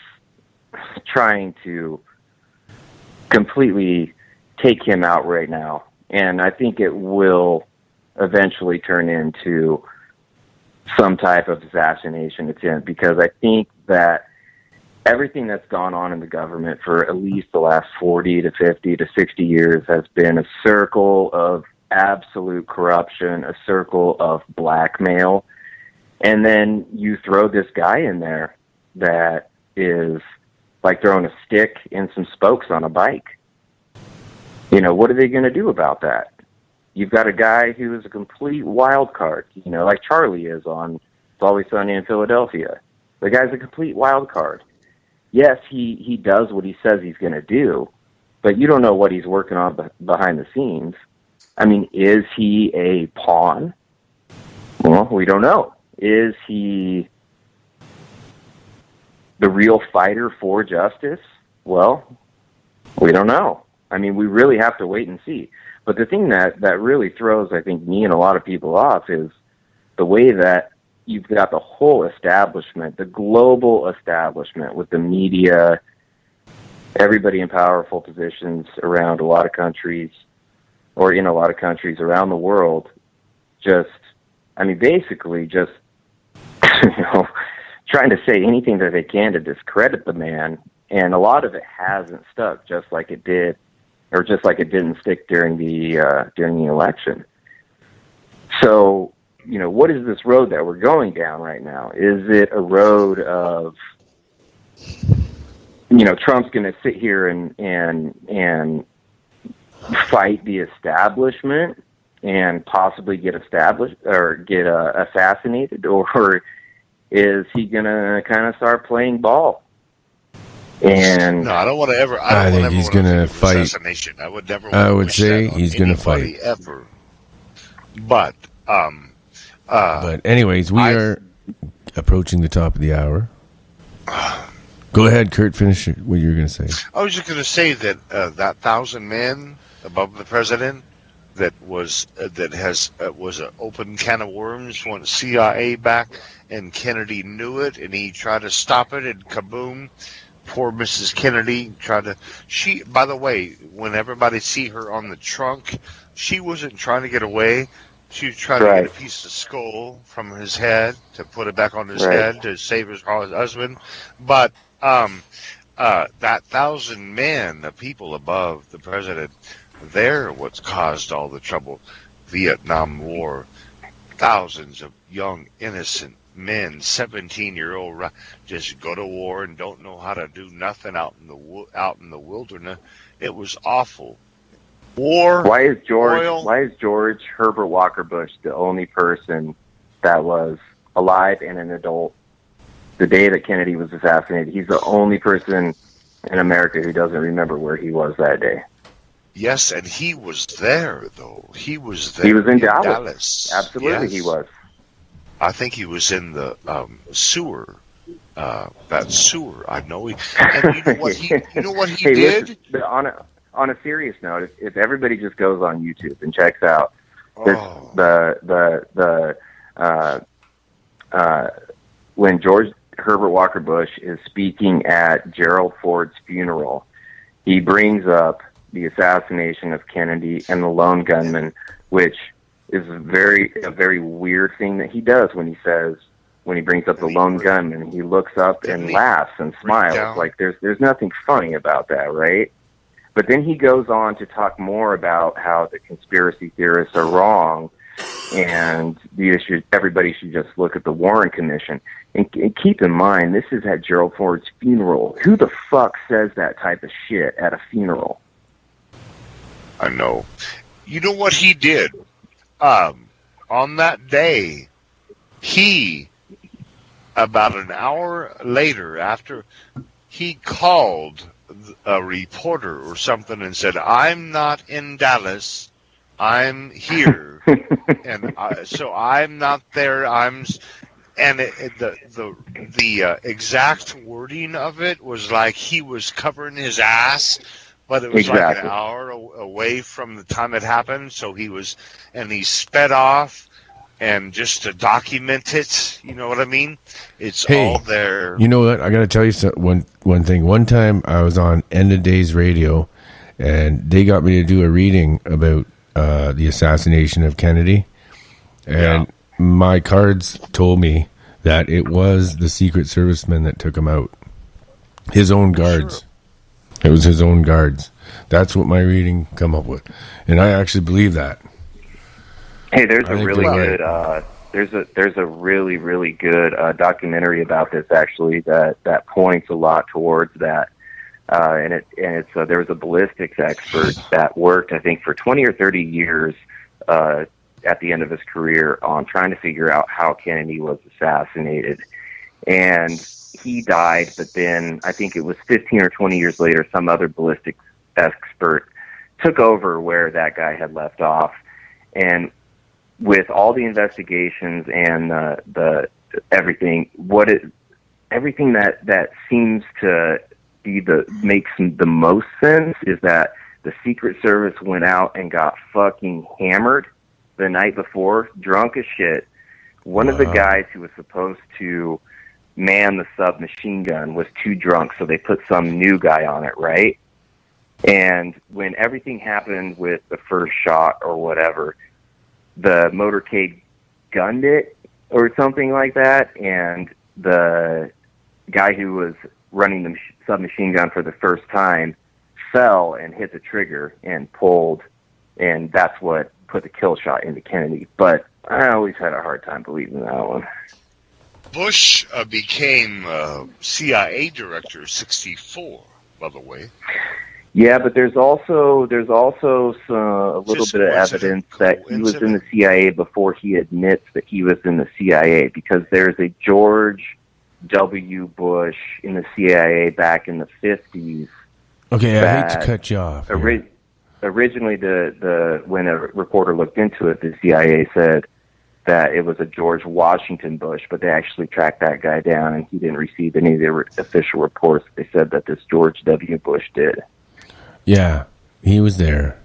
trying to completely take him out right now. And I think it will eventually turn into some type of assassination attempt, because I think that everything that's gone on in the government for at least the last 40 to 50 to 60 years has been a circle of absolute corruption, a circle of blackmail. And then you throw this guy in there that is like throwing a stick in some spokes on a bike. What are they going to do about that? You've got a guy who is a complete wild card, like Charlie is on It's Always Sunny in Philadelphia. The guy's a complete wild card. Yes, he does what he says he's going to do, but you don't know what he's working on behind the scenes. I mean, is he a pawn? Well, we don't know. Is he the real fighter for justice? Well, we don't know. I mean, we really have to wait and see. But the thing that really throws, I think, me and a lot of people off is the way that you've got the whole establishment, the global establishment with the media, everybody in powerful positions around a lot of countries, or in a lot of countries around the world, basically just, trying to say anything that they can to discredit the man. And a lot of it hasn't stuck, just like it did, or just like it didn't stick during the election. So, what is this road that we're going down right now? Is it a road of, Trump's going to sit here and fight the establishment and possibly get assassinated, or is he going to kind of start playing ball? And no, I don't want to ever. I think he's going to fight. Assassination. I would never. I would say he's going to fight ever. But anyways, we are approaching the top of the hour. Go ahead, Kurt. Finish what you were going to say. I was just going to say that that 1,000 men above the president was an open can of worms. Went CIA back, and Kennedy knew it, and he tried to stop it, and kaboom! Poor Mrs. Kennedy tried to. By the way, when everybody see her on the trunk, she wasn't trying to get away. She was trying to get a piece of skull from his head to put it back on his head to save his husband. But that 1,000 men, the people above the president, they're what's caused all the trouble. Vietnam War, thousands of young, innocent men, 17-year-old, just go to war and don't know how to do nothing out in the wilderness. It was awful. War. Why is George Herbert Walker Bush the only person that was alive and an adult the day that Kennedy was assassinated? He's the only person in America who doesn't remember where he was that day. Yes, and he was there, though. He was there. He was in Dallas. Absolutely, yes. He was. I think he was in the sewer. That sewer, I know. And you know what he did? Listen, on a serious note, if everybody just goes on YouTube and checks out when George Herbert Walker Bush is speaking at Gerald Ford's funeral, he brings up the assassination of Kennedy and the lone gunman, which is a very weird thing that he does when he brings up the lone gunman. He looks up and laughs and smiles like there's nothing funny about that, right? But then he goes on to talk more about how the conspiracy theorists are wrong, and everybody should just look at the Warren Commission. And keep in mind, this is at Gerald Ford's funeral. Who the fuck says that type of shit at a funeral? I know. You know what he did? On that day, he, about an hour later, after he called a reporter or something and said, "I'm not in Dallas, I'm here," and so I'm not there. The exact wording of it was like he was covering his ass, but it was like an hour away from the time it happened. So he sped off, and just to document it, you know what I mean? It's all there. You know what? I got to tell you one thing. One time I was on End of Days Radio, and they got me to do a reading about the assassination of Kennedy, and my cards told me that it was the Secret Servicemen that took him out. His own guards. Sure. It was his own guards. That's what my reading come up with, and I actually believe that. Hey, there's a really really good documentary about this actually that points a lot towards that, and there was a ballistics expert that worked, I think, for 20 or 30 years at the end of his career on trying to figure out how Kennedy was assassinated, and he died. But then I think it was 15 or 20 years later, some other ballistics expert took over where that guy had left off, and with all the investigations and everything that seems to be makes the most sense is that the Secret Service went out and got fucking hammered the night before, drunk as shit, One of the guys who was supposed to man the submachine gun was too drunk, so they put some new guy on it, right? And when everything happened with the first shot or whatever, the motorcade gunned it or something like that, and the guy who was running the submachine gun for the first time fell and hit the trigger and pulled, and that's what put the kill shot into Kennedy. But I always had a hard time believing that one. Bush became CIA director 64, by the way. Yeah, but there's also a little bit of evidence that he was in the CIA before he admits that he was in the CIA, because there's a George W. Bush in the CIA back in the 50s. Okay, I hate to cut you off. Originally, when a reporter looked into it, the CIA said that it was a George Washington Bush, but they actually tracked that guy down, and he didn't receive any of the official reports. They said that this George W. Bush did. Yeah, he was there.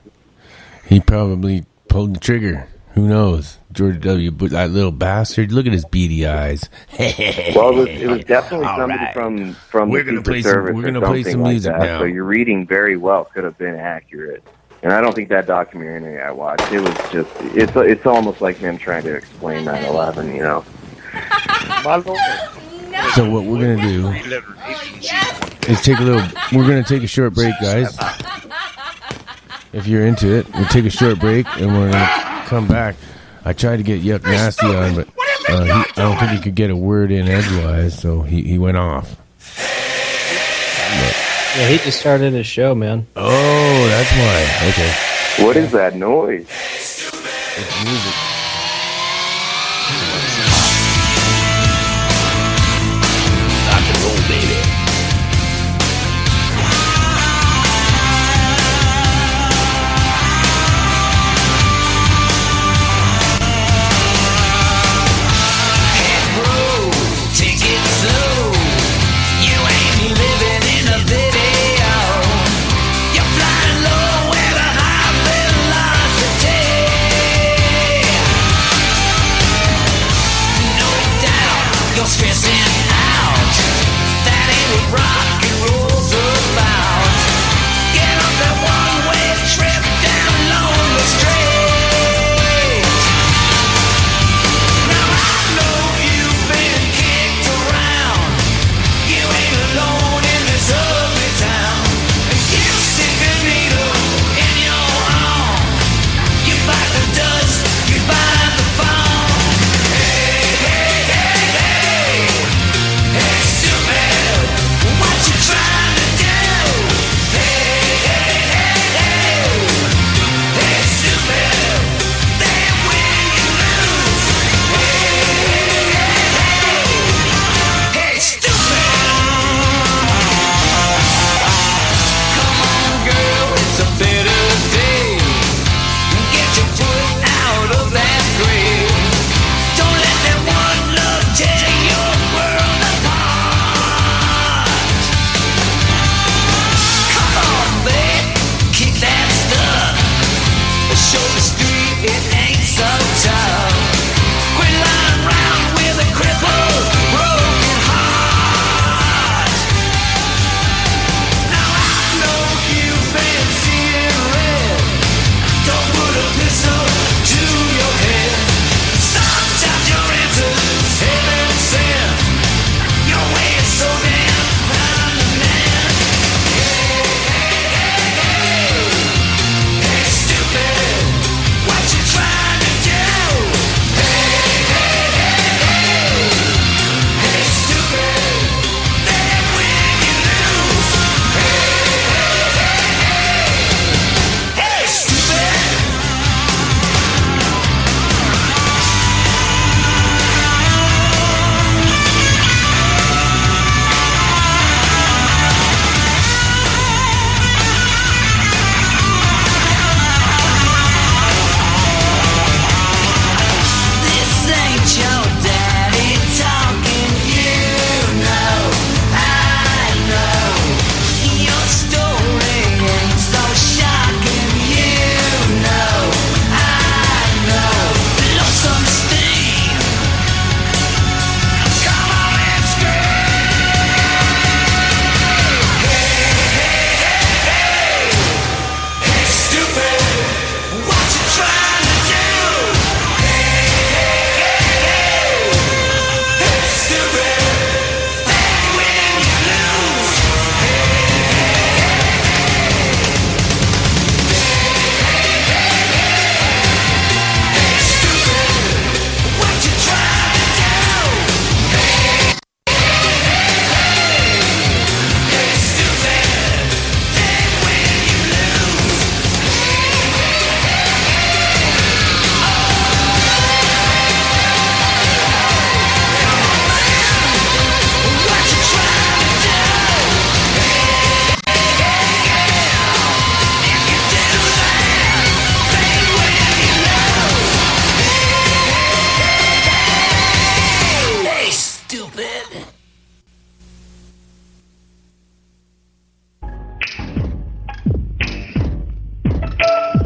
He probably pulled the trigger. Who knows? George W. Bush, that little bastard. Look at his beady eyes. Well, it was definitely somebody from the Secret Service we're gonna or play something some like music that. now. So your reading very well could have been accurate. And I don't think that documentary I watched, it was just, it's almost like them trying to explain 9/11, you know. So what we're gonna do is we're gonna take a short break, guys. If you're into it, we'll take a short break and we're gonna come back. I tried to get Yuck Nasty on, but I don't think he could get a word in edgewise, so he went off. Yeah, he just started his show, man. Oh, that's why. Okay. What is that noise? It's music. Rock and roll, baby.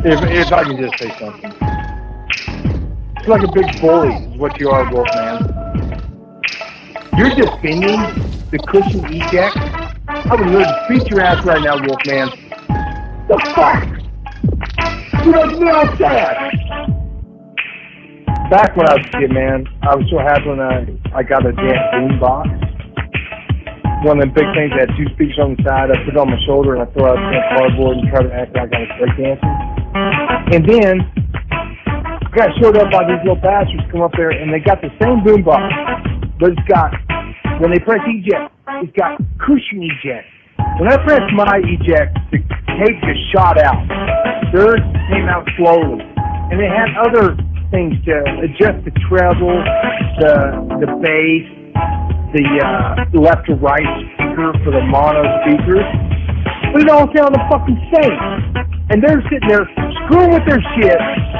If I can just say something. It's like a big bully is what you are, Wolfman. You're defending the cushion eject. I would love to beat your ass right now, Wolfman. The fuck? You don't know that. Back when I was a kid, man, I was so happy when I got a damn boom box. One of them big things that had two speakers on the side. I put it on my shoulder and I throw out the cardboard and try to act like I was breakdancing. And then I got showed up by these little bastards come up there and they got the same boom box, but it's got, when they press eject, it's got cushion eject. When I pressed my eject, the tape just shot out. Theirs came out slowly. And they had other things to adjust the treble, the bass, the left to right speaker for the mono speakers. But it all sounded fucking same. And they're sitting there screwing with their shit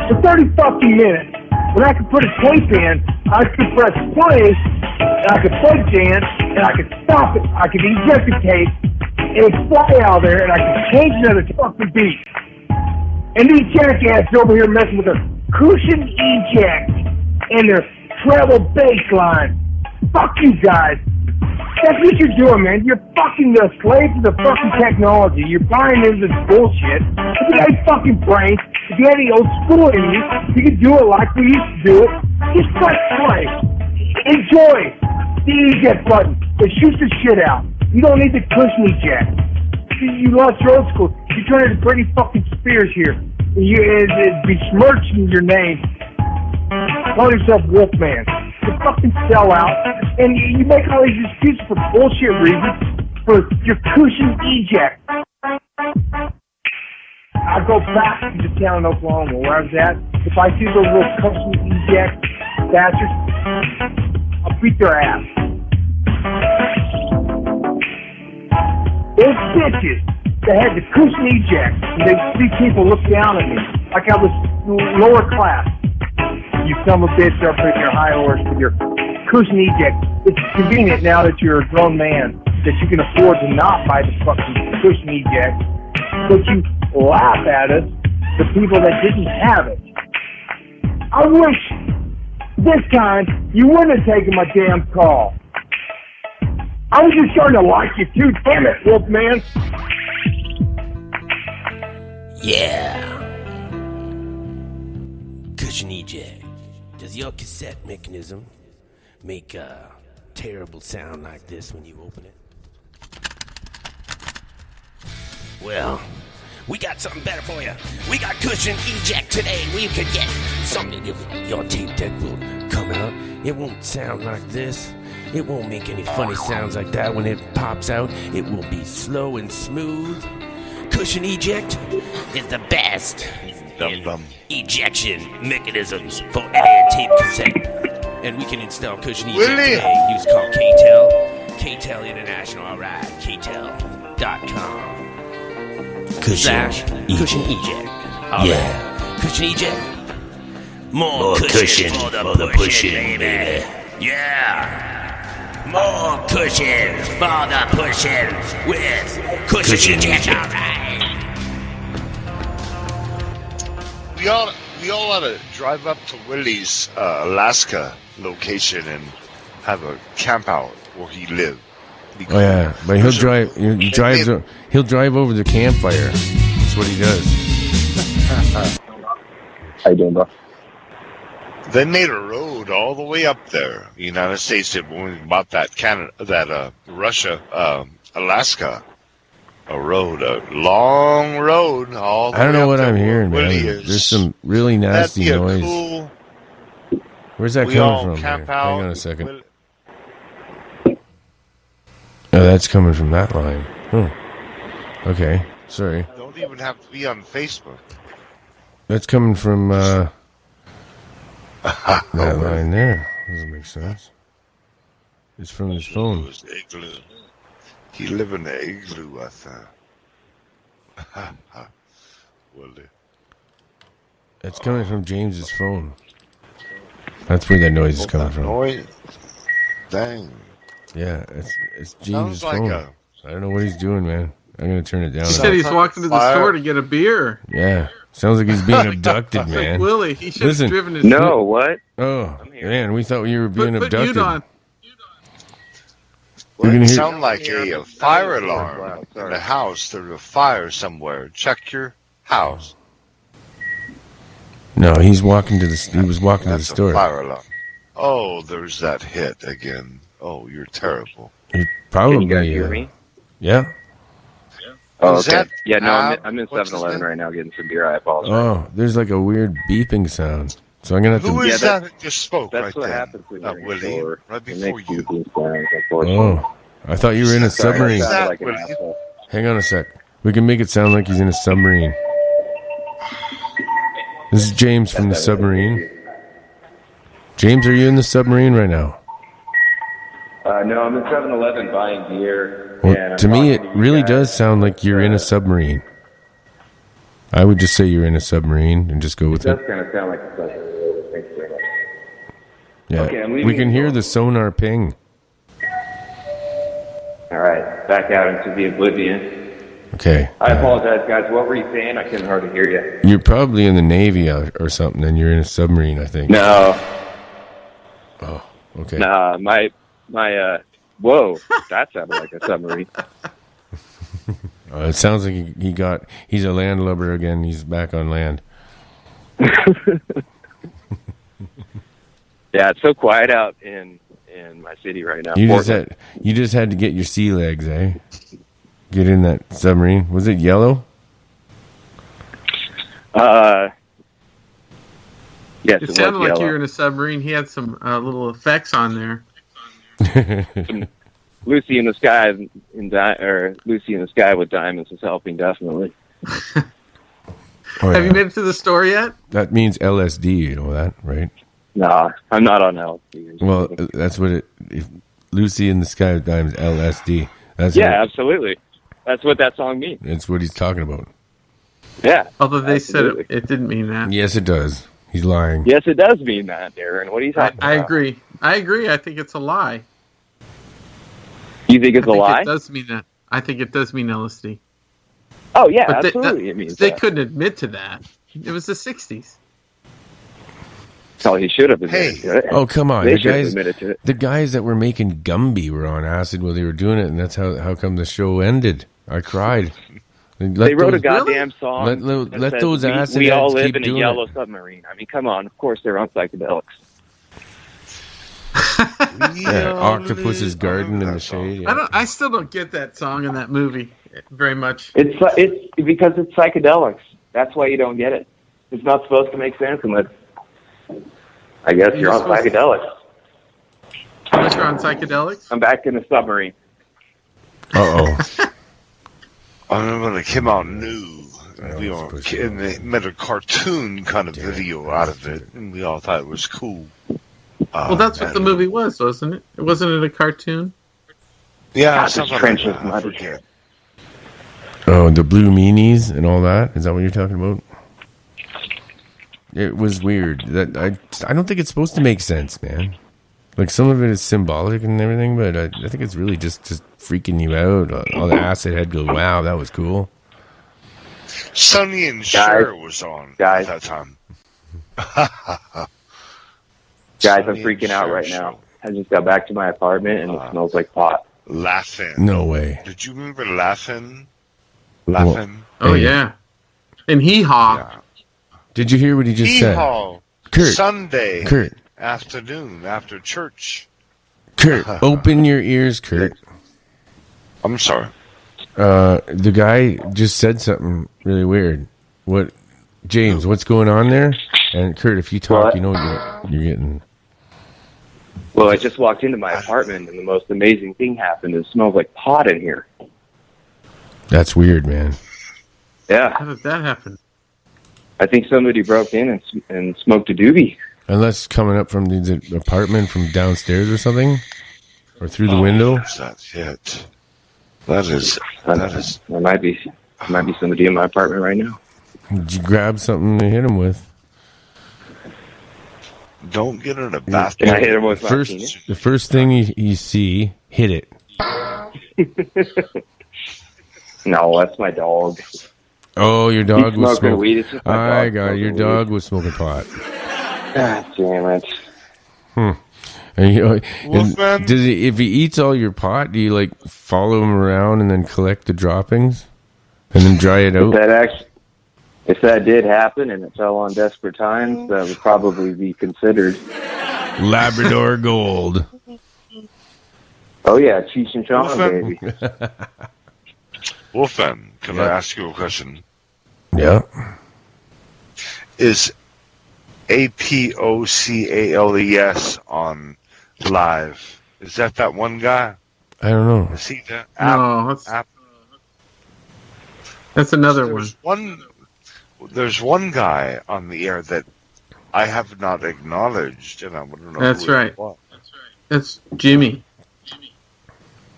for 30 fucking minutes. When I could put a tape in, I could press play, and I could play dance, and I could stop it. I could eject the tape, and it would fly out there, and I could change another fucking beat. And these jackasses over here messing with their cushion eject and their treble bass line. Fuck you guys. That's what you're doing, man. You're fucking the slave to the fucking technology. You're buying into this bullshit. If you had fucking brains, if you had any old school in you could do it like we used to do it. Just press play. Enjoy the eject button. It shoots the shit out. You don't need the cushion eject. You lost your old school. You're trying to Britney fucking Spears here. It'd besmirching your name. Call yourself Wolfman. You fucking sell out. And you make all these excuses for bullshit reasons for your cushion eject. I'll go back to the town in Oklahoma where I was at. If I see those little cushion eject bastards, I'll beat their ass. Those bitches that had the cushion eject, and they see people look down at me like I was lower class. You son of a bitch up in your high horse with your cushion eject. It's convenient now that you're a grown man that you can afford to not buy the fucking cushion eject, but you laugh at us, the people that didn't have it. I wish this time you wouldn't have taken my damn call. I was just starting to like you too, damn it, Wolfman. Yeah. Cushion eject. Does your cassette mechanism make a terrible sound like this when you open it? Well, we got something better for you. We got cushion eject today. We could get something. Your tape deck will come out. It won't sound like this. It won't make any funny sounds like that when it pops out. It will be slow and smooth. Cushion eject is the best in ejection mechanisms for any tape cassette. And we can install cushion eject today. Use call KTEL. KTEL International. All right, KTEL.com. Cushion eject. All right. Cushion eject. More cushion for the pushing, baby. Yeah. More cushions for the pushing with cushion eject. All right. We all ought to drive up to Willie's Alaska location and have a camp out where he lived. Oh yeah, but he'll drive. He drives. He'll drive over the campfire. That's what he does. How you doing, bro? They made a road all the way up there. The United States did when we bought that Russia, Alaska, a long road. All the I don't way know up what there I'm hearing, where man. Willie is. There's some really nasty That'd be noise. Cool, Where's that we all coming from? camp Here? out. Hang on a second. Oh, that's coming from that line. Okay, sorry. Don't even have to be on Facebook. That's coming from that line there. Doesn't make sense. It's from his phone. Igloo. He live in the igloo, I thought. Willie. It's coming from James's phone. That's where that noise is coming from. Noise? Dang. Yeah, it's James's Sounds like phone. I don't know what he's doing, man. I'm gonna turn it down. He said he's walking to the store to get a beer. Yeah. Sounds like he's being abducted, man. Willie, he should have driven his... No, what? Oh, man, we thought you were being Put abducted. mute on. You're gonna It hear- sound like a fire alarm in the house. There's a fire somewhere. Check your house. No, he was walking to the store. Fire alarm. Oh, there's that hit again. Oh, you're terrible. He probably. Can you guys hear me? Yeah. Oh, Is okay. that Yeah, no, I'm in what's his 7-Eleven name? right now getting some beer. I apologize. Oh, there's like a weird beeping sound. So I'm gonna have Who to. is that that just spoke That's right what then? happens when Not you're Willie. indoor. Right It before makes you. beeping sounds, unfortunately. Oh, I thought you were in a Sorry, submarine. I sounded That like an Willie? asshole. Hang on a sec. We can make it sound like he's in a submarine. This is James from the submarine. James, are you in the submarine right now? No, I'm in 7-Eleven buying beer. Well, and I'm to me, it talking you really guys. does sound like you're in a submarine. I would just say you're in a submarine and just go It with does it. kind of sound like a submarine. Thanks very much. Yeah, Okay, I'm leaving we can the hear door. the sonar ping. All right, back out into the oblivion. Okay, I apologize, guys. What were you saying? I couldn't hardly hear you. you're probably in the Navy or something, and you're in a submarine, I think. No, Oh, okay. nah, my, whoa, that sounded like a submarine. It sounds like he's a landlubber again. He's back on land. Yeah, it's so quiet out in my city right now. You just Portland. had to get your sea legs, eh? Get in that submarine. Was it yellow? Yes, It it sounded was like you yellow. were in a submarine. He had some little effects on there. Lucy in the Sky Lucy in the Sky with Diamonds is helping definitely. Oh, Have yeah. you made it to the store yet? That means LSD, you know that, right? Nah, I'm not on LSD. Well, that's what it. If Lucy in the Sky with Diamonds, LSD. That's Yeah, what, absolutely. That's what that song means. that's what he's talking about. Yeah. Although they absolutely. said it didn't mean that. Yes, it does. He's lying. Yes, it does mean that, Darren. What are you talking I about? agree. I agree. I think it's a lie. You think it's I a think lie? It does mean that. I think it does mean LSD. Oh, yeah, But absolutely it means they that. couldn't admit to that. It was the 60s. Oh, he should have admitted to it. Oh, come on. They The should have guys, admitted to it. the guys that were making Gumby were on acid while they were doing it, and that's how come the show ended. I cried. They wrote a goddamn song. that let says, those acid we all heads live keep in a doing yellow it. submarine. I mean, come on. Of course, they're on psychedelics. Yeah, Octopus's Garden in the Shade. Yeah. I still don't get that song in that movie very much. It's because it's psychedelics. That's why you don't get it. It's not supposed to make sense unless, I guess, you're on supposed to- psychedelics. Unless you're on psychedelics. I'm back in the submarine. Uh-oh. I remember when it came out new. And they made a cartoon kind of video out of it, and we all thought it was cool. Well, that's what the movie was, wasn't it? Wasn't it a cartoon? Yeah, God, something this like trench that. is I muddy. forget. Oh, the Blue Meanies and all that? Is that what you're talking about? It was weird. That I don't think it's supposed to make sense, man. Like, some of it is symbolic and everything, but I think it's really just freaking you out. All the acid head go, wow, that was cool. Sonny and Cher was on at that time. Guys, I'm freaking out right now. I just got back to my apartment and it smells like pot. Laughing. No way. Did you remember Laughing? Laughing? Oh, Hey. yeah. And Hee Haw. Did you hear what he just said? Hee-haw. Kurt. Sunday Kurt. afternoon after church. Kurt, open your ears, Kurt. I'm sorry. The guy just said something really weird. What, James? What's going on there? And Kurt, if you talk, What? you know what you're getting. Well, I just walked into my apartment and the most amazing thing happened. It smells like pot in here. That's weird, man. Yeah. How did that happen? I think somebody broke in and smoked a doobie. Unless coming up from the apartment from downstairs or something, or through the window. That's it. That is. There might be somebody in my apartment right now. Did you grab something to hit him with? Don't get in a bathroom. Can I hit him with my penis? The first thing you see, hit it. No, that's my dog. Oh, your dog He's was smoking smoking. weed. It's just my I dog got it. Your smoking dog weed. was smoking pot. God damn it. And, you know, Wolfman? and does he, if he eats all your pot, do you like follow him around and then collect the droppings and then dry it out? If that did happen and it fell on desperate times, that would probably be considered. Labrador gold. Oh yeah, Cheech and Chong, Wolfman? baby. Wolfman, can I ask you a question? Yeah. Is APOCALES on live? Is that one guy? I don't know. Is he that? No, that's another one. There's one guy on the air that I have not acknowledged, and I want to know. That's who it right. was. That's Jimmy.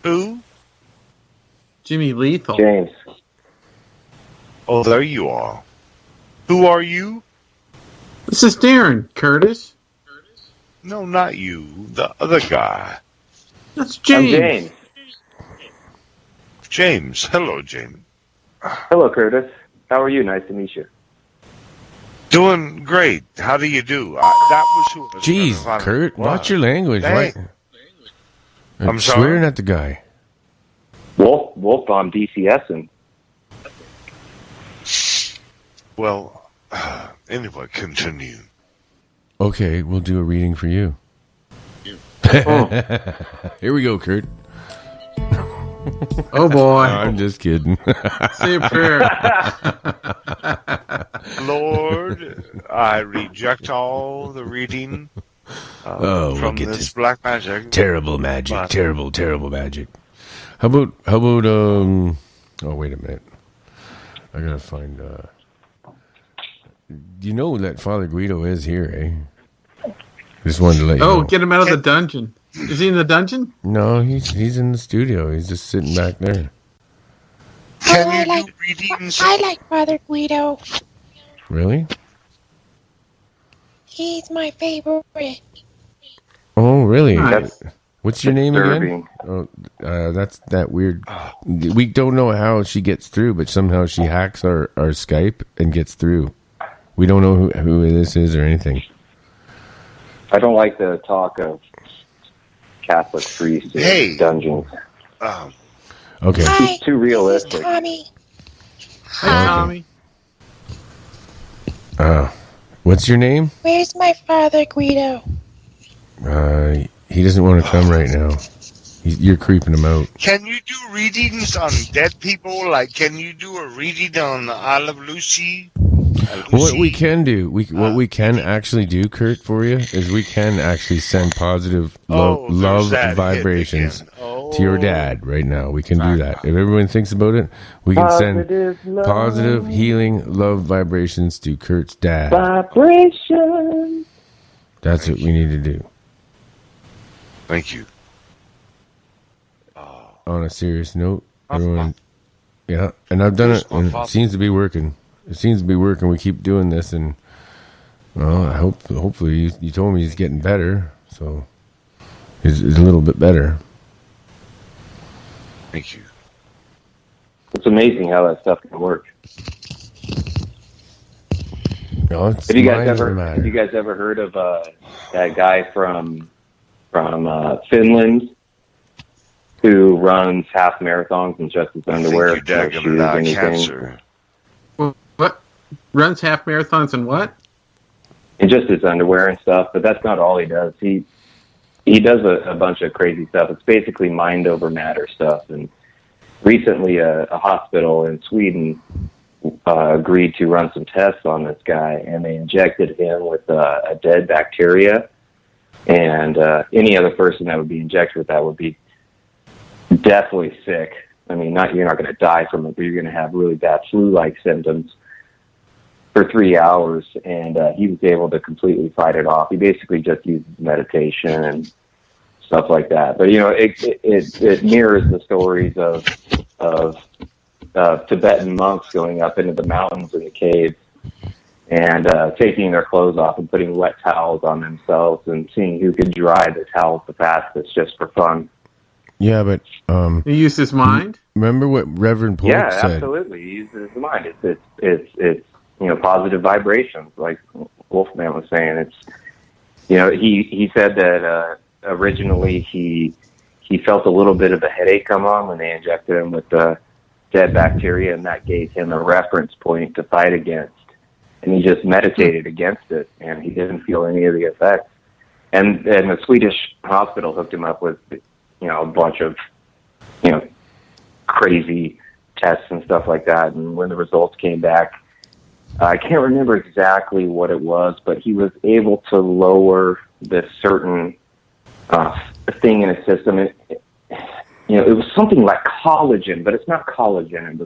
Who? Jimmy Lethal. James. Oh, there you are. Who are you? This is Darren, Curtis. No, not you. The other guy. That's James. I'm James. James. Hello, James. Hello, Curtis. How are you? Nice to meet you. Doing great. How do you do? That was who. I was Jeez, gonna find Kurt, out. watch your language. Hey. I'm sorry? Swearing at the guy. Wolf, I'm DCSing. Well, anyway, continue. Okay, we'll do a reading for you. Here we go, Kurt. Oh boy. I'm just kidding. Say a prayer. Lord, I reject all the reading Look from at this black magic. Terrible magic. But- Terrible magic. How about oh, wait a minute. I gotta find, you know that Father Guido is here, eh? Just wanted to let you know. Get him out of the dungeon. Is he in the dungeon? No, he's in the studio. He's just sitting back there. Can you do readings? I like Father Guido. Really? He's my favorite. Oh, really? That's What's your name disturbing. again? Oh, that's that weird. We don't know how she gets through, but somehow she hacks our Skype and gets through. We don't know who this is or anything. I don't like the talk of Catholic priests in dungeons. Okay. Hi, Too realistic. Tommy. Hi, Tommy. What's your name? Where's my Father Guido? He doesn't want to come right now. You're creeping him out. Can you do readings on dead people? Like, can you do a reading on the Isle of Lucy? What we can do, what we can actually do, Kurt, for you, is we can actually send positive love that vibrations to your dad right now. We can do that. If everyone thinks about it, we can send positive healing love vibrations to Kurt's dad. Vibration. That's what we need to do. Thank you. On a serious note, everyone, yeah, and I've done it, and it seems to be working. It seems to be working. We keep doing this, and well, hopefully, you told me he's getting better, so he's a little bit better. Thank you. It's amazing how that stuff can work. No, it's Have you guys matter. ever heard of that guy from Finland who runs half marathons in just his underwear? Thank you, Dad, no gonna shoes, die of anything? cancer. What? Runs half marathons and what? In just his underwear and stuff, but that's not all he does. He does a bunch of crazy stuff. It's basically mind over matter stuff. And recently, a hospital in Sweden agreed to run some tests on this guy, and they injected him with a dead bacteria. And any other person that would be injected with that would be definitely sick. I mean, you're not going to die from it, but you're going to have really bad flu-like symptoms for 3 hours. And he was able to completely fight it off. He basically just uses meditation and stuff like that. But it mirrors the stories of Tibetan monks going up into the mountains in the caves and taking their clothes off and putting wet towels on themselves and seeing who could dry the towels the fastest just for fun. Yeah, but he used his mind. Remember what Reverend Polk Yeah, said? absolutely. He uses the mind. It's positive vibrations, like Wolfman was saying. It's he said that originally he felt a little bit of a headache come on when they injected him with the dead bacteria, and that gave him a reference point to fight against. And he just meditated against it, and he didn't feel any of the effects. And the Swedish hospital hooked him up with a bunch of crazy tests and stuff like that. And when the results came back, I can't remember exactly what it was, but he was able to lower this certain thing in his system. It was something like collagen, but it's not collagen.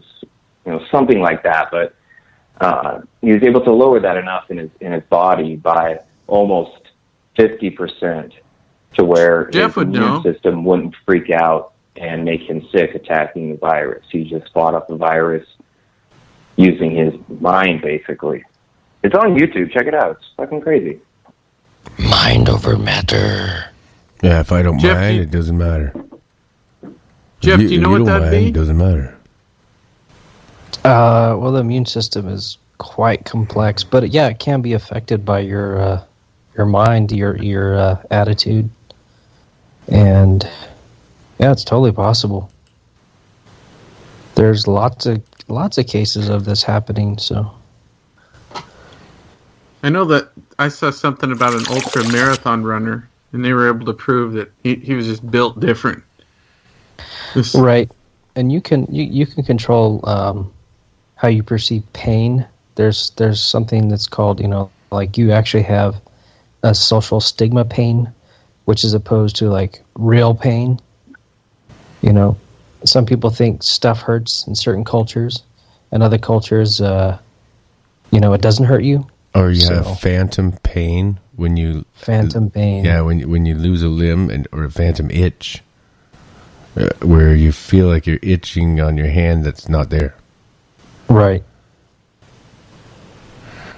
It was something like that. But he was able to lower that enough in his body by almost 50% to where Jeff his would immune know. system wouldn't freak out and make him sick attacking the virus. He just fought off the virus using his mind, basically. It's on YouTube. Check it out. It's fucking crazy. Mind over matter. Yeah, if I don't Jeff, mind, it doesn't matter. Jeff, If do you know what don't that'd mind, be? It doesn't matter. Well, the immune system is quite complex, but yeah, it can be affected by your mind, your attitude, and yeah, it's totally possible. There's lots of cases of this happening. So I know that I saw something about an ultra marathon runner, and they were able to prove that he was just built different. right, and you can control how you perceive pain. There's something that's called like you actually have a social stigma pain, which is opposed to like real pain. Some people think stuff hurts in certain cultures, and other cultures, it doesn't hurt you. Or you have phantom pain when you Phantom pain. Yeah, when you lose a limb or a phantom itch, where you feel like you're itching on your hand that's not there. Right.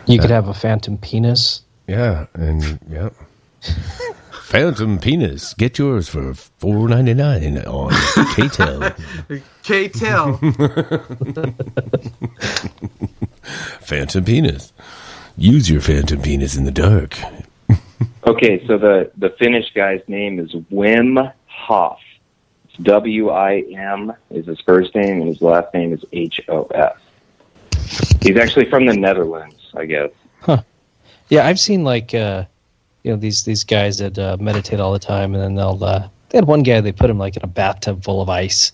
You could have a phantom penis. Yeah, Phantom penis. Get yours for $4.99 on KTEL. KTEL. Phantom penis. Use your phantom penis in the dark. Okay, so the Finnish guy's name is Wim Hof. It's W-I-M is his first name, and his last name is H-O-F. He's actually from the Netherlands, I guess. Huh. Yeah, I've seen these guys that meditate all the time, and then they had one guy, they put him like in a bathtub full of ice,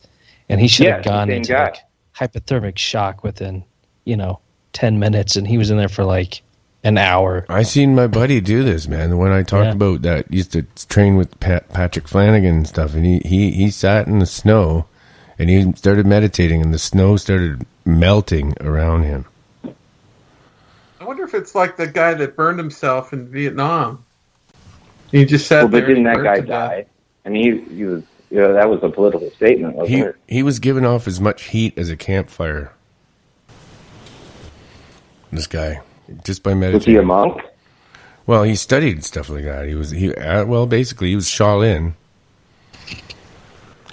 and he should have gone into like hypothermic shock within 10 minutes, and he was in there for like an hour. I seen my buddy do this, man. The one I talked about that used to train with Patrick Flanagan and stuff, and he sat in the snow, and he started meditating, and the snow started melting around him. I wonder if it's like the guy that burned himself in Vietnam. He just sat there. But didn't and that burned guy to death. die? I mean, he was. That was a political statement, wasn't it? He was giving off as much heat as a campfire. This guy, just by meditating. Was he a monk? Well, he studied stuff like that. Basically, he was Shaolin.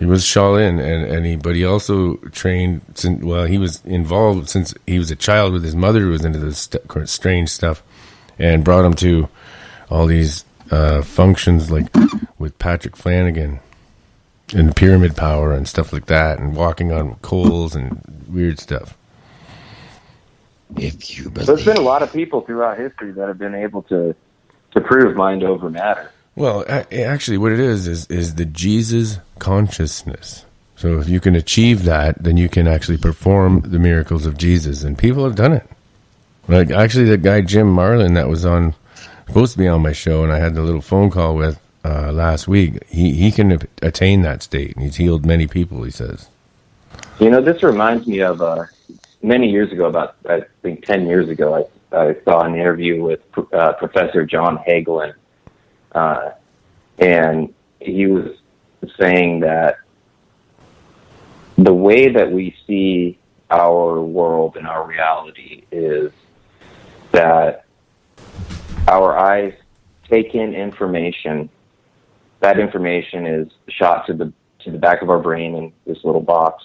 He was Shaolin, but he also trained. He was involved since he was a child with his mother, who was into this strange stuff, and brought him to all these functions, like with Patrick Flanagan and pyramid power and stuff like that, and walking on coals and weird stuff. If you believe. There's been a lot of people throughout history that have been able to prove mind over matter. Well, actually, what it is the Jesus consciousness. So if you can achieve that, then you can actually perform the miracles of Jesus, and people have done it. Like actually, the guy Jim Marlin that was supposed to be on my show, and I had the little phone call with last week. He can attain that state, and he's healed many people. He says. This reminds me of many years ago, about I think 10 years ago, I saw an interview with Professor John Hagelin. And he was saying that the way that we see our world and our reality is that our eyes take in information. That information is shot to the back of our brain in this little box,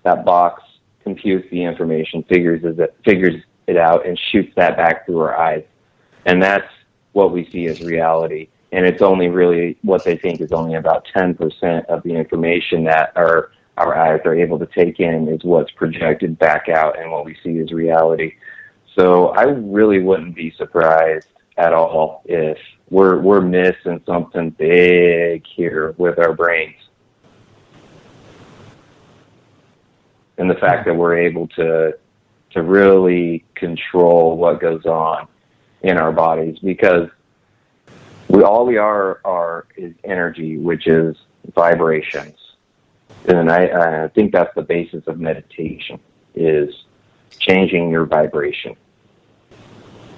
that box computes the information, figures it out, and shoots that back through our eyes. And that's what we see as reality. And it's only really what they think is only about 10% of the information that our eyes are able to take in is what's projected back out, and what we see is reality. So I really wouldn't be surprised at all if we're missing something big here with our brains. And the fact that we're able to really control what goes on in our bodies, because all we are is energy, which is vibrations. And I think that's the basis of meditation, is changing your vibration.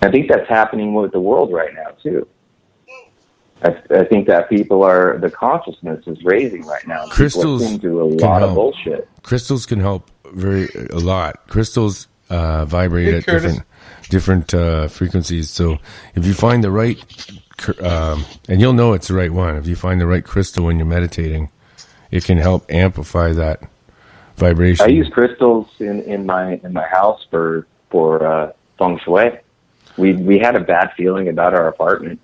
I think that's happening with the world right now, too. I think that the consciousness is raising right now. Crystals People do a lot of bullshit. Crystals can help a lot. Crystals vibrate at different frequencies. So if you find the right, and you'll know it's the right one, if you find the right crystal when you're meditating, it can help amplify that vibration. I use crystals in my house for feng shui. We had a bad feeling about our apartment.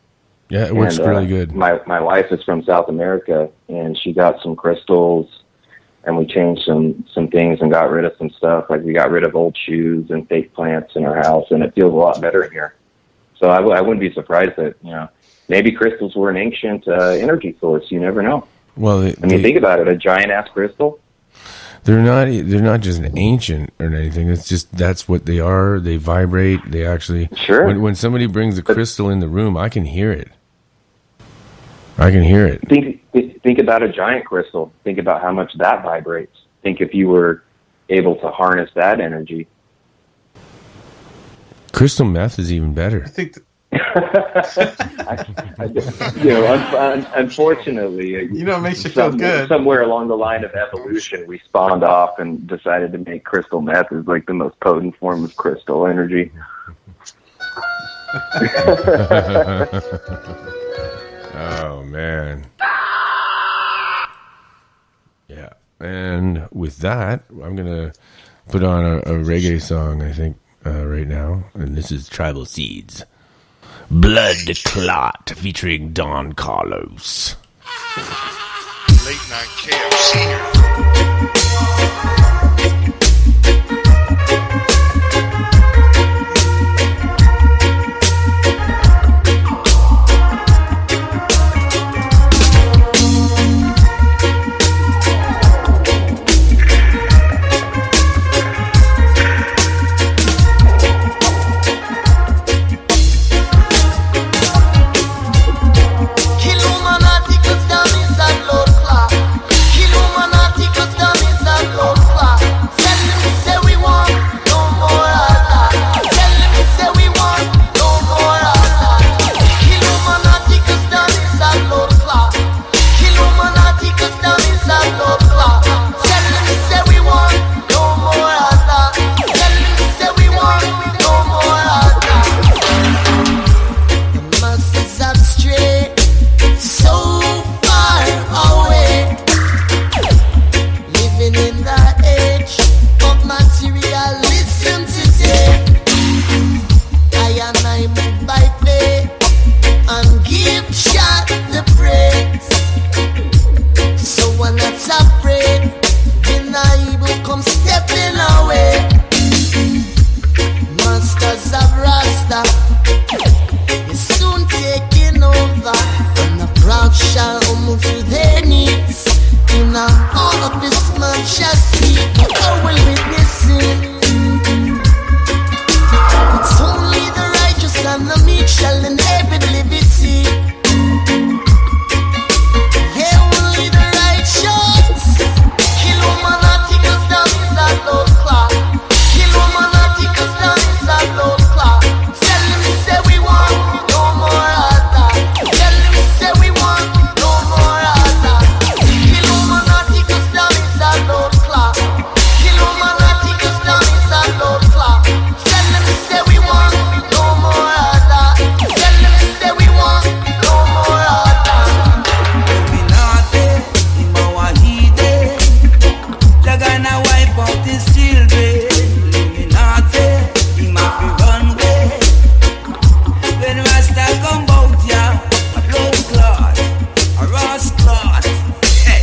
Yeah, it works really good. My wife is from South America, and she got some crystals, and we changed some things and got rid of some stuff. Like we got rid of old shoes and fake plants in our house, and it feels a lot better in here. So I wouldn't be surprised that maybe crystals were an ancient energy source. You never know. Well, think about it. A giant ass crystal. They're not just ancient or anything. It's just that's what they are. They vibrate. They actually. Sure. When somebody brings a crystal in the room, I can hear it. I can hear it. Think about a giant crystal. Think about how much that vibrates. Think if you were able to harness that energy. Crystal meth is even better. I think. Unfortunately, it makes you feel good. Somewhere along the line of evolution, we spawned off and decided to make crystal meth as like the most potent form of crystal energy. Oh man. Yeah. And with that, I'm gonna put on a reggae song, I think, right now. And this is Tribal Seeds. Blood Clot featuring Don Carlos. Late night KFC here. Illuminati, 'cause down is that blood clot. Illuminati, 'cause down gonna wipe out his children. Illuminati, he might be run away. When Rasta come out, yeah, a blood clot, a rust clot. Hey,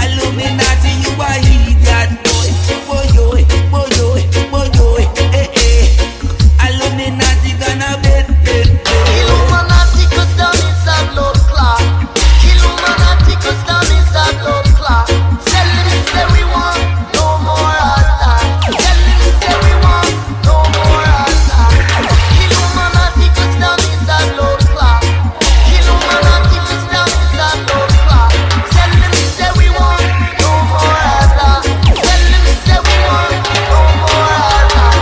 Illuminati, you a idiot, boy. Boy, boy, boy, boy, boy, hey, hey. Illuminati gonna bet. Illuminati, 'cause down is a blood clot. Illuminati, 'cause down is a blood clot. Tell them say we want no more attack. Tell them say we want no more attack. Illuminati, 'cause down is a blood clot. Illuminati, 'cause down is a blood clot. Tell them say we want no more attack. Tell them say we want no more attack.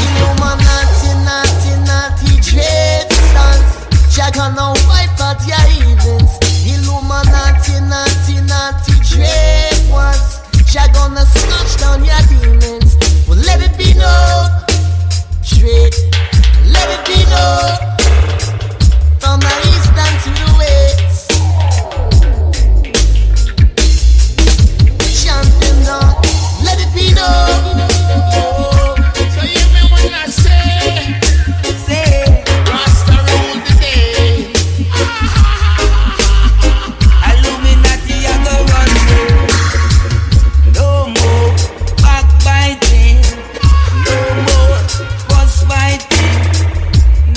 Illuminati, naughty, naughty dread sons. Jah gonna wipe out your heathens. Illuminati, naughty, naughty dread ones. Jah gonna snatch down your demons. Well, let it be known, dread. Let it be known. From the east and to the west. Chant them down. Let it be known. So hear me when I say, Rasta rule the day. Illuminati, I go run away. No more backbiting. No more fuss fighting.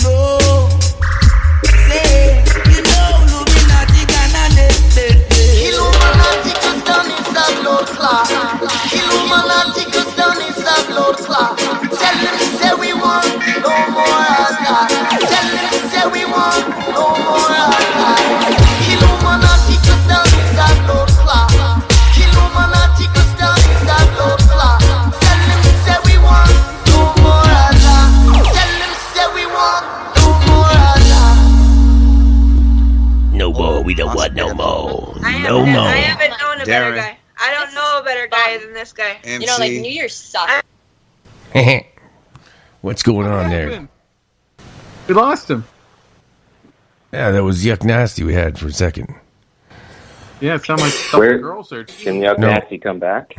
No. Say, you know, Illuminati gonna let it. Illuminati, 'cause down is a blood clot. Illuminati, 'cause down is a blood clot. Tell them say we want no more attack. Tell them say we want no more attack. Illuminati, 'cause down is a blood clot. Illuminati, 'cause down is a blood clot. Tell them say we want no more attack. Tell them say we want no more attack. No more. We don't want no more. No I more. haven't known a better Darren. guy. I don't know a better guy than this guy. You know, like New Year's sucks. What's going on there? We lost him. Yeah, that was Yuck Nasty we had for a second. Yeah, it sounded like some Where- girl search. Can Yuck No. Nasty come back?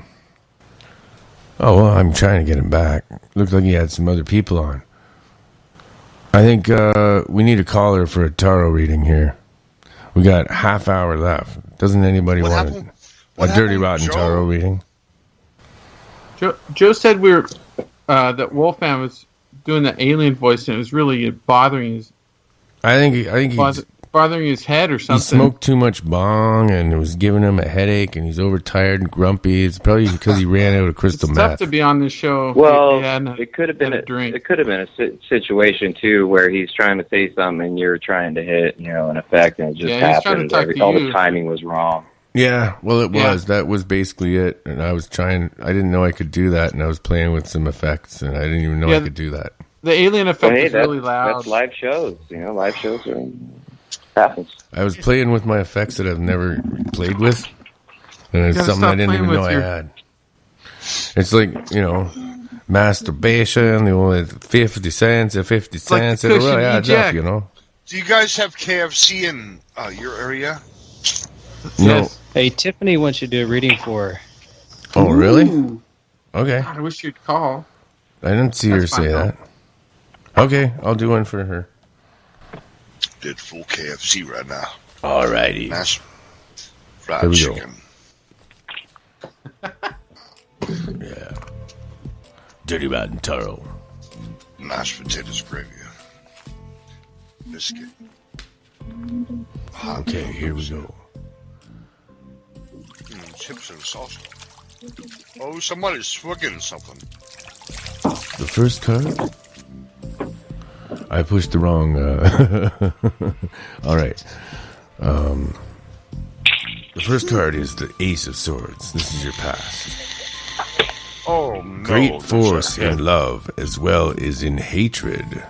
Oh, well, I'm trying to get him back. Looked like he had some other people on. I think we need a caller for a tarot reading here. We got half hour left. Doesn't anybody What want happened- a what dirty happened, rotten Joe? tarot reading? Joe said we were that Wolfman was doing the alien voice and it was really bothering his I think he's, bothering his head or he something. smoked too much bong and it was giving him a headache and he's overtired and grumpy. It's probably because he ran out of crystal It's tough meth. to be on this show. Well, if you hadn't it could have been had a drink. It could have been a situation too where he's trying to say something and you're trying to hit, an effect, and it just Yeah, he's trying to happened. talk to All you. the timing was wrong. Yeah, well, it Yeah. was. That was basically it. And I didn't know I could do that, and I was playing with some effects, and I didn't even know Yeah, I could do that. The alien effect Well, hey, is really loud. That's live shows. Live shows happens. I was playing with my effects that I've never played with, and it's gotta something I stop didn't playing even know with I your- had. It's like, masturbation, 50 cents or 50 like cents, the it really cushion adds up, eject. Do you guys have KFC in your area? No. Hey, Tiffany wants you to do a reading for her. Oh, really? Ooh. Okay. God, I wish you'd call. I didn't see her That's say fine, that. Okay, I'll do one for her. Did full KFC right now. Alrighty. Mashed Here fried we go. chicken. Yeah. Dirty rotten taro. Mashed potatoes gravy. Biscuit. Hot Okay, here we go. chips and salsa. Oh, somebody's swiging something. The first card? I pushed the wrong. All right. The first card is the Ace of Swords. This is your past. Oh, no. Great force in love as well as in hatred.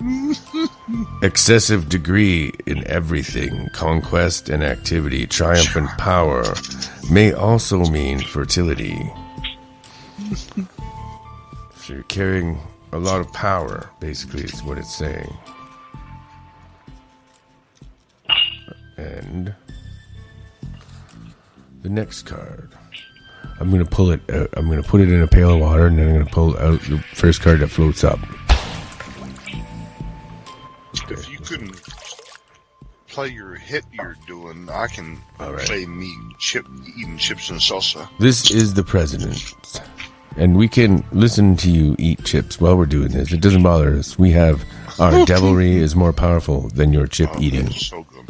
Excessive degree in everything, conquest and activity, triumph and power may also mean fertility. So you're carrying a lot of power, basically, is what it's saying. And the next card. I'm going to pull it out. I'm going to put it in a pail of water, and then I'm going to pull out the first card that floats up. If you can play your hit you're doing, I can play me eating chips and salsa. This is the president. And we can listen to you eat chips while we're doing this. It doesn't bother us. We have our devilry is more powerful than your chip eating. So good.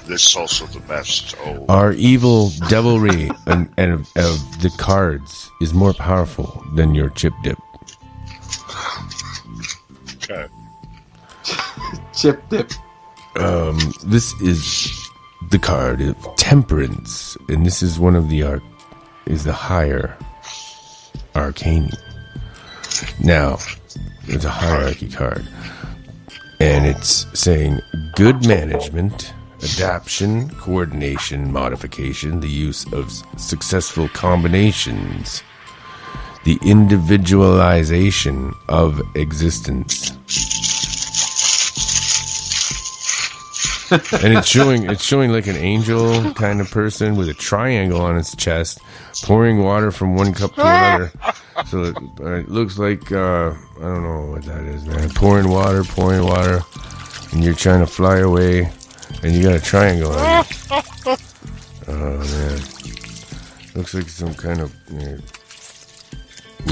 This salsa the best. Oh. Our evil devilry and of the cards is more powerful than your chip dip. Okay. Chip dip. This is the card of temperance, and this is one of the is the higher arcane. Now, it's a hierarchy card, and it's saying good management, adaptation, coordination, modification, the use of successful combinations, the individualization of existence. And it's showing like an angel kind of person with a triangle on its chest, pouring water from one cup to another. So it looks like I don't know what that is, man. Pouring water, and you're trying to fly away, and you got a triangle on you. Oh man, looks like some kind of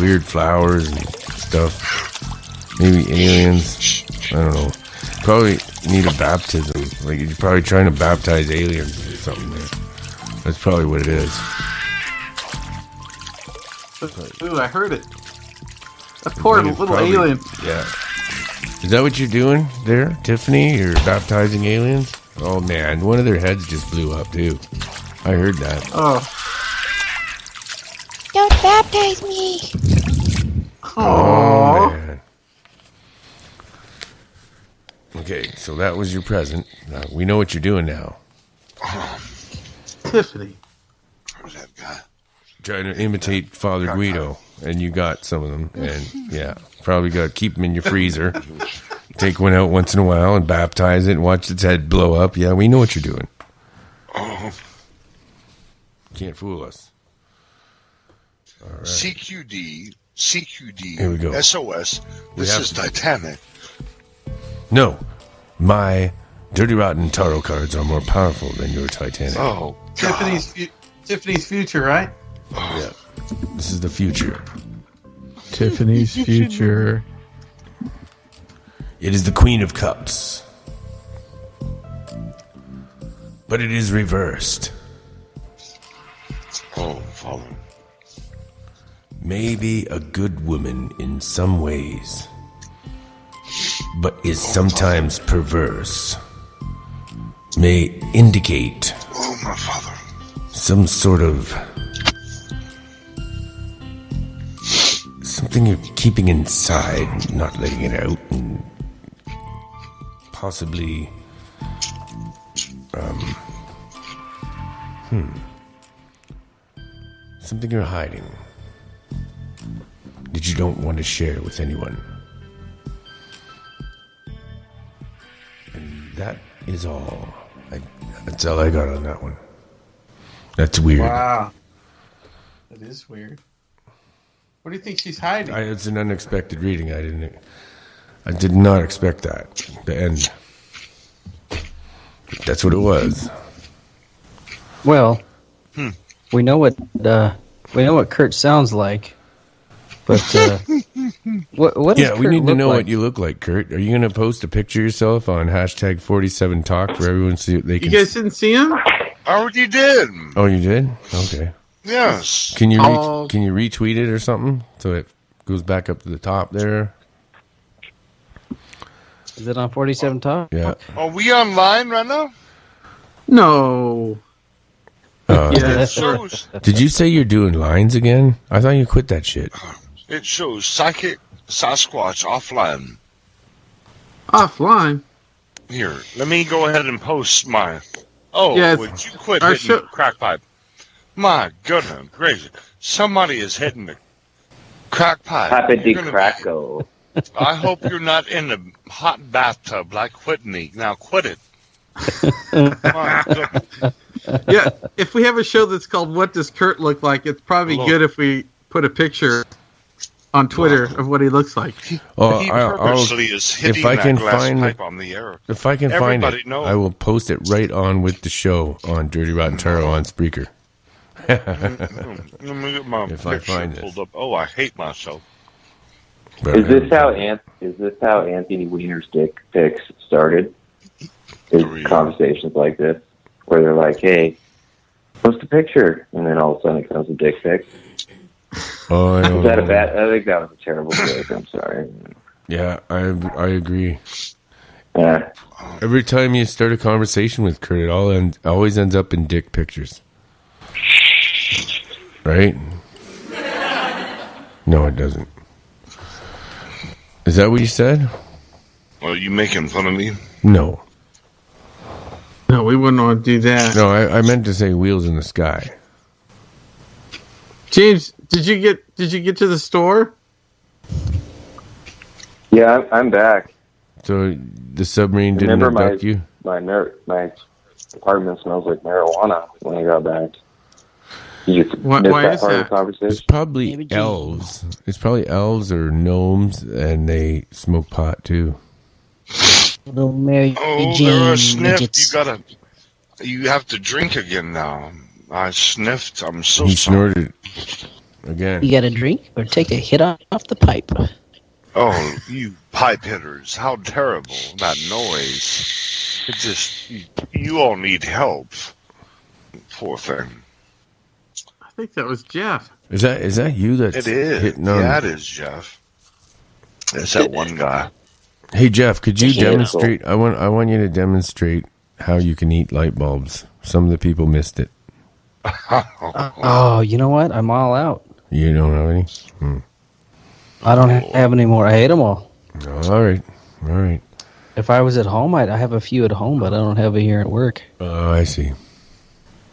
weird flowers and stuff. Maybe aliens. I don't know. Probably need a baptism. Like you're probably trying to baptize aliens or something there. That's probably what it is. Ooh, I heard it. A poor little alien. Yeah. Is that what you're doing there, Tiffany? You're baptizing aliens? Oh man, one of their heads just blew up too. I heard that. Oh. Don't baptize me. Oh man. Okay, so that was your present. We know what you're doing now. Tiffany. Who's that guy? Trying to imitate Father Guido, and you got some of them, and yeah, probably got to keep them in your freezer. Take one out once in a while and baptize it and watch its head blow up. Yeah, we know what you're doing. Can't fool us. All right. CQD, Here we go. SOS. This is Titanic. No, my Dirty Rotten Tarot cards are more powerful than your Titanic. Oh, Tiffany's future, right? Yeah, this is the future. Tiffany's future. It is the Queen of Cups, but it is reversed. Oh, Father. Maybe a good woman in some ways, but is sometimes perverse. May indicate my Father. some sort of something you're keeping inside, not letting it out, and possibly something you're hiding that you don't want to share with anyone. And that is all. That's all I got on that one. That's weird. Wow. That is weird. What do you think she's hiding? It's an unexpected reading. I did not expect that. The end. That's what it was. Well, we know what Kurt sounds like, but what? Yeah, does we Kurt need to look know like? what you look like, Kurt. Are you going to post a picture of yourself on #47Talk for everyone to see what they You can? guys didn't see him? I already did. Oh, you did? Okay. Yes. Can you can you retweet it or something so it goes back up to the top there? Is it on 47 Talk? Yeah. Are we online right now? No. It shows. Did you say you're doing lines again? I thought you quit that shit. It shows Psychic Sasquatch offline. Offline? Here, let me go ahead and post my... Oh, Yeah, would you quit our hitting show- the crack pipe? My goodness gracious. Somebody is hitting the crack pipe. Papa You're de gonna be- Cracko. I hope you're not in the hot bathtub like Whitney. Now quit it. My goodness. Yeah, if we have a show that's called "What Does Kurt Look Like," it's probably good if we put a picture on Twitter of what he looks like. Oh, He purposely is hitting that glass pipe on the air. If I can find Everybody it, knows. I will post it right on with the show on Dirty Rotten Taro on Spreaker. Let me get my If I picture find pulled up. Oh, I hate myself. Is this how Anthony Weiner's dick pics started? Is conversations like this where they're like, "Hey, post a picture," and then all of a sudden it comes a dick pic. Oh, I Is that a bad? I think that was a terrible joke. I'm sorry. Yeah, I agree. Yeah. Every time you start a conversation with Kurt, it always ends up in dick pictures. Right? No, it doesn't. Is that what you said? Are you making fun of me? No. No, we wouldn't want to do that. No, I meant to say wheels in the sky. James, did you get to the store? Yeah, I'm back. So the submarine didn't abduct you? My apartment smells like marijuana when I got back. You just Why is part of that? the conversation? It's probably elves. It's probably elves or gnomes, and they smoke pot too. Little Mary Oh, Jane there are sniffed. midgets. You have to drink again now. I sniffed. I'm so He sorry. snorted again. You got a drink or take a hit off the pipe? Oh, you pipe hitters! How terrible that noise! It just you all need help. Poor thing. I think that was Jeff. Is that you that's It is. hitting on? Yeah, it is, Jeff. It's that one guy. Hey Jeff, could you Yeah, demonstrate? I want you to demonstrate how you can eat light bulbs. Some of the people missed it. Oh, you know what? I'm all out. You don't have any? I don't have any more. I ate them all. All right. If I was at home, I have a few at home, but I don't have it here at work. Oh, I see.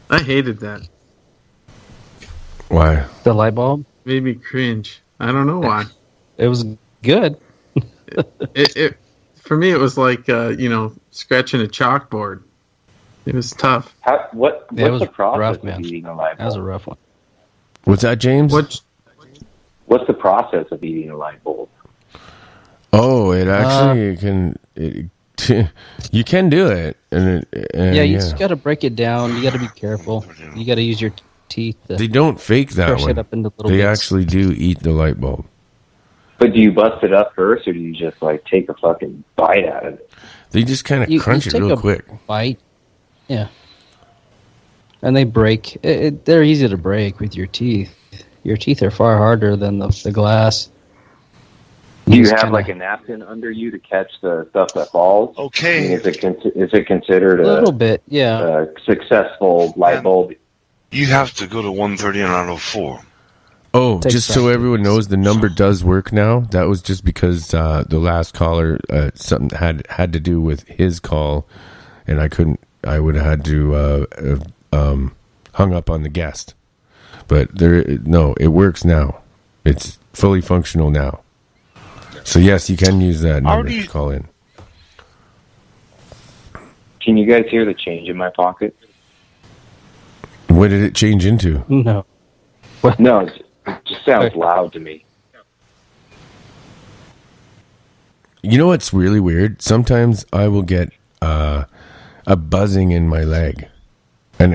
I hated that. Why? The light bulb? Made me cringe. I don't know why. It was good. it for me it was like scratching a chalkboard. It was tough. What's Yeah, it was the process rough, of man. eating a light bulb? That was a rough one. What's that, James? What's the process of eating a light bulb? Oh, it actually can. You can do it, and Yeah, you just got to break it down. You got to be careful. You got to use your teeth. To They don't fake that crush one. it up into little They bits. actually do eat the light bulb. But do you bust it up first, or do you just like take a fucking bite out of it? They just kind of You crunch it take real a quick. Bite. Yeah. And they break. They're easy to break with your teeth. Your teeth are far harder than the glass. Do you just have kinda- like a napkin under you to catch the stuff that falls? Okay. I mean, is it considered A little bit, yeah. a successful light bulb? You have to go to 130 and 904. Oh, Takes just so practice. everyone knows, the number does work now. That was just because the last caller something had to do with his call, and I couldn't. I would have had to hung up on the guest. But it works now. It's fully functional now. So yes, you can use that number to call in. Can you guys hear the change in my pocket? What did it change into? No. No, it just sounds loud to me. You know what's really weird? Sometimes I will get a buzzing in my leg, and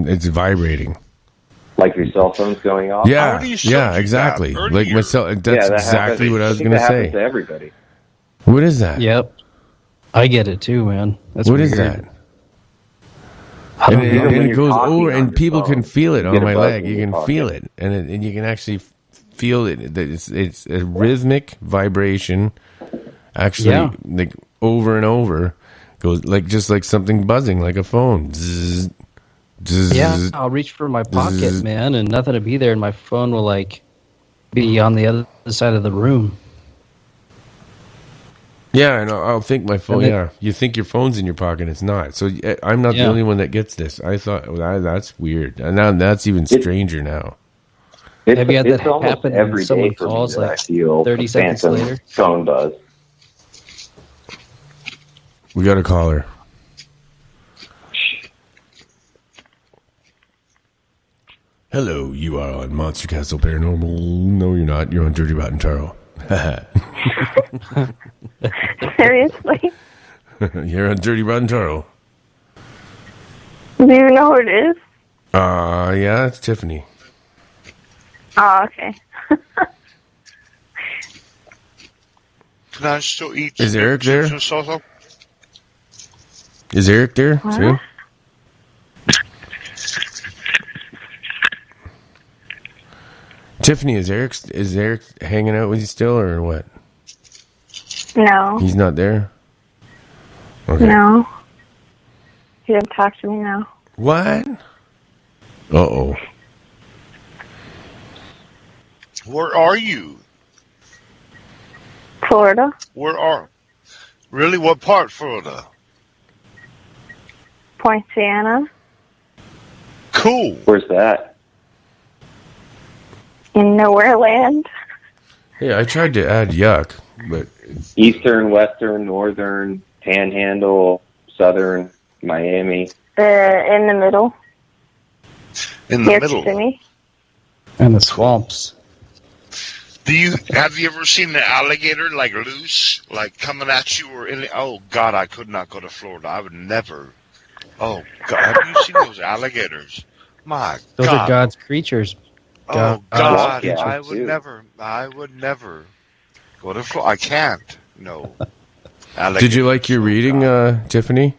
it's vibrating. Like your cell phone's going off? Yeah, exactly. Like myself. That's exactly what I was going to That say. happens to everybody. What is that? Yep. I get it too, man. That's What is weird. that? I don't And know. it you're goes talking over, on and your people phone, can feel it you on get a my buzz leg. in You your can pocket. feel it, and you can actually feel it. That it's a rhythmic vibration. Actually, Yeah. like over and over, goes like just like something buzzing, like a phone. Zzz, zzz, Yeah, I'll reach for my pocket, zzz. man, and nothing to be there, and my phone will like be on the other side of the room. Yeah, and I'll think my phone. And it- Yeah, you think your phone's in your pocket? It's not. So I'm not the Yeah. only one that gets this. I thought that's weird, and now that's even stranger now. Have you had that almost happen every when someone day for calls, me that like, I feel 30 a seconds phantom later? phone buzz. We got a caller. Hello, you are on Monster Castle Paranormal. No, you're not. You're on Dirty Rotten Taro. Seriously? You're on Dirty Rotten Taro. Do you know who it is? Yeah, it's Tiffany. Oh, okay. Can I still eat? Is Eric there? chips and salsa? Is Eric there What? too? Tiffany, is Eric hanging out with you still, or what? No. He's not there? Okay. No. He didn't talk to me now. What? Uh-oh. Where are you? Florida. Really? What part, Florida? Point Siena. Cool. Where's that? In Nowhere Land. Hey, I tried to add yuck, but Eastern, Western, Northern, Panhandle, Southern, Miami. In the middle. In the Near middle. Kissimmee. And the swamps. Have you ever seen the alligator like loose, like coming at you or in? Oh God, I could not go to Florida. I would never. Oh God, have you seen those alligators? My Those God. are God's creatures. Oh God's God, creatures, I would too. never go to Florida. I can't. No. did you like your reading, Tiffany?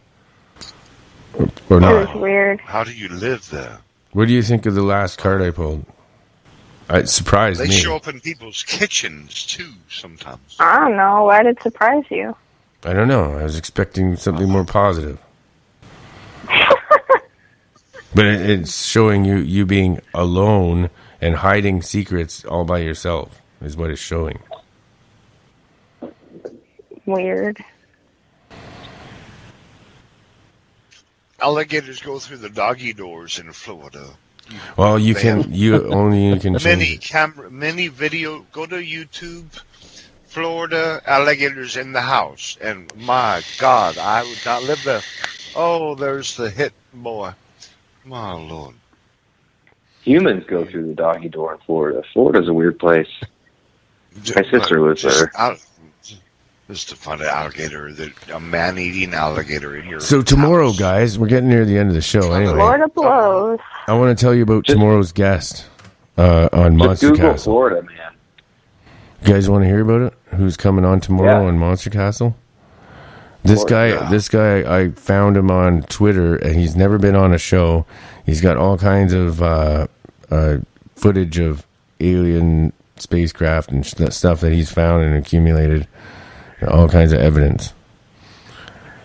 Or It not? was weird. How do you live there? What do you think of the last card I pulled? It surprised They me. show up in people's kitchens too sometimes. I don't know. Why did it surprise you? I don't know. I was expecting something more positive. But it's showing you being alone and hiding secrets all by yourself is what it's showing. Weird. Alligators go through the doggy doors in Florida. Well, you They can have you can change it. many video. Go to YouTube. Florida alligators in the house, and my God, I would not live there. Oh, there's the hit boy. My Lord. Humans go through the doggy door in Florida. Florida's a weird place. My sister lives there. Just to find an alligator, a man-eating alligator in your. So tomorrow, guys, we're getting near the end of the show. Anyway, Florida blows. I want to tell you about tomorrow's guest on Monster Google Castle. Florida, man. You guys want to hear about it? Who's coming on tomorrow Yeah. on Monster Castle? This guy, I found him on Twitter, and he's never been on a show. He's got all kinds of footage of alien spacecraft and stuff that he's found and accumulated. All kinds of evidence.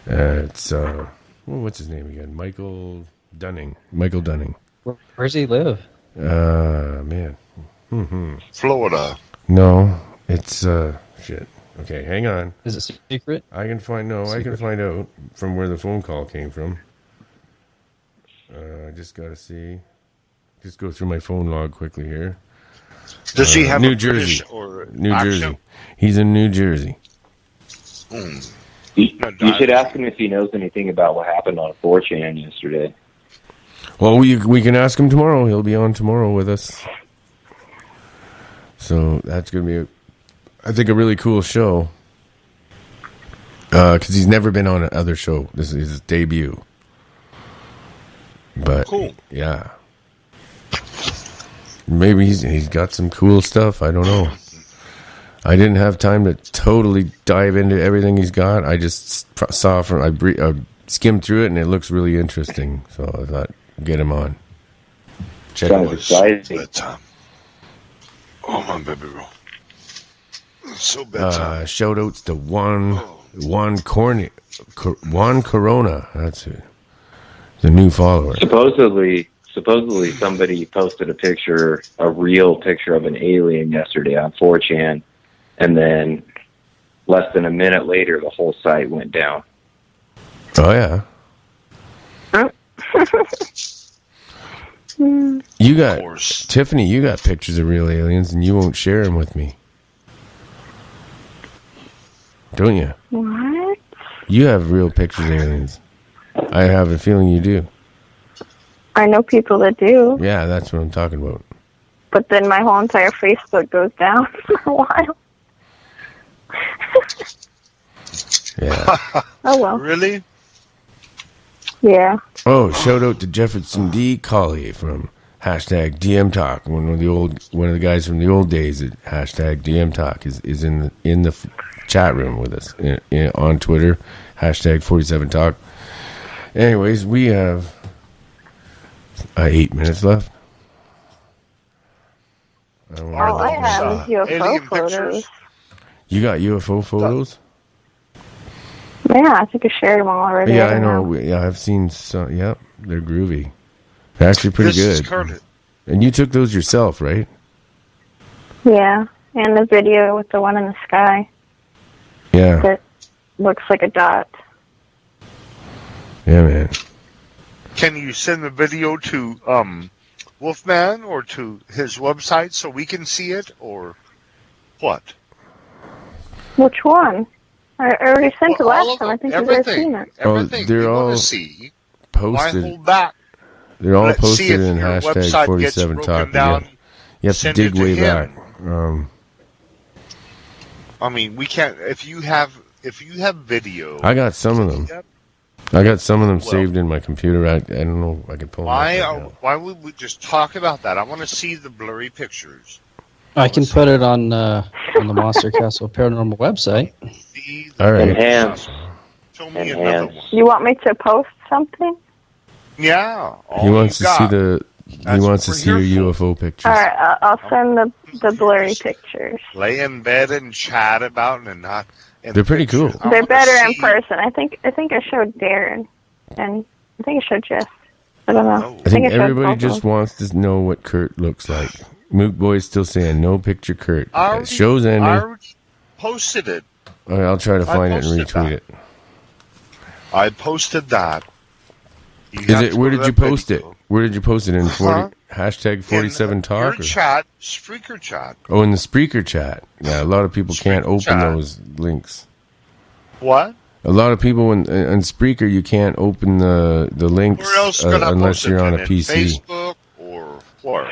It's what's his name again? Michael Dunning. Michael Dunning. Where's he live? Man. Florida. No, it's shit. Okay, hang on. Is it secret? I can find out from where the phone call came from. I just gotta see. Just go through my phone log quickly here. Does he have New a British Jersey? or New accent? Jersey. He's in New Jersey. You should ask him if he knows anything about what happened on 4chan yesterday. Well, we can ask him tomorrow. He'll be on tomorrow with us. So that's going to be, I think, a really cool show. Because he's never been on another show. This is his debut. But, Cool. Yeah. Maybe he's got some cool stuff. I don't know. I didn't have time to totally dive into everything he's got. I just saw I skimmed through it, and it looks really interesting. So I thought, get him on. Check Sounds it exciting. Bedtime. Oh, my baby girl. It's so bedtime. Shout outs to Juan Corona. That's it. The new follower. Supposedly somebody posted a real picture of an alien yesterday on 4chan, and then less than a minute later, the whole site went down. Oh, yeah. You got, Tiffany, you got pictures of real aliens, and you won't share them with me. Don't you? What? You have real pictures of aliens. I have a feeling you do. I know people that do, Yeah, that's what I'm talking about. but then my whole entire Facebook goes down for a while. Yeah. Oh well. Really? Yeah. Oh, shout out to Jefferson D. Colley from hashtag DM Talk. One of the guys from the old days at hashtag DM Talk is in the chat room with us on Twitter, hashtag 47 Talk. Anyways, we have 8 minutes left. All I have is UFO photos. You got UFO photos? Yeah, I think I shared them all already. Yeah, I don't know. Yeah, I've seen some. Yep, they're groovy. They're actually pretty This is good. Curtis. And you took those yourself, right? Yeah, and the video with the one in the sky Yeah. that looks like a dot. Yeah, man. Can you send the video to Wolfman or to his website so we can see it, or what? Which one? I already sent it Well, all last of time. I them. think you guys Everything. seen it. Everything they're we all want to see. posted. Why hold back? They're all Let's see posted if in your hashtag website 47 gets Talk. broken down. You have to Send dig it to way him. back. I mean, we can't. If you have video, I got some of them. Yep. I got some of them Well, saved in my computer. I don't know if I can pull them up right now. why would we just talk about that? I want to see the blurry pictures. I can put it on the Monster Castle Paranormal website. All right. Enhance. Show me another one. You want me to post something? Yeah. He wants to see got. he wants to see your UFO pictures. All right, I'll send the blurry pictures. Lay in bed and chat about and not. And They're pretty cool. They're better in person. I think I showed Darren, and I think I showed Jeff. I don't know. I think I showed everybody both of just them. wants to know what Kurt looks like. Mook Boy's still saying no picture Kurt. I Show's ending. already posted it. All right, I'll try to find it and posted retweet that. it. I posted that. Is it? Where did you post it? Where did you post it in? Hashtag 47 Talk. Your chat, Spreaker chat. Oh, in the Spreaker chat. Yeah, a lot of people can't open chat. those links. What? A lot of people on Spreaker, you can't open the links Where else could I unless post you're it? on a In PC. Facebook or what?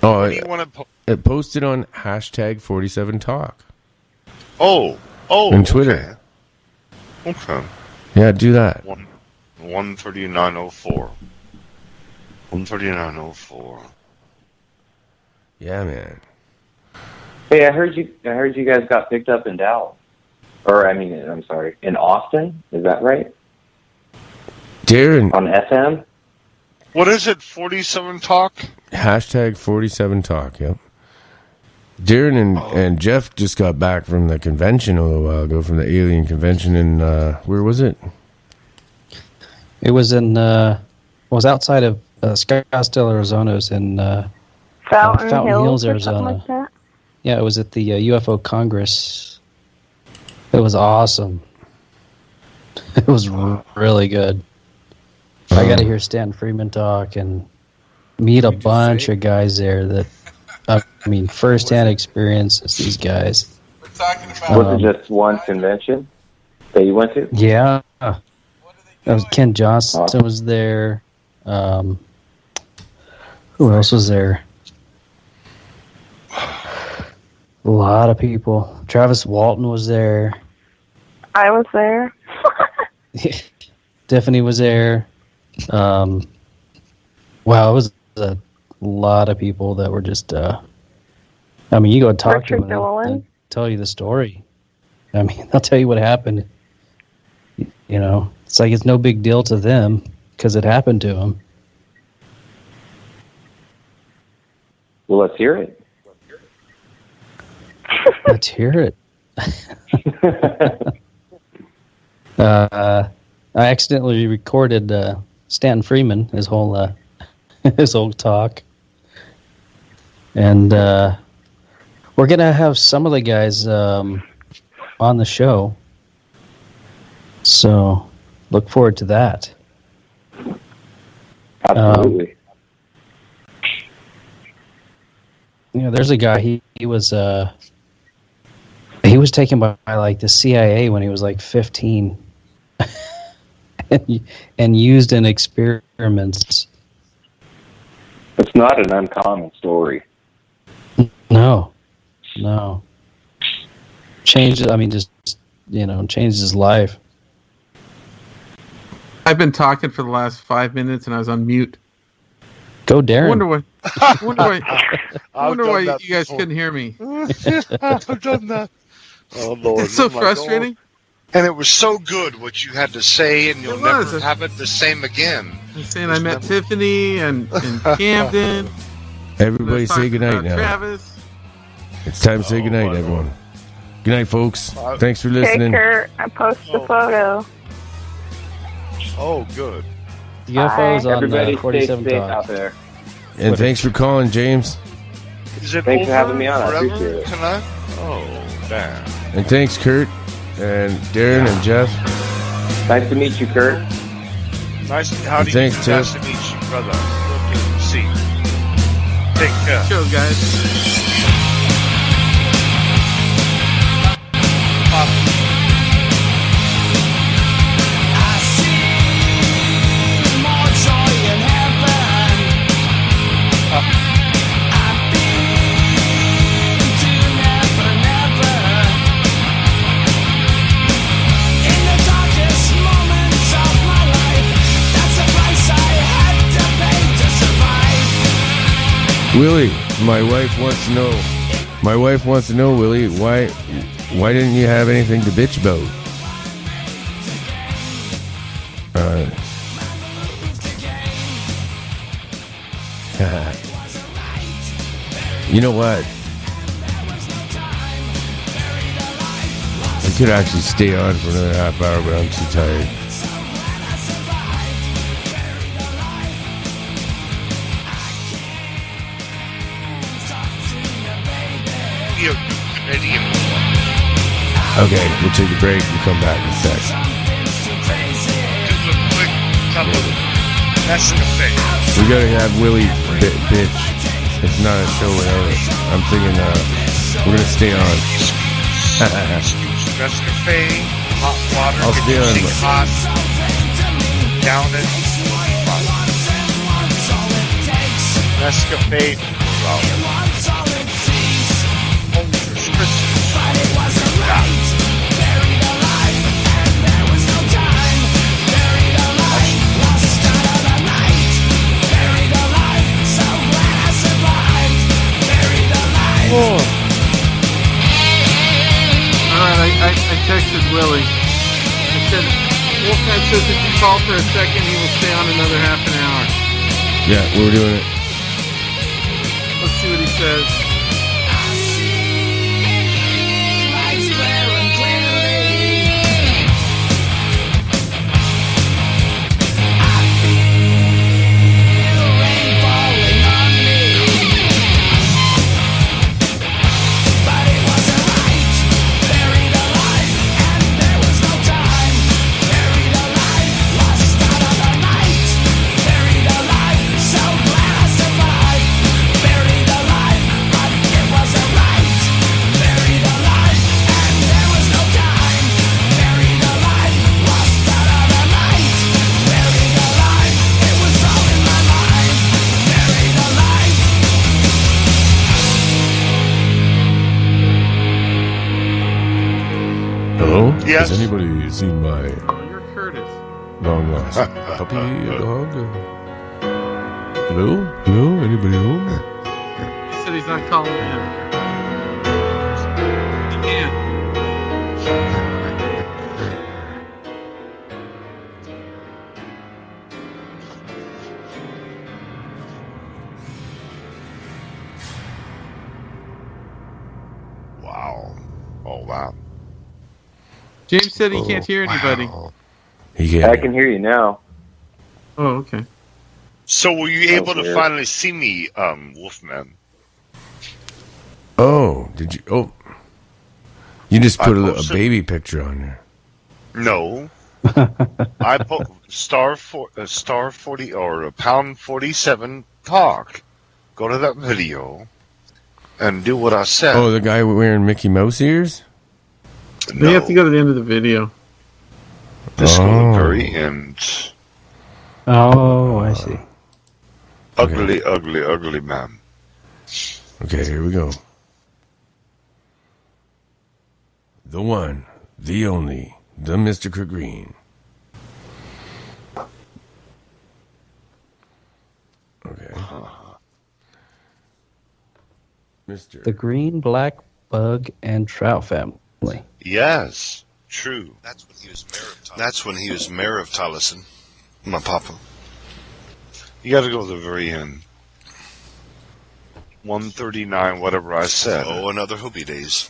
Oh, What do you want to it posted on hashtag 47 Talk. Oh, and Twitter. Okay. Yeah, do that. 139.04. 139.04. Yeah, man. Hey, I heard you guys got picked up in Dallas. Or, I mean, I'm sorry, in Austin? Is that right? Darren. On FM? What is it? 47 Talk? Hashtag 47 Talk, yep. Darren and Jeff just got back from the convention a little while ago, from the alien convention in, where was it? It was in was outside of Scottsdale, Arizona. It was in Fountain Hills, or something Arizona. like that. Yeah, it was at the UFO Congress. It was awesome. It was really good. I got to hear Stan Freeman talk and meet a bunch of guys there that, I mean, first-hand experiences, these guys. Was it just one convention that you went to? Yeah. That was Ken Johnson was there. Who else was there? A lot of people. Travis Walton was there. I was there. Tiffany was there. Wow, it was a lot of people that were just. I mean, you go and talk to them and they'll tell you the story. I mean, they'll tell you what happened. You know, it's like it's no big deal to them because it happened to them. Well, let's hear it. Let's hear it. I accidentally recorded Stan Freeman, his whole talk, and we're gonna have some of the guys on the show, so look forward to that. Absolutely. You know, there's a guy. He was taken by like the CIA when he was like 15. and used in experiments. It's not an uncommon story. No. Changed. I mean, just changed his life. I've been talking for the last 5 minutes and I was on mute. Go, Darren. I wonder why that you guys before. couldn't hear me. I've done that. Oh Lord, It's so oh my frustrating. God. And it was so good what you had to say, and you'll It never was. have it the same again. I'm saying I met Tiffany and Camden. Everybody say goodnight now. Travis. It's time to say goodnight, everyone. Good night, folks. Thanks for listening. Taker, I posted a photo. Oh, good. UFOs on Everybody 47 stay safe Talk. out there. And thanks for calling, James. Is it Thanks over for having me on. I forever appreciate it. tonight? Oh, damn. And thanks, Kurt, and Darren, and Jeff. Nice to meet you, Kurt. Nice. How do you? Thanks, Nice Tiff. to meet you, brother. Good to see you. Take care. Show, guys. Willie, my wife wants to know. My wife wants to know, Willie, why didn't you have anything to bitch about? You know what? I could actually stay on for another half hour, but I'm too tired. Okay, we'll take a break and come back in a sec. Just a quick couple of escapade. We gotta have Willie bitch. It's not a show without it. I'm thinking we're gonna stay on. Escapade, hot water. I'll stay on. Hot. Down it. Escapade. Alright, I texted Willie. I said, Wolfman says if you call for a second, he will stay on another half an hour. Yeah, we're doing it. Let's see what he says. Hello? Yes. Has anybody seen my You're Curtis. long lost puppy dog? Hello? Hello? Anybody home? He said he's not calling in. He can't. Wow. Oh, wow. James said he can't hear anybody. He can't. I can hear you now. Oh, okay. So were you That able was to weird. finally see me, Wolfman? Oh, did you? Oh, you just put a posted- baby picture on there. No. I put star 40 or pound 47 talk. Go to that video and do what I said. Oh, the guy wearing Mickey Mouse ears? We have to go to the end of the video. This go the very end. Oh, I see. Ugly, ugly, ugly man. Okay, here we go. The one, the only, the Mr. Green. Okay. Mr. The green, black, bug, and trout family. Yes, true. That's when he was mayor of Tolleson. My papa. You got to go to the very end. 139, whatever I said. Oh, another Hopi days.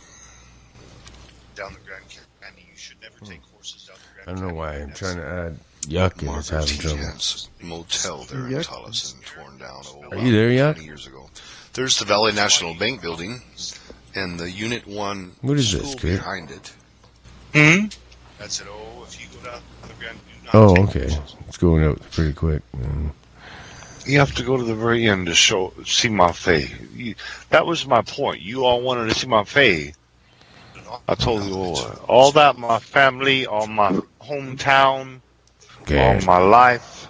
Down the Grand Canyon, you should never take horses down the Grand I don't know why. I'm trying to add yuck and it's having trouble. Motel there in Tolleson, torn down. Are you there, Yuck? 20 years ago. There's the Valley National Bank building, and the Unit 1 What is school this, kid? behind it. That's it. Oh, if you go down the Grand Oh, okay. It's going out pretty quick. You have to go to the very end to see my face. That was my point. You all wanted to see my face. I told you all that, my family, all my hometown, all my life.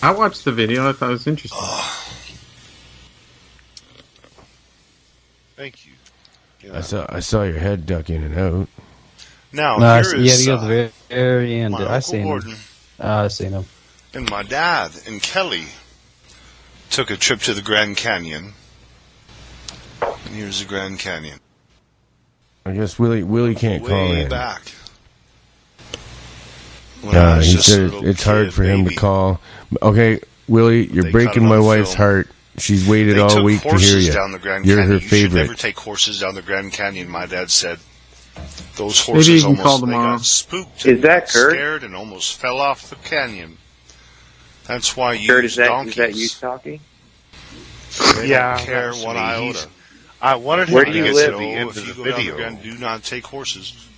I watched the video. I thought it was interesting. Thank you. I saw your head duck in and out. Now, here you is got to go to the very end. my I Uncle seen Gordon him. I seen him. and my dad and Kelly took a trip to the Grand Canyon. And here's the Grand Canyon. I guess Willie can't call Way in. back. When I was He just a said little it's hard kid, for him to baby. call. Okay, Willie, you're They breaking cut it my on wife's film. heart. She's waited They all took week to hear horses you. down the Grand You're Canyon. her You should favorite. never take horses down the Grand Canyon, my dad said. Those Maybe you horses can call almost tomorrow. got spooked. Is that and Kurt? scared and almost fell off the canyon. That's why you Kurt, use is that donkeys. you talking? They Yeah, don't care that's one me. iota. I wanted Where him do to you get live? to the end If of you the go down the video. Grand, do not take horses.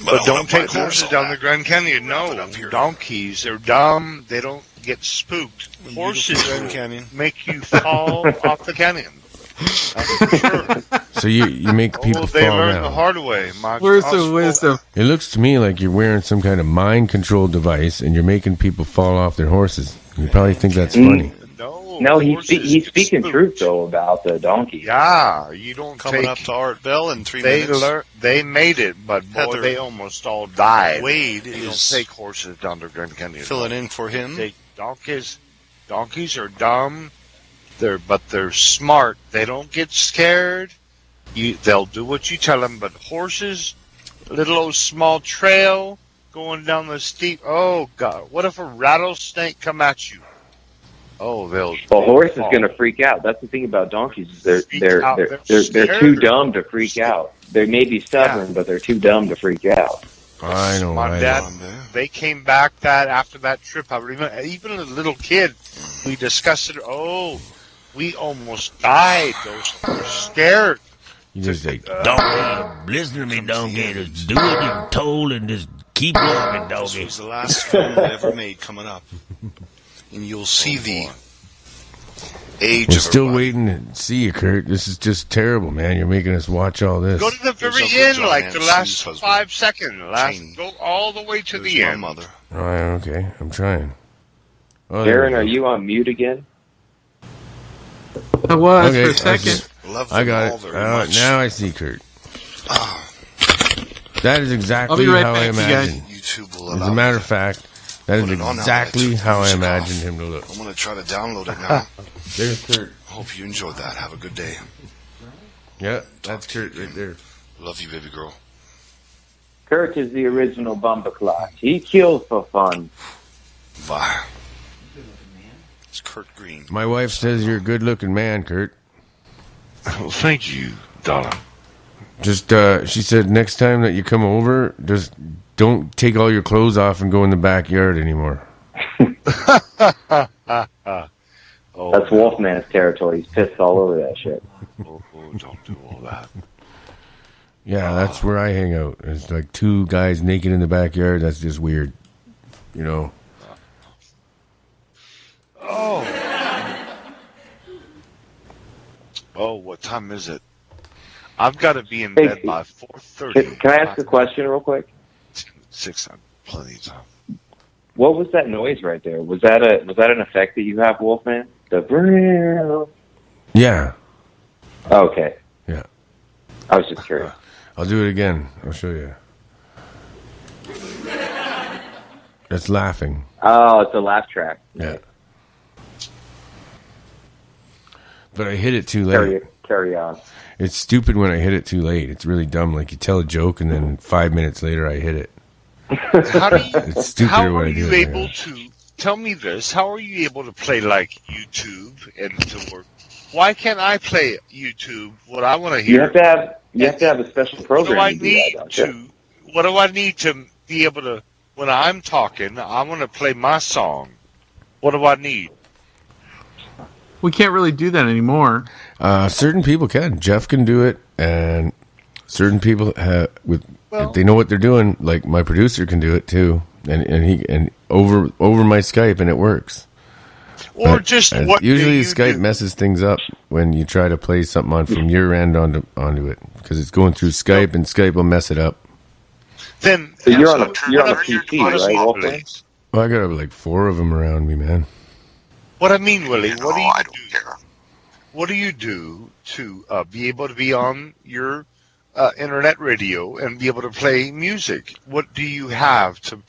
But don't take my horses dad's down all the Grand Canyon. No, donkeys. They're dumb. They don't get spooked. Horses Grand will Canyon. make you fall off the canyon. That's for sure. So you make people they fall learn the down. hard way. Where's the wisdom? It looks to me like you're wearing some kind of mind control device and you're making people fall off their horses. You probably think that's funny. No, he's speaking truth though about the donkey. Yeah, you don't Coming take. up to Art Bell in 3 They minutes. they made it, but boy, Heather they almost all died. Wade you is don't take horses down the Grand Canyon. filling in for him. Take donkeys. Donkeys are dumb. But they're smart. They don't get scared. They'll do what you tell them. But horses, a little old small trail going down the steep. Oh God! What if a rattlesnake come at you? Oh, Well, horse is going to freak out. That's the thing about donkeys. Is they're too dumb to freak out. They may be stubborn, but they're too dumb to freak out. I know. My dad, they came back after that trip. I remember, even as a little kid, we discussed it. Oh, we almost died. Those were scared. You just like, Donkey, listen to me, donkey. Just do what you're told and just keep walking, This donkey. was the last film I ever made coming up. And you'll see the age we're of still everybody. waiting to see you, Kurt. This is just terrible, man. You're making us watch all this. Go to the very Uncle end, John like and the Sue's last husband, 5 seconds. Cheney. Go all the way to There's the my end. mother. All right, okay. I'm trying. Oh, there Darren, we are go. you on mute again? I was Okay, for a I second. just- Love I them got all it. very much. Now I see Kurt. That is exactly I'll be right how I back, you guys. imagined. YouTube will As allow a matter me of fact, that is put it on now exactly that I took how I music imagined off. him to look. I'm going to try to download it now. There's Kurt. Hope you enjoyed that. Have a good day. Yeah, that's Kurt right there. Love you, baby girl. Kurt is the original bumper clutch. He kills for fun. Bye. It's Kurt Green. My wife says you're a good-looking man, Kurt. Well, thank you, darling. Just, she said next time that you come over, just don't take all your clothes off and go in the backyard anymore. Oh, That's Wolfman's territory. He's pissed all over that shit. oh, don't do all that. Yeah, that's where I hang out. It's like two guys naked in the backyard. That's just weird. You know? Oh, what time is it? I've got to be in Hey, bed by 4:30. Can I ask a question real quick? 6 times, plenty of time. What was that noise right there? Was that an effect that you have, Wolfman? The Yeah. Okay. Yeah. I was just curious. I'll do it again. I'll show you. It's laughing. Oh, it's a laugh track. Yeah. But I hit it too late. Carry on. It's stupid when I hit it too late. It's really dumb. Like you tell a joke and then 5 minutes later I hit it. How do you? It's stupider How when are I do you it. able to? Tell me this. How are you able to play like YouTube and to work? Why can't I play YouTube? What I want to hear. You have to have a special program. What do I need to be able to? When I'm talking, I want to play my song. What do I need? We can't really do that anymore. Certain people can. Jeff can do it, and certain people if they know what they're doing. Like my producer can do it too, and over my Skype, and it works. Or just what usually do you Skype messes things up when you try to play something on from your end onto it because it's going through Skype, and Skype will mess it up. Then so you're on a PC, right, Wolfman? Well, I got like 4 of them around me, man. What I mean, Willie, what do you do to be able to be on your internet radio and be able to play music? What do you have to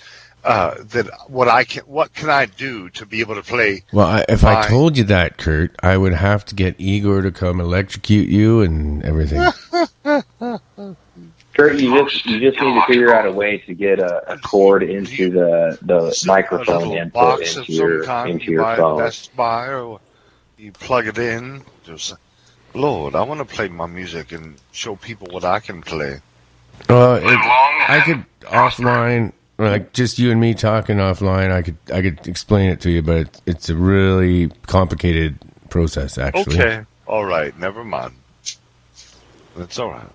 what can I do to be able to play? Well, if I told you that, Kurt, I would have to get Igor to come electrocute you and everything. Kurt, you just need to figure out a way to get a cord into the microphone input into your phone. Best Buy, or you plug it in. Lord, I want to play my music and show people what I can play. I could offline, like just you and me talking offline. I could explain it to you, but it's a really complicated process, actually. Okay, all right, never mind. That's all right.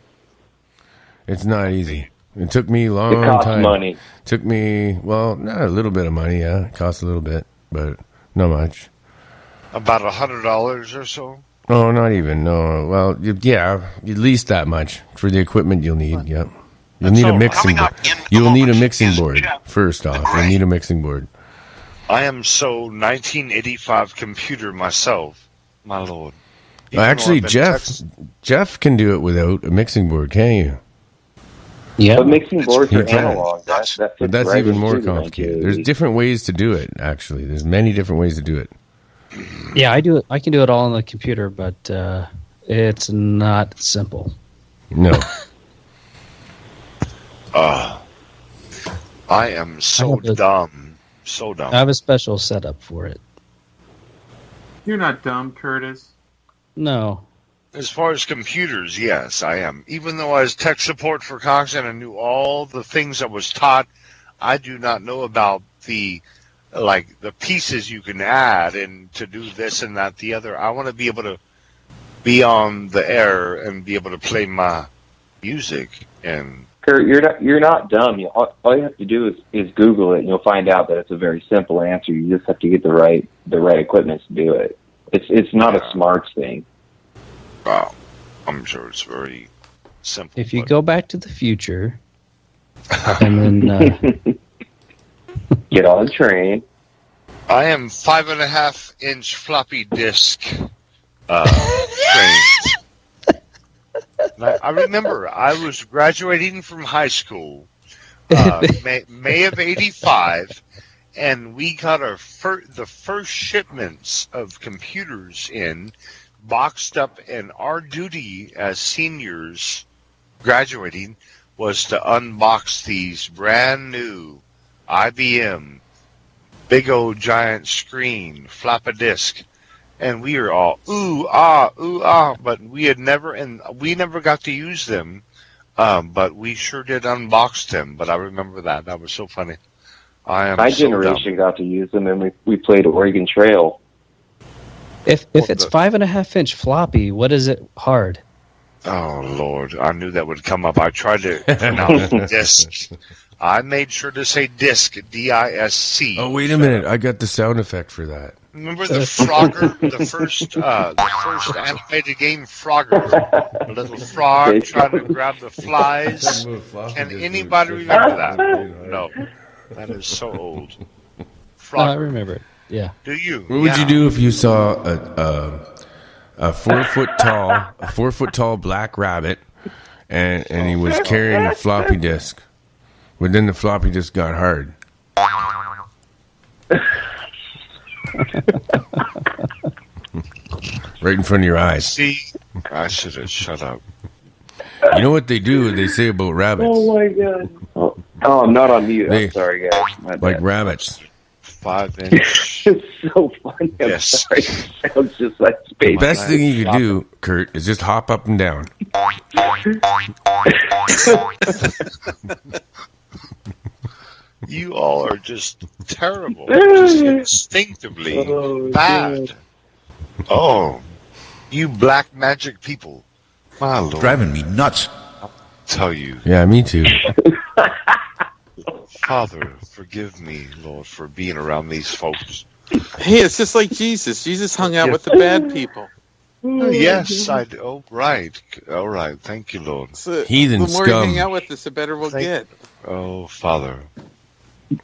It's not easy. It took me a long time. It costs money. Took me, not a little bit of money, yeah. It costs a little bit, but not much. About $100 or so? Oh, not even. No. Well, yeah, at least that much for the equipment you'll need, yep. You'll need a mixing board. You'll need a mixing board, first off. You'll need a mixing board. I am so 1985 computer myself, my lord. Actually, Jeff can do it without a mixing board, can't you? Yeah, but mixing boards are analog. That's even more complicated. There's different ways to do it. Actually, there's many different ways to do it. Yeah, I do it. I can do it all on the computer, but it's not simple. No. I am so dumb. So dumb. I have a special setup for it. You're not dumb, Curtis. No. As far as computers, yes, I am. Even though I was tech support for Cox and I knew all the things I was taught, I do not know about the pieces you can add and to do this and that, the other. I want to be able to be on the air and be able to play my music. And Kurt, you're not dumb. All you have to do is Google it, and you'll find out that it's a very simple answer. You just have to get the right equipment to do it. It's not a smarts thing. Wow, I'm sure it's very simple. If you go back to the future, and then get on the train. I am 5.5-inch floppy disk trained. I remember I was graduating from high school, May of '85, and we got the first shipments of computers in, boxed up, and our duty as seniors graduating was to unbox these brand new IBM big old giant screen flopper disk, and we were all ooh ah, but we never got to use them, but we sure did unbox them. But I remember that was so funny. My generation got to use them, and we played Oregon Trail. If it's 5.5-inch floppy, what is it hard? Oh Lord, I knew that would come up. I tried to pronounce disk. I made sure to say disc, D-I-S-C. Oh, wait a minute. I got the sound effect for that. Remember the Frogger, the first animated game, Frogger? The little frog trying to grab the flies. Can anybody remember that? No. That is so old. No, I remember it. Yeah. Do you? What would you do if you saw a 4 foot tall black rabbit and he was carrying a floppy disk? But then the floppy disk got hard. Right in front of your eyes. See, I should have shut up. You know what they do? They say about rabbits. Oh my god. Oh, I'm not on mute. I'm sorry, guys. My Like bad. rabbits. 5 inch. It's so funny. I'm sorry. It sounds just like space. The best thing you could do, Kurt, is just hop up and down. You all are just terrible. Just instinctively bad. Oh, you black magic people. My lord. Driving me nuts. I'll tell you. Yeah, me too. Father, forgive me, Lord, for being around these folks. Hey, it's just like Jesus. Jesus hung out with the bad people. Yes, I do. Oh, right. All right. Thank you, Lord. So Heathen the more scum. you hang out with us, the better we'll get. Oh, Father.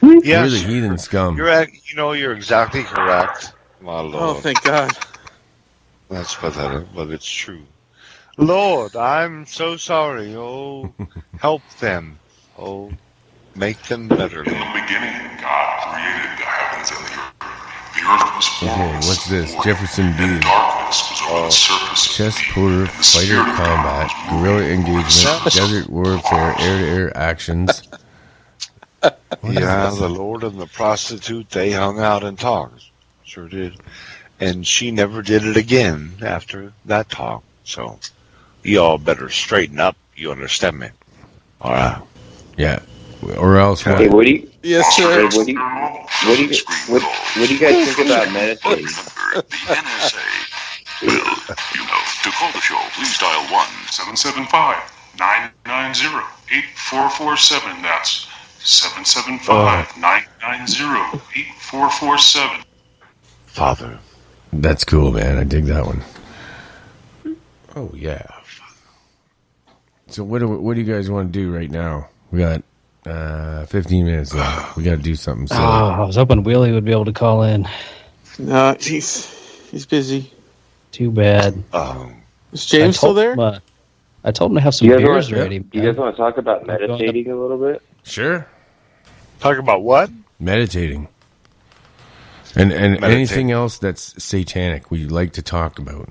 You're Yes, the heathen scum. you're exactly correct, my Lord. Oh, thank God. That's pathetic, but it's true. Lord, I'm so sorry. Oh, help them. Oh, make them better. In the beginning, God created the heavens and the earth. The earth was Okay, formless, what's this? void, Jefferson B. and darkness was over the surface of Chess, the deep, porter, and the fighter Spirit of God combat, was moving guerrilla over the engagement, surface of desert warfare, air-to-air actions. Yeah, the Lord and the prostitute, they hung out and talked. Sure did. And she never did it again after that talk. So, you all better straighten up. You understand me? All right. Yeah. Or else what? Hey, what do you? Yes, sir. Hey, what do you guys think about meditating? The NSA will, to call the show, please dial 1-775-990-8447. That's 775-990-8447. Father. That's cool, man. I dig that one. Oh, yeah. So what do you guys want to do right now? We got 15 minutes left. We got to do something. So. I was hoping Willie would be able to call in. No, he's busy. Too bad. Is James still there? I told him to have some You guys beers wanna- ready. You guys want to talk about meditating a little bit? Sure. Talk about what? Meditating. And anything else that's satanic we like to talk about.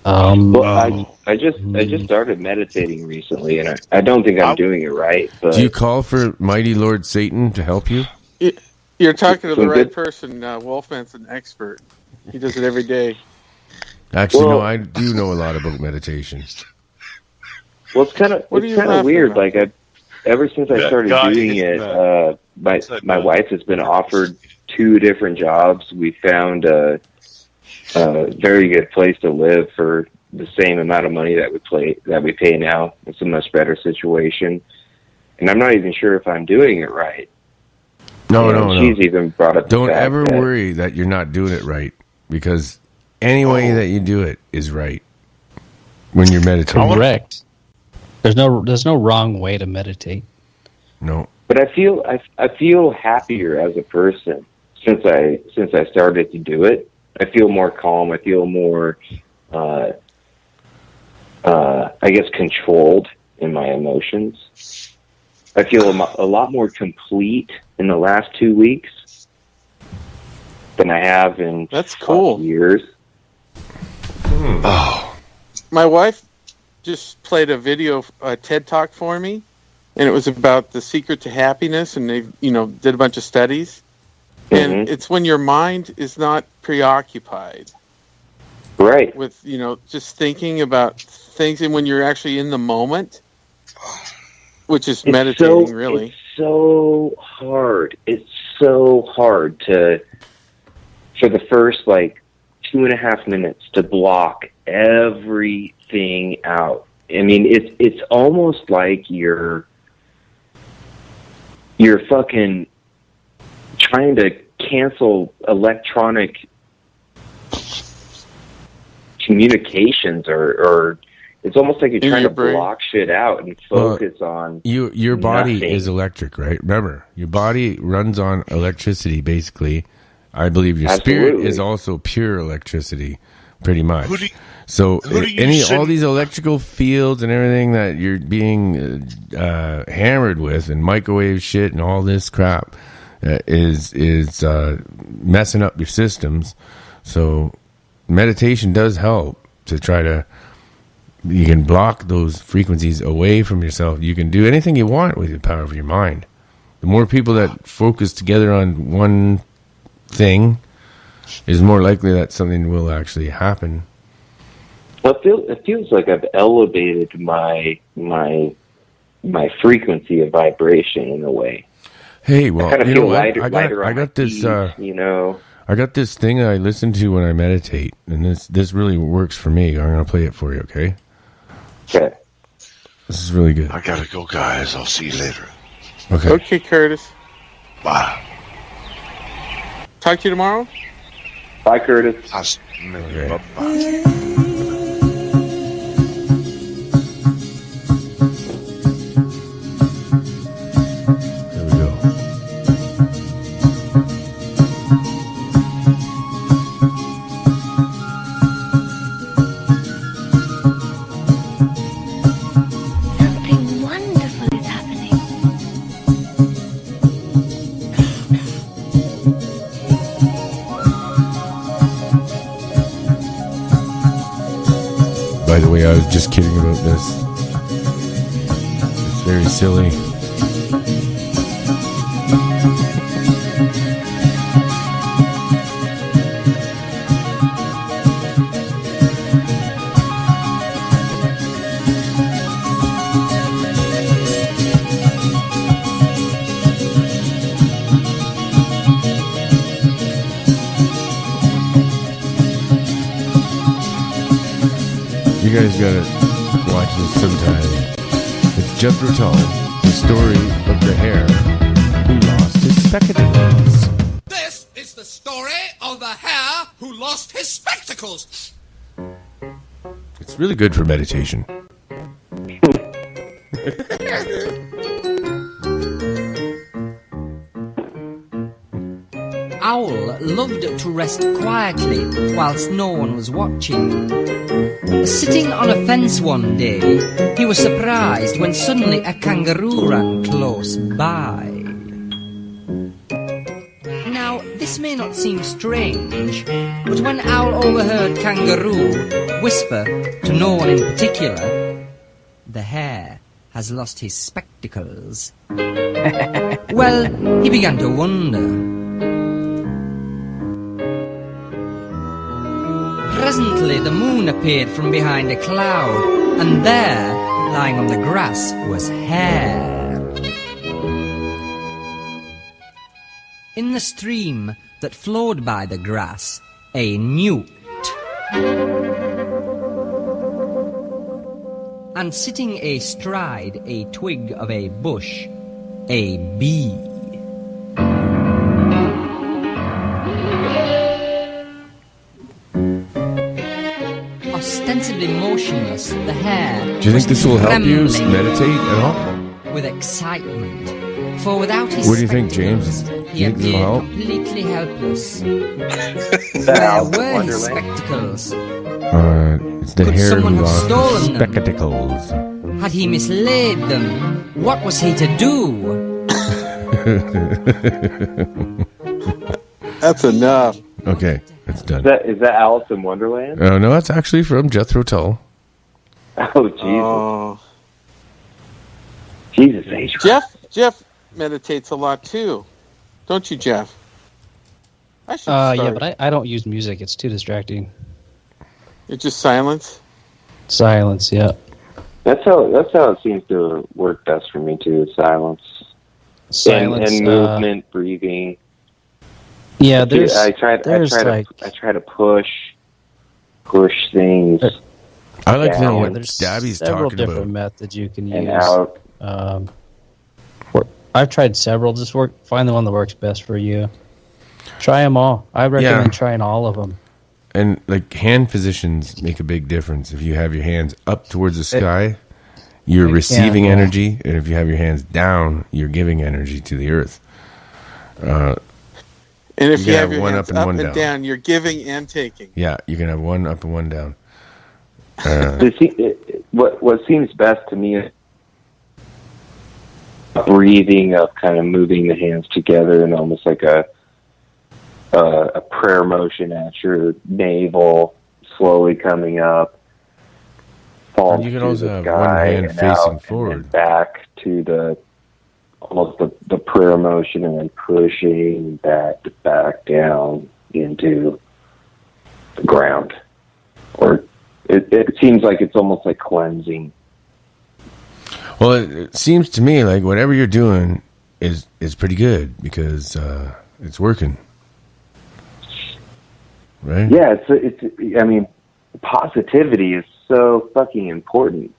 Well, I just started meditating recently, and I don't think I'm doing it right. But Do you call for mighty Lord Satan to help you? You're talking to the Some right good- person. Wolfman's an expert. He does it every day. Actually, Well- no, I do know a lot about meditation. Well, it's kind of What are you kind of laughing weird. about? Like ever since I That started guy doing is, it, my wife has been offered 2 different jobs. We found a very good place to live for the same amount of money that we pay now. It's a much better situation, and I'm not even sure if I'm doing it right. No, And no. She's even brought up. Don't the fact ever that- worry that you're not doing it right, because any way that you do it is right when you're meditating. Correct. There's no wrong way to meditate. No. But I feel happier as a person since I started to do it. I feel more calm. I feel more, I guess, controlled in my emotions. I feel a lot more complete in the last 2 weeks than I have in That's cool. years. Oh. My wife just played a video, a TED Talk for me, and it was about the secret to happiness, and they, did a bunch of studies. And it's when your mind is not preoccupied. Right. With, just thinking about things, and when you're actually in the moment, which is meditating, really. It's so hard. It's so hard for the first, 2.5 minutes to block everything out. I mean, it's almost like you're you're fucking trying to cancel electronic communications, or it's almost like you're trying to block shit out and focus on your body nothing. is electric, right? Remember, your body runs on electricity, basically. I believe your spirit Absolutely. is also pure electricity, pretty much. Who do All these electrical fields and everything that you're being hammered with, and microwave shit and all this crap is messing up your systems. So meditation does help to try to. You can block those frequencies away from yourself. You can do anything you want with the power of your mind. The more people that focus together on one thing, is more likely that something will actually happen. Well, it feels like I've elevated my frequency of vibration in a way. Hey, well, I kind of you feel know what? lighter I on my got this. feet, you know. I got this thing I listen to when I meditate, and this really works for me. I'm going to play it for you, okay? Okay. This is really good. I gotta go, guys. I'll see you later. Okay. Okay, Curtis. Bye. Talk to you tomorrow. Bye, Curtis. Okay. Bye. There we go. Something wonderful is happening. By the way, I was just kidding about this. It's very silly. You guys gotta watch this sometime. It's Jeff Rutal, the story of the hare who lost his spectacles. This is the story of the hare who lost his spectacles. It's really good for meditation. Owl loved to rest quietly whilst no one was watching. Sitting on a fence one day, he was surprised when suddenly a kangaroo ran close by. Now, this may not seem strange, but when Owl overheard Kangaroo whisper to no one in particular, "The hare has lost his spectacles," well, he began to wonder. Presently the moon appeared from behind a cloud, and there, lying on the grass, was Hare. In the stream that flowed by the grass, a newt. And sitting astride a twig of a bush, a bee. Ostensibly motionless, the hare. Do you think this will help you meditate at all? With excitement, for without his What do you think, James? Do he you think this will appeared help? completely helpless. that Where Alice in were his Wonderland? spectacles? It's the Could hare who someone have lost stolen his them? spectacles. Had he mislaid them? What was he to do? That's enough. Okay, it's done. Is that Alice in Wonderland? Oh, no, that's actually from Jethro Tull. Oh, Jesus. Oh. Jesus H. Jeff meditates a lot too, don't you, Jeff? I should Yeah, start. but I don't use music. It's too distracting. It's just silence. Silence, yeah. That's how it seems to work best for me too. Is silence, Silence, and movement, breathing. Yeah, there's. I try to push things. I like down what there's Stabby's several talking different about. methods you can use. And out. I've tried several. Just find the one that works best for you. Try them all. I recommend trying all of them. And like hand positions make a big difference. If you have your hands up towards the sky, you're receiving energy, and if you have your hands down, you're giving energy to the earth. And if you have your one hands up and down, you're giving and taking. Yeah, you can have one up and one down. What seems best to me is breathing of kind of moving the hands together and almost like a prayer motion at your navel, slowly coming up. And you can also have one hand facing forward, and back to the prayer motion, and then pushing back down into the ground. Or it seems like it's almost like cleansing. Well, it seems to me like whatever you're doing is pretty good because it's working, right? Yeah, it's. I mean, positivity is so fucking important.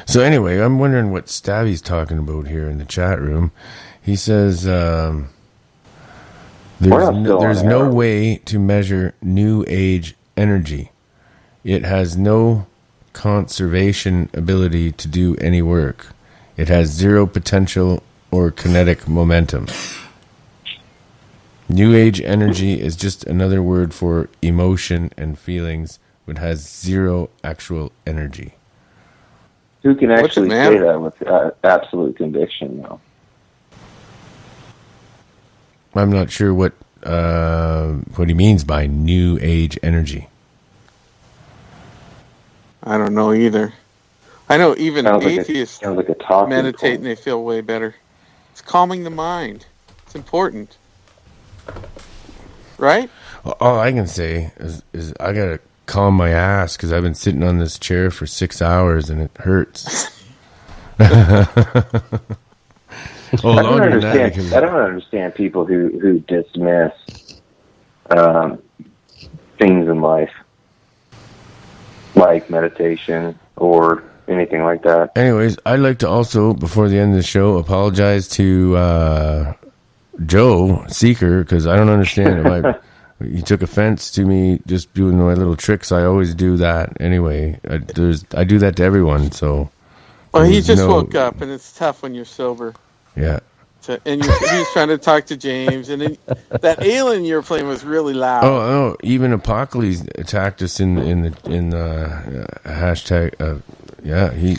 So anyway, I'm wondering what Stabby's talking about here in the chat room. He says there's no way to measure new age energy. It has no conservation ability to do any work. It has zero potential or kinetic momentum. New age energy is just another word for emotion and feelings, but has zero actual energy. Who can actually say that with absolute conviction, though? I'm not sure what he means by new age energy. I don't know either. I know even atheists meditate and they feel way better. It's calming the mind. It's important. Right? Well, all I can say is I gotta calm my ass because I've been sitting on this chair for 6 hours and it hurts. I don't understand people who dismiss things in life, like meditation or anything like that. Anyways, I'd like to also, before the end of the show, apologize to Joe Seeker because I don't understand if he took offense to me just doing my little tricks. I always do that anyway. I do that to everyone. So, well, he just woke up, and it's tough when you're sober. Yeah. And he's trying to talk to James, and then that alien you were playing was really loud. Oh, no! Even Apocalypse attacked us in the hashtag.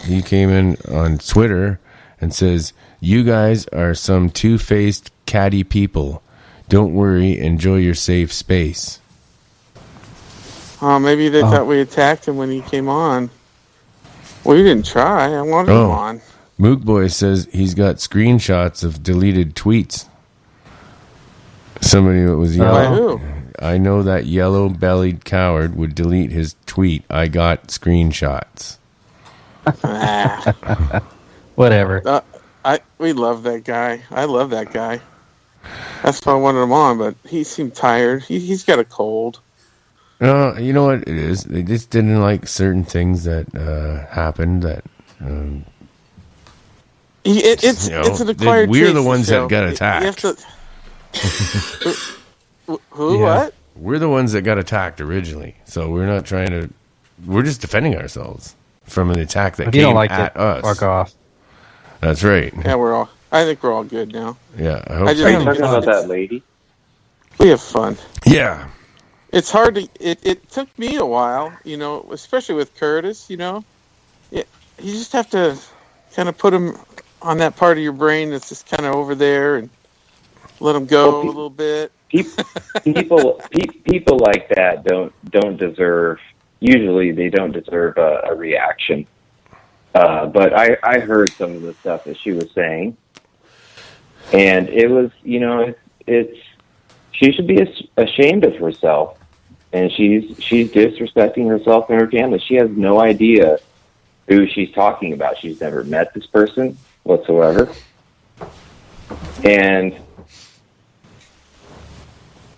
He came in on Twitter and says, "You guys are some two-faced catty people. Don't worry, enjoy your safe space." Maybe they thought we attacked him when he came on. We didn't try. I wanted him on. Mook Boy says he's got screenshots of deleted tweets. Somebody that was yelling. By who? I know that yellow-bellied coward would delete his tweet. I got screenshots. Whatever. We love that guy. I love that guy. That's why I wanted him on, but he seemed tired. He's got a cold. You know what it is? They just didn't like certain things that happened. That it's an acquired taste. We're the ones that got attacked. Who? Yeah. What? We're the ones that got attacked originally. So we're not trying to. We're just defending ourselves from an attack that came at us. Fuck off. That's right. Yeah, I think we're all good now. Yeah, I hope Are you talking about that lady? We have fun. Yeah. It's hard to. It took me a while, especially with Curtis. You just have to kind of put him on that part of your brain that's just kind of over there and let him go a little bit. People like that don't deserve. Usually, they don't deserve a reaction. But I heard some of the stuff that she was saying, and it was, she should be ashamed of herself, and she's disrespecting herself and her family. She has no idea who she's talking about. She's never met this person whatsoever, and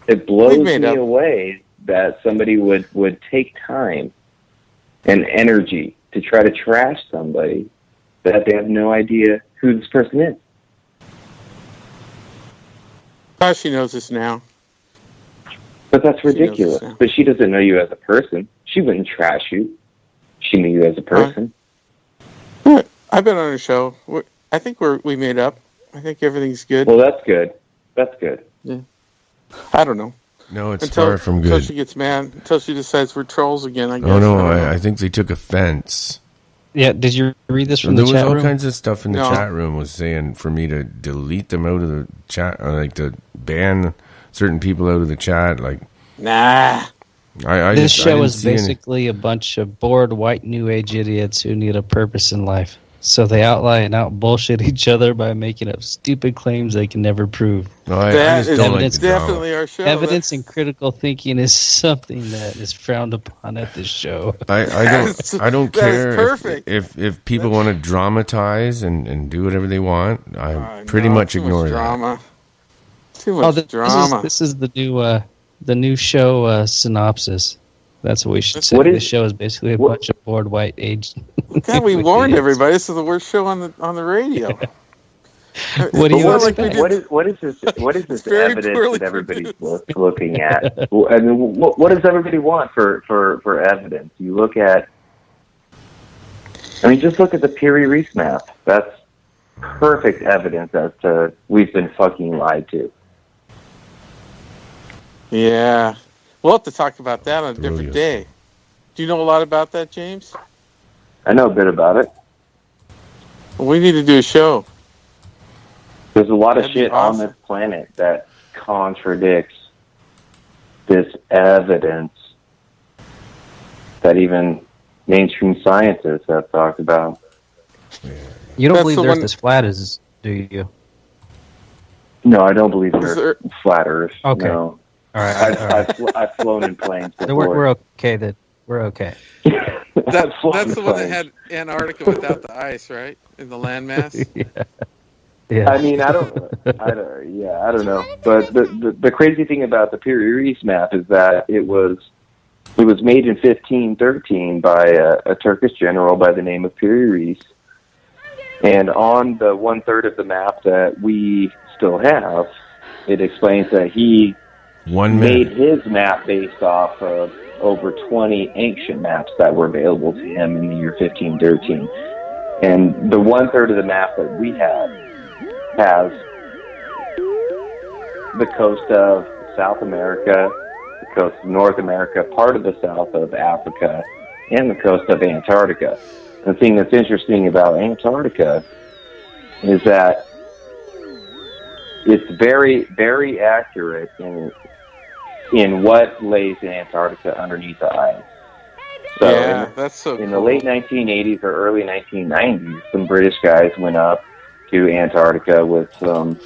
it blows me away that somebody would take time and energy to try to trash somebody that they have no idea who this person is. Oh, she knows this now. But that's She knows ridiculous. this now. But she doesn't know you as a person. She wouldn't trash you. She knew you as a person. I've been on her show. I think we made up. I think everything's good. Well, that's good. That's good. Yeah. I don't know. No, it's far from Until good. she gets mad. Until she decides we're trolls again, I guess. Oh no, I don't know. I think they took offense. Yeah, did you read this from There the was chat all room? kinds of stuff in the No. chat room was saying for me to delete them out of the chat, like to ban certain people out of the chat. Like, Nah. I This just, I show didn't is see any- basically a bunch of bored white new age idiots who need a purpose in life. So they outlie and out bullshit each other by making up stupid claims they can never prove. No, I That just is don't like the drama. definitely our show. Evidence and critical thinking is something that is frowned upon at this show. I don't That is care perfect. if people want to dramatize and do whatever they want. I pretty No, much too ignore much that. drama. Too much drama. This is the new show synopsis. That's what we should say. What is- This show is basically a bunch of bored white age. God, we warned everybody. This is the worst show on the radio. What do you What is, expect? what is this very evidence poorly that everybody's looking at? I mean, what does everybody want for evidence? You look at, I mean, just look at the Piri Reis map. That's perfect evidence as to we've been fucking lied to. Yeah. We'll have to talk about that on a different day. Do you know a lot about that, James? I know a bit about it. Well, we need to do a show. There's a lot of That'd be shit awesome. on this planet that contradicts this evidence that even mainstream scientists have talked about. You don't That's believe the the Earth one- is flat, do you? No, I don't believe Is there's flat Earth. Okay. No. All right. I've flown in planes Then before. we're okay. Then we're okay. That's flown the one that planes. had Antarctica without the ice, right? In the landmass. Yeah. I mean, I don't know. But the crazy thing about the Piri Reis map is that it was made in 1513 by a Turkish general by the name of Piri Reis, and on the 1/3 of the map that we still have, it explains that he made his map based off of over 20 ancient maps that were available to him in the year 1513, and the 1/3 of the map that we have has the coast of South America, the coast of North America, part of the south of Africa, and the coast of Antarctica. The thing that's interesting about Antarctica is that it's very, very accurate in what lays in Antarctica underneath the ice. So Yeah, that's so in the cool. late 1980s or early 1990s, some British guys went up to Antarctica with some,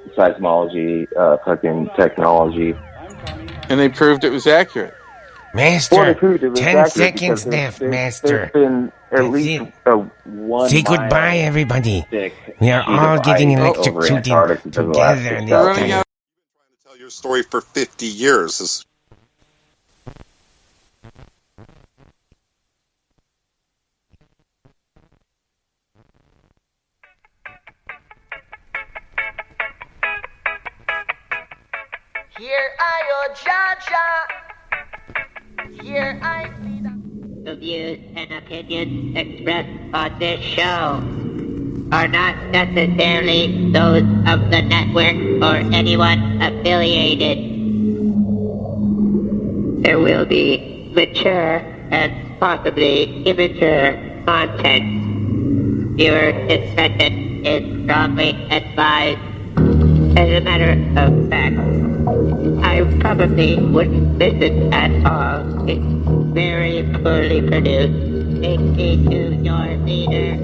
seismology, fucking technology. And they proved it was accurate. Master, Well, they proved it was 10 accurate seconds because left, there's Master. been at That's least it. a 1 Say mile goodbye, everybody. thick We are sheet of all getting ice over electrocuted Antarctica for the last together in 6,000 this years. time. Tell your story for 50 years. Here I your Jaja. Here I see The views and opinions expressed on this show are not necessarily those of the network or anyone affiliated. There will be mature and possibly immature content. Viewer discretion is strongly advised. As a matter of fact, I probably wouldn't listen at all. It's very poorly produced. Take me to your leader.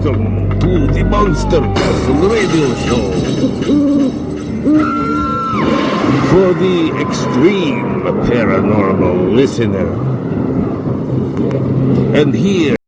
welcome to the Monster Castle Radio Show. For the extreme paranormal listener. And here